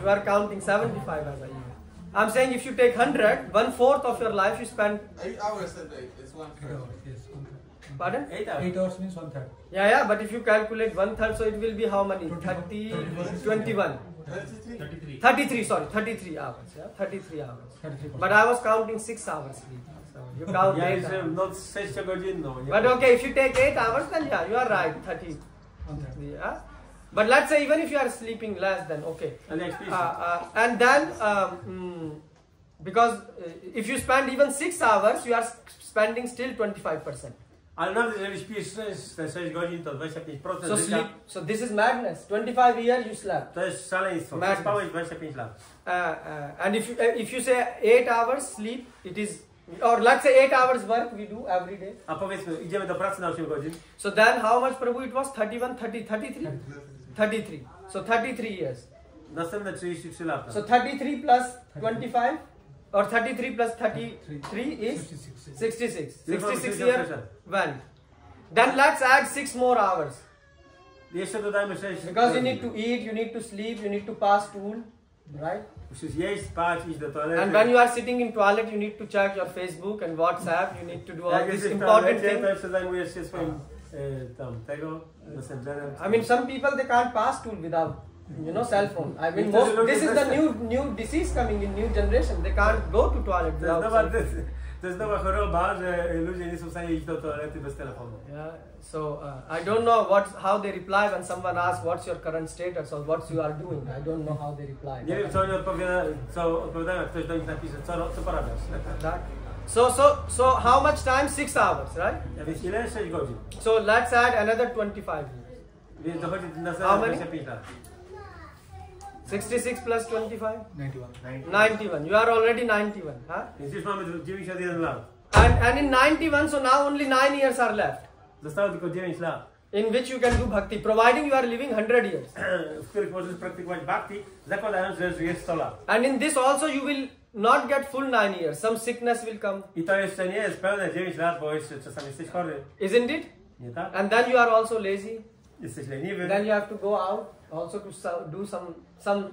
you are counting 75 as a year. I'm saying if you take 100, 1/4 of your life you spend.
8 hours a day. It's 1/3.
8 hours, yes, 1/3.
Pardon?
8 hours.
8 hours means 1/3.
Yeah, but if you calculate 1/3, so it will be how many? 30, 21.
33.
33 hours. Yeah, 33 hours.
33%.
But I was counting 6 hours sleep. So you count
Ja
8
liczę
hours.
noc 6-godzinną. nie?
But okay, if you take 8 hours, then yeah, you are right, 30.
1/3.
Yeah. But let's say even if you are sleeping less, then okay.
Ale jak śpisz,
And then, because if you spend even 6 hours, you are spending still 25%.
ale nawet jeżeli śpisz 6 godzin, to 25%
So
życia.
sleep. So this is madness. 25 years you slept.
To jest szaleństwo.
Madness.
Spałeś 25 lat.
And if you say 8 hours sleep, it is, or let's say 8 hours work we do every day.
A powiedzmy, idziemy do pracy na 8 godzin.
So then how much Prabhu it was? 31, 30, 33? 33. So 33 years.
Następne 33 lata.
So 33 plus 25 or 33 plus 33 is 66. 66 years went. Then let's add 6 more hours.
Jeszcze dodajmy 6
Because you need to eat, you need to sleep, you need to pass stool, right?
Musisz jeść, spać, iść do toalety.
And when you are sitting in toilet, you need to check your Facebook and WhatsApp. You need to do all
Jak
these
jesteś w
important
toalecie, to
things.
jeszcze zajmujesz się swoim messengerem.
I mean, some people they can't pass stool without, cell phone. I mean, this is the new disease coming in new generation. They can't go to toilet without.
To jest nowa choroba, że ludzie nie są w stanie iść do toalety bez telefonu.
Yeah. So I don't know how they reply when someone asks what's your current status or what you are doing. I don't know how they reply.
Nie wiem, co oni odpowiadają, jak ktoś do nich napisze, co porabiasz.
Right. So how much time? 6 hours, right?
Ja więc ile? 6 godzin.
So let's add another 25 years.
Więc dochodzi na
How many?
25 lat.
66 plus 25?
91.
91. You are already 91. Huh?
Więc już mamy 91 lat.
And in 91, so now only 9 years are left.
Zostało tylko 9 lat.
In which you can do bhakti, providing you are living 100 years.
W których możesz praktykować bhakti, zakładając, że żyjesz 100 lat.
And in this also you will not get full 9 years. Some sickness will come.
I to jeszcze nie jest pełne 9 lat, bo jeszcze czasami jesteś chory.
Isn't it?
Nie tak?
And then you are also lazy.
Jesteś leniwy.
Then you have to go out also to do some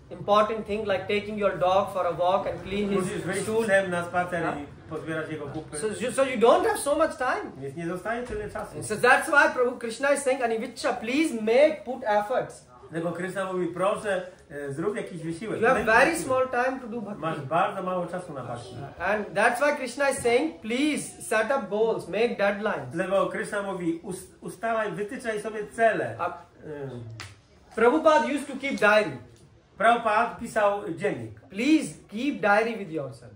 important thing like taking your dog for a walk and clean
Musisz
his
wyjść
stool.
psem na spacer i pozbierać jego kupy.
So you don't have so much time.
Więc nie zostaje tyle czasu.
So that's why Prabhu Krishna is saying, Anivicha, please put efforts.
Dlatego Krishna mówi, proszę, zrób jakiś wysiłek.
You have very small time to do bhakti.
Masz bardzo mało czasu na bhakti.
And that's why Krishna is saying, please set up goals, make deadlines.
Dlatego Krishna mówi, ustalaj, wytyczaj sobie cele.
Prabhupada used to keep diary.
Prabhupada pisał dziennik.
Please keep diary with yourself.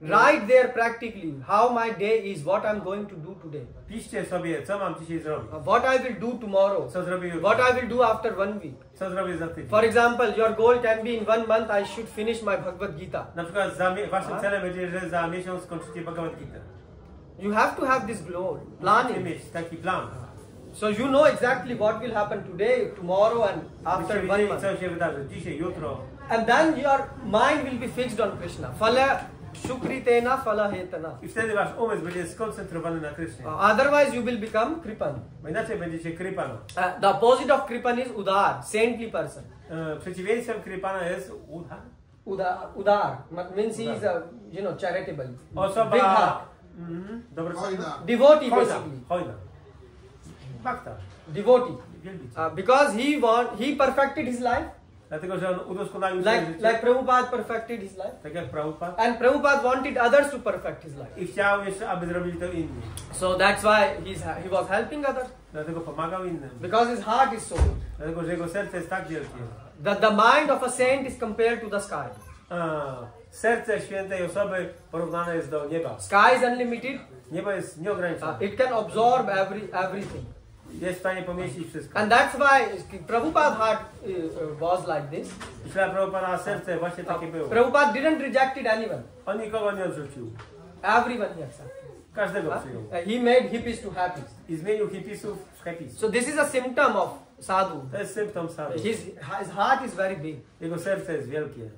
Write there practically how my day is, what I'm going to do today.
Piszcie sobie, co mam dzisiaj zrobić.
What I will do tomorrow.
Co zrobię jutro.
What I will do after 1 week.
Co zrobię za tydzień.
For example, your goal can be in 1 month I should finish my Bhagavad-Gita.
Na przykład waszym celem będzie, że za miesiąc skończycie Bhagavad-Gitę.
You have to have this goal,
Musicie
planning.
mieć taki plan.
So you know exactly what will happen today, tomorrow and after
Byście
1
wiedzieli,
month.
co się wydarzy dzisiaj, jutro.
And then your mind will be fixed on Krishna. Phala Shukritena falahetana.
I wtedy wasz umysł będzie skoncentrowany na Krysznie.
Otherwise you will become kripan.
Bo inaczej będziecie Kripana.
The opposite of kripan is udar, saintly person.
Przeciwieństwem Kripana jest
Udar means he is charitable.
Osoba...
Big heart.
Hojna.
Devotee basically.
Hojna. Bhakta.
Devotee.
Wielbiciel.
Because he perfected his life.
Dlatego, że on udoskonalił swoje życie.
Like Prabhupada perfected his life.
Tak jak Prabhupada.
And Prabhupada wanted others to perfect his life.
I chciał jeszcze, aby zrobili to inni.
So that's why he was helping others.
Dlatego pomagał innym.
Because his heart is so good.
Dlatego, że jego serce jest tak wielkie.
The mind of a saint is compared to the sky.
Serce świętej osoby porównane jest do nieba.
Sky is unlimited.
Niebo jest nieograniczone.
It can absorb everything.
Jest w stanie pomieścić wszystko.
And that's why Prabhupada's heart was like this.
Dla Prabhupada serce właśnie takie było.
Prabhupada didn't reject anyone.
On nikogo nie odrzucił.
Everyone he accepted.
Każdego przyjął.
He made hippies to happy.
I zmienił hipisów w happy.
So this is a symptom of sadhu.
To jest symptom sadhu.
His heart is very big.
Jego serce jest wielkie.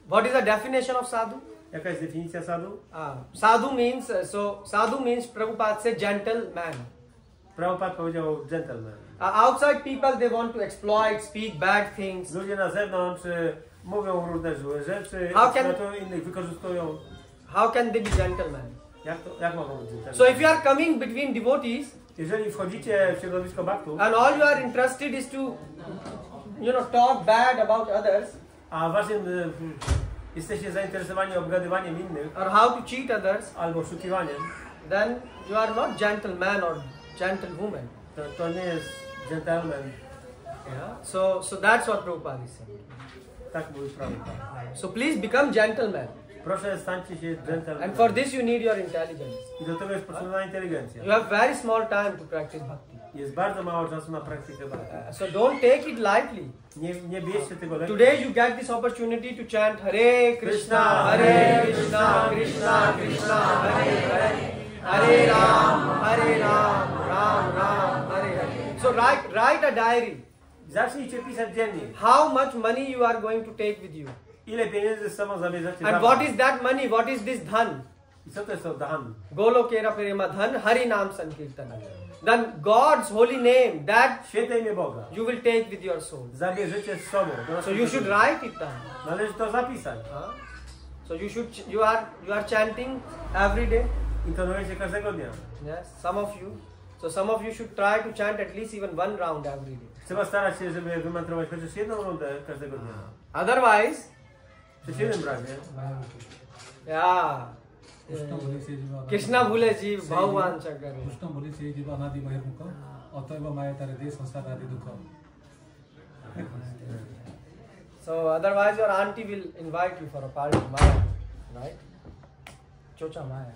What is the definition of sadhu?
Jaka jest definicja sadhu?
Sadhu means Prabhupada said gentleman.
Prabhupada powiedział gentleman.
Outside people they want to exploit, speak bad things.
Ludzie na zewnątrz mówią różne złe rzeczy, eksploatują innych, wykorzystują.
How can they be gentlemen?
Jak mogą być gentlemen?
So if you are coming between devotees,
jeżeli wchodzicie w środowisko bhaktów,
and all you are interested is to, talk bad about others,
a waszym jesteście zainteresowani obgadywaniem innych,
or how to cheat others,
albo oszukiwaniem,
then you are not gentleman or gentlewoman.
To nie jest gentleman.
Yeah. So that's what Prabhupada is saying.
Tak mówi Prabhupada.
So please become gentlemen.
Proszę stańcie się gentleman.
And for this you need your intelligence.
I do tego jest potrzebna inteligencja.
You have very small time to practice bhakti.
Jest bardzo mało czasu na praktykę bhakti.
So don't take it lightly.
Nie bierzcie tego lekko.
Today you get this opportunity to chant Hare Krishna, Hare Krishna, Krishna Krishna, Hare Hare, Hare Ram, Ram Ram, Hare Hare. So write a diary.
Zacznijcie pisać dziennik.
How much money you are going to take with you?
Ile pieniędzy z sobą zabierzecie?
And what is that money? What is this dhan?
I co to jest to dhan?
Golokera prema dhan, Hari Nam Sankirtan. Then God's holy name, that
Święte imię Boga.
you will take with your soul.
Zabierzecie z sobą.
So you should write it down.
Należy to zapisać.
So you are chanting every day.
Intonujecie każdego dnia.
Yes, some of you should try to chant at least even one round every day.
Trzeba starać się, żeby wymantrować chociaż jedną rundę każdego dnia.
Otherwise,
W przeciwnym razie,
Krishna bhule jeev bhagwan shankar.
Krishna bhule jeev anadi bahirmukha ataiva maya tarade sansaradi dukha.
So otherwise your auntie will invite you for a party, Maya, right? Chocha Maya.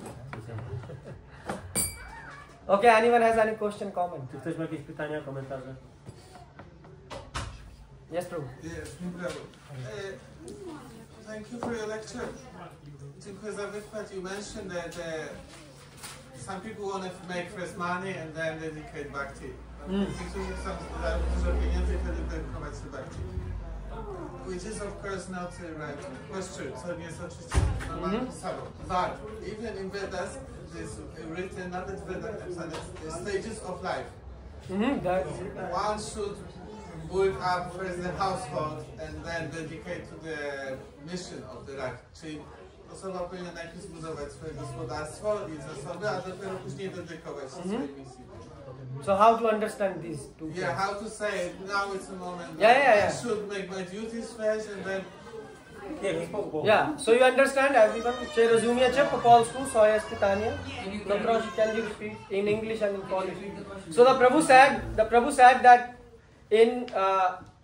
Okay, anyone has any question, comment?
czy ktoś ma jakieś pytania, komentarze?
Yes, Prabhu.
Yes, Prabhu. Thank you for your lecture. Dziękuję za wykład. You mentioned that some people want to make first money and then dedicate bhakti. Niektórzy chcą zarobić dużo pieniędzy i wtedy dedykować się bhakti. Which is of course not right. Question, co nie jest oczywiście normalną postaną. But even in Vedas, this written, not that Vedas, stages of life. One should build up first the household and then dedicate to the mission of the life. Czyli osoba powinna najpierw zbudować swoje gospodarstwo i zasoby, a dopiero później dedykować się swojej misji.
So how to understand these two things?
Yeah, how to say now it's a moment.
Yeah.
I should make my duties first and then.
Yeah, so you understand everyone? Czy rozumiecie po polsku swoje pytanie? No proszę, can you speak in English and in Polish? So the Prabhu said that in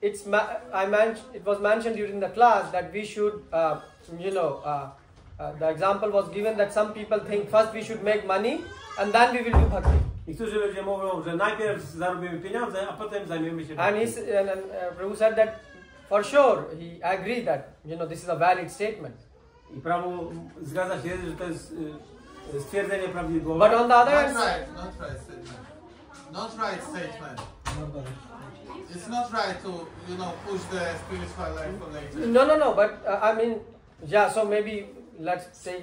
it was mentioned during the class that we should the example was given that some people think first we should make money and then we will do bhakti.
Niektórzy ludzie mówią, że najpierw zarobimy pieniądze, a potem zajmiemy się
And Prabhu said that for sure he agreed that this is a valid statement.
I Prabhu zgadza się, że to jest stwierdzenie prawidłowe.
But on the other hand,
Not right statement. it's not right to, you know, push the spiritual life for later.
No, but I mean, yeah, so maybe let's say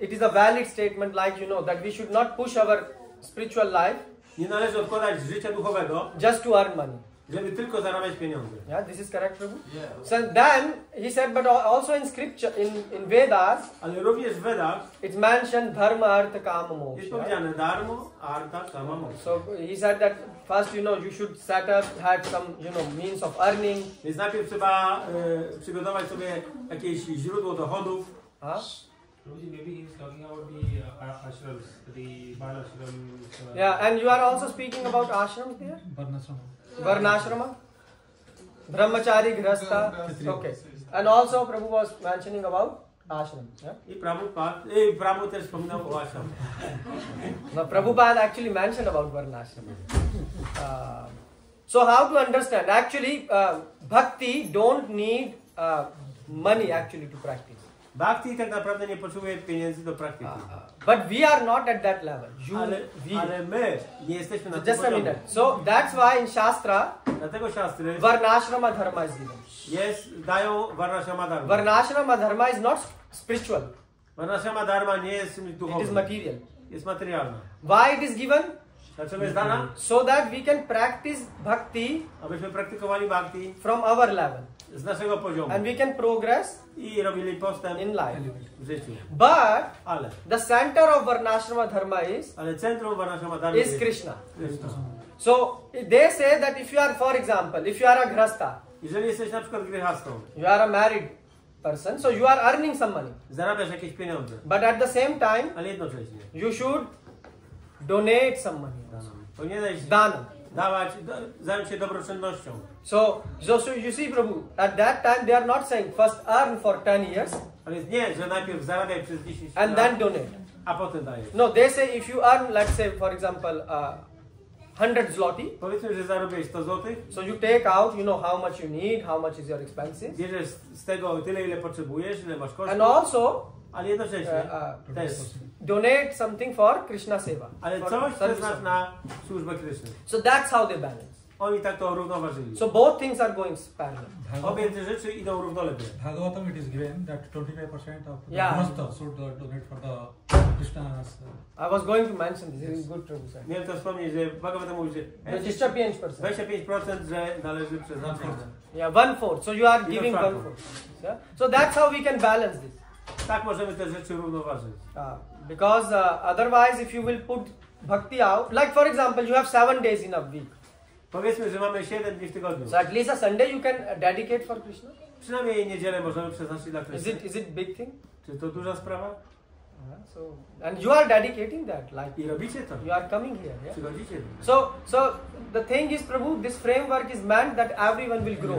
it is a valid statement, like, you know, that we should not push our spiritual life
Nie należy odkładać życia duchowego,
just to earn money.
żeby tylko zarabiać pieniądze.
Yeah, this is correct, Prabhu?
Yeah.
So then he said, but also in scripture, in Vedas,
Ale również w Vedach
it's mentioned dharma, artha, kama,
jest
moksha.
powiedziane darmo, arta, kama, moksha.
So he said that first, you know, you should set up, have some, you know, means of earning.
Więc najpierw trzeba przygotować sobie jakieś źródło dochodów.
Huh?
Maybe he's talking about the ashrams, the Bal ashrams.
Yeah, and you are also speaking about ashrams there? Varnashrama? Brahmachari, Grihastha? Okay. And also Prabhu was mentioning about ashram. Yeah?
I Prabhu też wspominał o ashram.
Now Prabhupada actually mentioned about Varnashrama. So how to understand? Actually, bhakti don't need money actually to practice.
Bhakti tak naprawdę nie potrzebuje pieniędzy do praktyki.
But we are not at that level.
Ale my nie jesteśmy na tym
Just a
poziomie.
minute. So that's why in Shastra,
Dlatego siastry
Varnashrama dharma is given.
dają Varnashrama dharma.
Varnashrama dharma is not spiritual.
Varnashrama dharma nie jest czymś
It is
duchowym.
material.
Jest materialna.
Why it is given?
Dlaczego jest dana?
So that we can practice bhakti
Abyśmy praktykowali bhakti
from our level.
z naszego poziomu.
And we can progress
I robili postęp
in life.
w życiu.
But
Ale
the center of Varnashrama dharma is
centrum Varnashrama dharma
is
jest
Krishna.
Krishna.
So they say that if you are, for example, if you are a grihastha,
Jeżeli jesteś na przykład grihastą,
you are a married person, so you are earning some money.
zarabiasz jakieś pieniądze,
But at the same time,
ale jednocześnie
you should donate some money.
powinieneś
Dana.
zająć się dobroczynnością.
So you see, Prabhu, at that time they are not saying first earn for 10 years
A więc nie, że najpierw zarabiaj przez 10
and
lat,
then donate.
a potem dajesz.
No, they say if you earn, let's say, for example, 100 zloty,
Powiedzmy, że zarobiłeś 100 zł,
so you take out, you know, how much you need, how much is your expenses,
bierzesz z tego tyle, ile potrzebujesz, ile masz kosztów,
and also
ale jednocześnie też.
donate something for Krishna seva.
Ale
for
coś
service
przeznacz
of-
na służbę Kryszny.
So that's how they balance.
Oni tak to równoważyli.
So both things are going parallel.
Obie te rzeczy idą równolegle.
Bhagavatam it is given that 25% of
Yeah.
Granastha should donate for the Krishna's.
I was going to mention this. It is good, Prabhu sir.
Miałem to wspomnieć, że Bhagavatam mówi, że
25%.
25%, że należy przeznaczyć na...
Yeah, 1/4. So you are giving 1/4. Yeah? So that's how we can balance this.
Tak możemy te rzeczy równoważyć.
Because otherwise, if you will put bhakti out, like for example, you have 7 days in a week.
Powiedzmy, że mamy 7 dni w tygodniu.
So at least a Sunday you can dedicate for Krishna.
Przynajmniej niedzielę możemy przeznaczyć dla
Is
Kryszny.
it big thing?
Czy to duża sprawa?
So and you are dedicating that, like
I robicie to.
you are coming here. Yeah?
Przychodzicie tu.
So the thing is, Prabhu, this framework is meant that everyone will grow.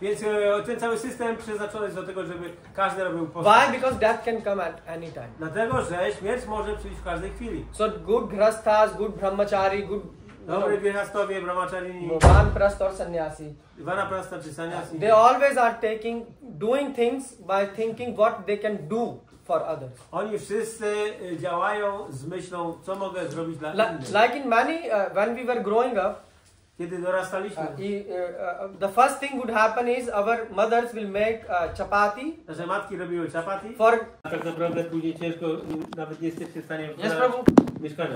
Więc ten cały system przeznaczony jest do tego, żeby każdy robił postęp.
Why? Because death can come at any time.
Dlatego, że śmierć może przyjść w każdej chwili.
So good grihasthas, good brahmachari, good
Dobry grihasthowie, brahmacharini,
vanprasth or sannyasi,
vanaprastha czy sannyasi.
they always are doing things by thinking what they can do for others.
Oni wszyscy działają z myślą, co mogę zrobić dla innych.
Like in many, when we were growing up,
Kiedy dorastaliśmy,
the first thing would happen is our mothers will make chapati
nasze matki robiły chapati.
for.
Tak naprawdę później ciężko, nawet nie jesteście w stanie
Yes, Prabhu.
mieszkania.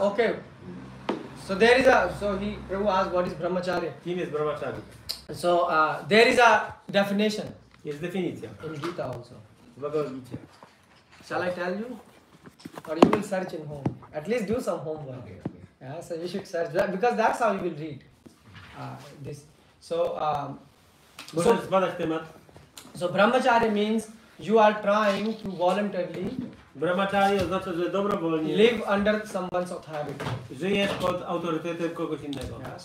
Okay. So there is Prabhu asked what is brahmacharya.
Kim jest brahmachari?
So there is a definition
Jest definicja
in Gita also.
w Bhagavad-Gicie.
Shall I tell you? Or you will search in home. At least do some homework. Yeah, so you should search that because that's how you will read this. So,
Możesz zbadać temat.
so brahmacharya means you are trying to voluntarily
Brahmachari oznacza, że dobrowolnie
live under someone's authority.
żyjesz pod autorytetem kogoś innego.
Yeah,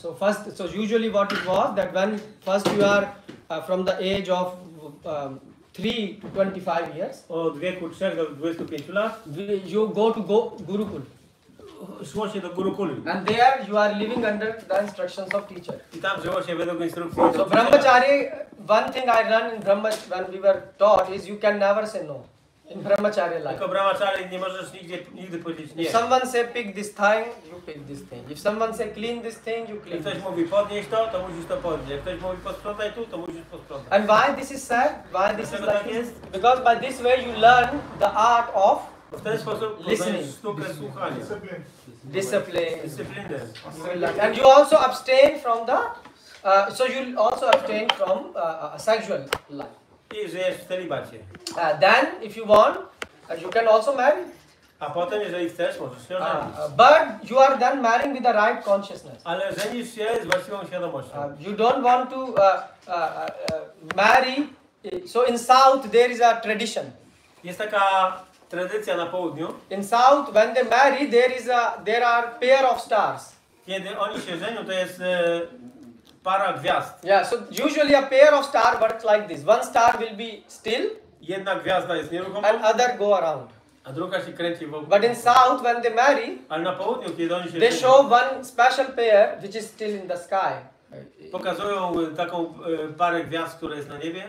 so usually what it was that when first you are from the age of 3 to 25 years,
Od wieku 3 do 25 lat
you go to Gurukul.
szło się do Gurukuli.
And there you are living under the instructions of teacher.
I tam żyło się według instrukcji.
So brahmachari, one thing I learned in Brahma when we were taught is you can never say no In brahmacharya life.
Jako brahmachari nie możesz nigdy powiedzieć nie.
If someone say pick this thing, you pick this thing. If someone say clean this thing, you
Jak
clean
ktoś
this.
mówi podnieś to, to musisz to podnieść. Jak ktoś mówi posprzątaj tu, to musisz posprzątać.
And why this is said? Why this is
Dlaczego tak
like
jest?
this? Because by this way you learn the art of
W ten sposób
Listening.
poznajesz sztukę słuchania.
discipline.
Dyscyplinę.
And you also abstain from the, so you also abstain from sexual life.
I żyjesz w celibacie.
Then, if you want, you can also marry.
A potem, jeżeli chcesz, możesz się ożenić.
But you are then marrying with the right consciousness.
Ale żenisz się z właściwą świadomością.
You don't want to marry. So in South there is a tradition.
Jest taka tradycja na południu.
In South, when they marry, there are pair of stars.
Kiedy oni się żenią, to jest para gwiazd.
Yeah. So usually a pair of star works like this. One star will be still,
Jedna gwiazda jest nieruchoma,
and other go around.
a druga się kręci wokół.
But in South, when they marry,
Ale na południu, kiedy oni się
they
żenią,
show one special pair which is still in the sky.
pokazują taką parę gwiazd, która jest na niebie.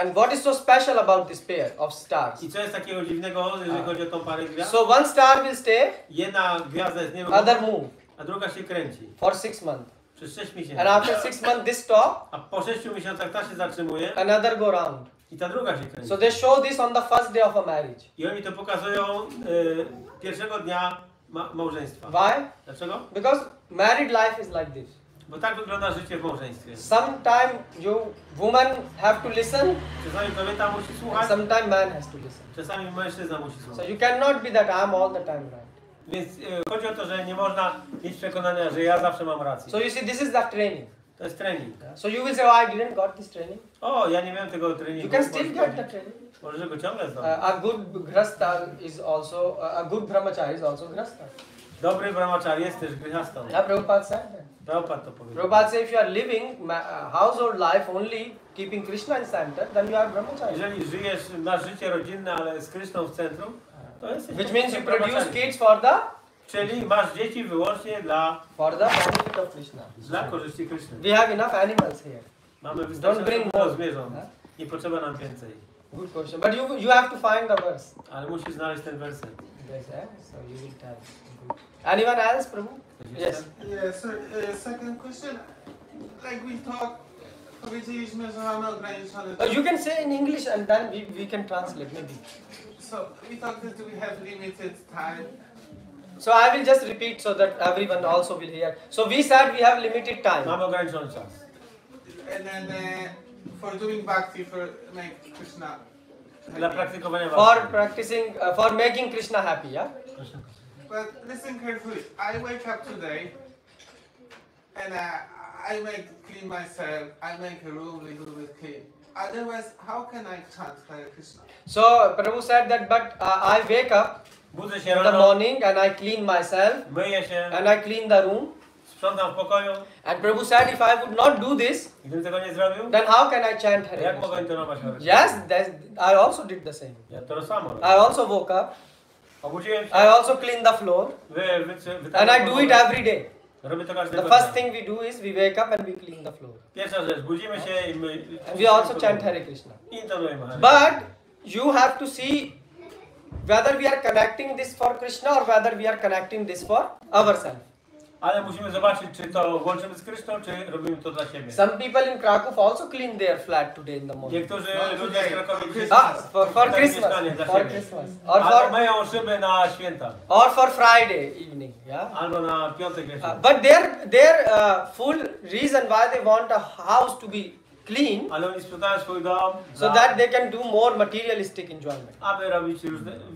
And what is so special about this pair of stars?
I co jest takiego dziwnego, jeżeli chodzi o tą parę gwiazd?
So one star will stay,
Jedna gwiazda jest nieruchoma,
other move
a druga się kręci.
for 6 months.
Przez 6 miesięcy.
And after 6 months, this stop,
A po 6 miesiącach ta się zatrzymuje
another go round.
i ta druga się kręci.
So they show this on the first day of a marriage.
I oni to pokazują pierwszego dnia małżeństwa.
Why?
Dlaczego?
Because married life is like this.
Bo tak wygląda życie w małżeństwie.
Sometimes woman have to listen,
Czasami kobieta musi
and
słuchać,
sometimes man has to listen.
czasami mężczyzna musi
So
słuchać.
you cannot be that I'm all the time right.
Więc chodzi o to, że nie można mieć przekonania, że ja zawsze mam rację.
So you see, this is the training.
To jest trening.
So you will say, oh, I didn't got this training.
O, ja nie miałem tego treningu.
You can still get the training.
Może go ciągle zdobyć.
A good grasta is also, a good brahmachari is also grasta.
Dobry brahmachari jest też gryhastą.
Prabhupada said that.
Prabhupada to powiedział.
Prabhupada said, if you are living household life only, keeping Krishna in center, then you are brahmachari.
Jeżeli żyjesz, masz życie rodzinne, ale z Kryszną w centrum, to jesteś
Which means you
brahmachari.
produce kids for the
Czyli masz dzieci wyłącznie dla
benefit of Krishna.
korzyści Kryszny.
We have enough animals here.
Mamy
bring
wystarczająco
more.
zwierząt. Nie potrzeba nam więcej.
Good question. But you have to find the verse.
Ale musisz znaleźć ten werset.
Yes, so you will tell. Good. Anyone else, Prabhu? Yes.
Yeah, sir. Second question. Like we talk, powiedzieliśmy, że mamy ograniczone
You can say in English and then we can translate maybe.
So we talked that we have limited time.
So I will just repeat so that everyone also will hear. So we said we have limited time.
Mamy ograniczony czas.
And then for doing bhakti, for make Krishna
Dla
happy.
praktykowania
For
bhakti.
practicing, for making Krishna happy, yeah?
But listen carefully. I wake up today and I clean myself. I make a room a little bit clean. Otherwise, how can I chant Hare Krishna?
So Prabhu said that, but I wake up
Budzę się
in the
rano,
morning and I clean myself
myję się,
and I clean the room.
sprzątam w pokoju.
And Prabhu said, if I would not do this,
Gdybym tego nie zrobił,
then how can I chant Hare
jak mogę
Krishna?
intonować Hare Krishna?
Yes, I also did the same.
Ja to samo.
I also woke up.
Obudziłem się,
I also clean the floor. And I do it every day.
Robię to
The
każdego
first
dnia.
thing we do is we wake up and we clean the floor.
Pierwsza rzecz, budzimy się i my
And we also chant Hare Krishna.
intonujemy Hare.
But you have to see whether we are connecting this for Krishna or whether we are connecting this for ourselves.
Ale musimy zobaczyć, czy to łączymy z Kryszną, czy robimy to dla siebie.
Some people in Krakow also clean their flat today in the morning.
Niektórzy ludzie z Krakowi dzisiaj
For
tak
Christmas.
mieszkanie dla
For
siebie.
Christmas.
Albo myją szyby na święta.
Or for Friday evening. Yeah.
Albo na piątek wieczór.
But their full reason why they want a house to be clean,
Ale oni sprzedają swój dom,
so that they can do more materialistic enjoyment.
aby robić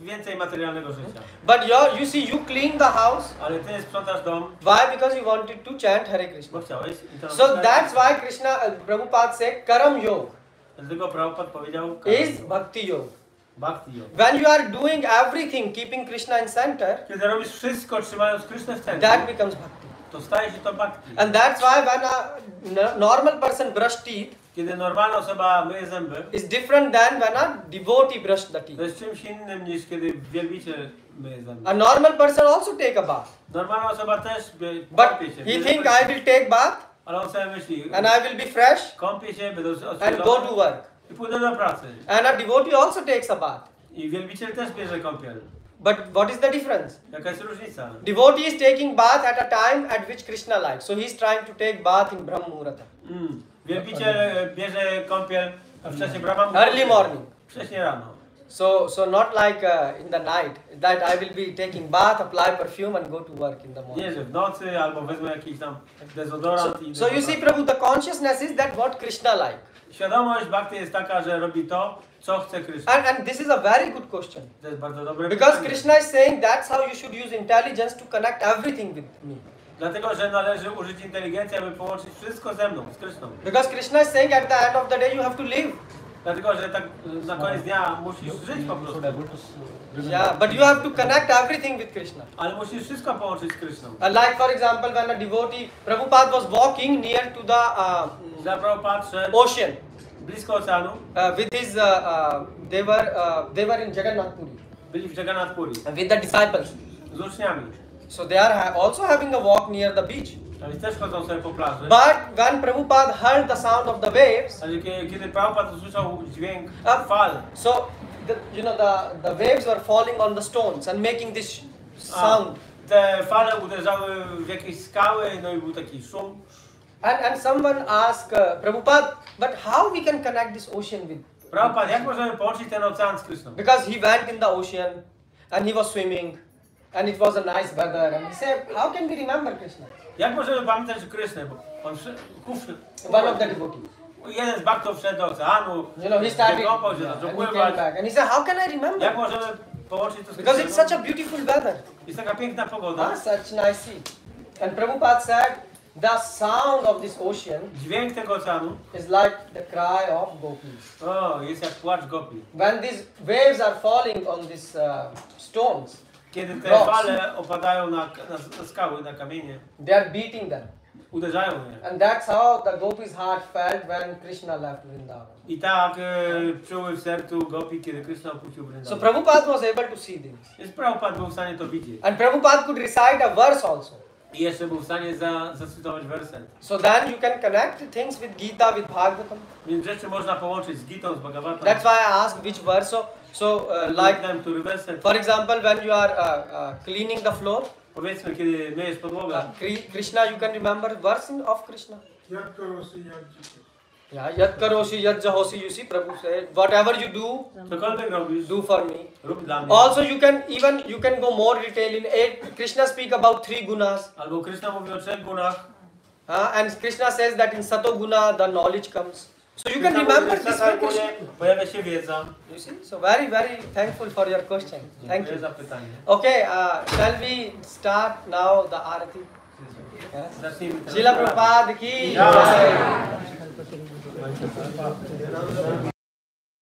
więcej materialnego życia.
But you see, you clean the house.
Ale ty sprzątasz dom,
Why? Because you wanted to chant Hare Krishna.
bo chciałeś.
So that's why Krishna, Prabhupada said, Karam Yoga
Dlatego Prabhupada powiedział,
is Bhakti Yoga.
Bhakti yoga.
When you are doing everything, keeping Krishna in center,
Kiedy robisz wszystko, trzymając Krysznę w
that
centrum,
becomes Bhakti.
to staje się to Bhakti.
And that's why when a normal person brush teeth,
Kiedy normalna osoba myje zęby,
is different than when a devotee brush the
to
teeth.
jest czymś innym niż kiedy wielbiciel myje zęby.
A normal person also take a bath.
Normalna osoba też
But
kąpie się.
he think I will take bath
Ale on sobie myśli,
and I will be fresh
kąpię się, będę
and go to
odświeżony
work.
i pójdę do pracy.
And a devotee also takes a bath.
I wielbiciel też bierze kąpiel.
But what is the difference?
Jaka jest różnica?
Devotee is taking bath at a time at which Krishna likes. So he is trying to take bath in Brahma Muhurta.
Wielbiciel bierze kąpiel w czasie Brahma Muhurta.
Early morning.
Wcześniej rano.
So not like in the night that I will be taking bath, apply perfume and go to work in the morning.
Nie, że w nocy albo wezmę jakiś tam dezodorant i
So you see, Prabhu, the consciousness is that what Krishna like.
Świadomość bhakti jest taka, że robi to, co chce Krishna.
And this is a very good question.
To jest bardzo dobre
Because
pytanie.
Krishna is saying that's how you should use intelligence to connect everything with me.
Dlatego, że należy użyć inteligencji, aby połączyć wszystko ze mną, z Krishną.
Because Krishna is saying at the end of the day you have to live.
Dlatego, że tak na koniec dnia musisz żyć po prostu.
Yeah, but you have to connect everything with Krishna.
Ale musisz wszystko połączyć z Krishną.
Like for example, when a devotee, Prabhupada was walking near to the
Dla Prabhupada szedł
ocean
blisko oceanu.
with his, they were in Jagannath Puri
Byli w Jagannath Puri
with the disciples.
z uczniami.
So they are also having a walk near the beach.
Oni też chodzą sobie po plaży.
But when Prabhupada heard the sound of the waves,
Ale kiedy Prabhupada usłyszał dźwięk fal,
so the waves were falling on the stones and making this sound.
Te fale uderzały w jakieś skały, no i był taki szum.
And someone asked Prabhupada, but how we can connect this ocean with?
Prabhupada, jak możemy połączyć ten ocean z Krishną?
Because he went in the ocean and he was swimming and it was a nice weather and he said, how can we remember Krishna?
Jak możemy pamiętać Krysznę? Bo on
One of the devotees.
jeden z bhaktów wszedł do oceanu,
He started
wykąpał się,
and
zaczął
he came
pływać.
back and he said, how can I remember?
Jak możemy połączyć to z
Because it's
Krishną?
such a beautiful weather.
Jest taka piękna pogoda.
Such nice sea. And Prabhupada said, the sound of this ocean
Dźwięk tego oceanu,
is like the cry of gopis.
jest jak płacz gopi.
When these waves are falling on these stones,
Kiedy te
rocks,
fale opadają na skały, na kamienie,
they are beating them.
uderzają je.
And that's how the gopis' heart felt when Krishna left Vrindavan.
I tak czuły w sercu gopi, kiedy Krishna opuścił
So
Vrindavan.
Prabhupada was able to see this.
Więc Prabhupada był w stanie to widzieć.
And Prabhupada could recite a verse also.
I jeszcze był w stanie zacytować werset.
So then you can connect things with Gita, with Bhagavatam.
Więc rzeczy można połączyć z Gitą, z Bhagavatam.
That's why I asked which verse. So like,
them to werset.
for example, when you are cleaning the floor,
Powiedzmy, kiedy myjesz podłogę.
Krishna, you can remember verse of Krishna.
Yat karosi yat jito.
Yeah, yat karosi yat jahosi, you see, Prabhu said, whatever you do,
Cokolwiek robisz,
do for me.
rób dla mnie.
Also, you can go more detail in 8. Krishna speak about 3 gunas.
Albo Krishna mówi o 3 gunach.
And Krishna says that in Sato guna the knowledge comes. So you can remember this one question.
Pojawia się wiedza.
You see, so very, very thankful for your question. Thank
Dziękuję
you.
za pytanie.
Okay, shall we start now the arati? Yes.
Zacznijmy teraz.
Srila Prabhupada ki
Jai.
jai.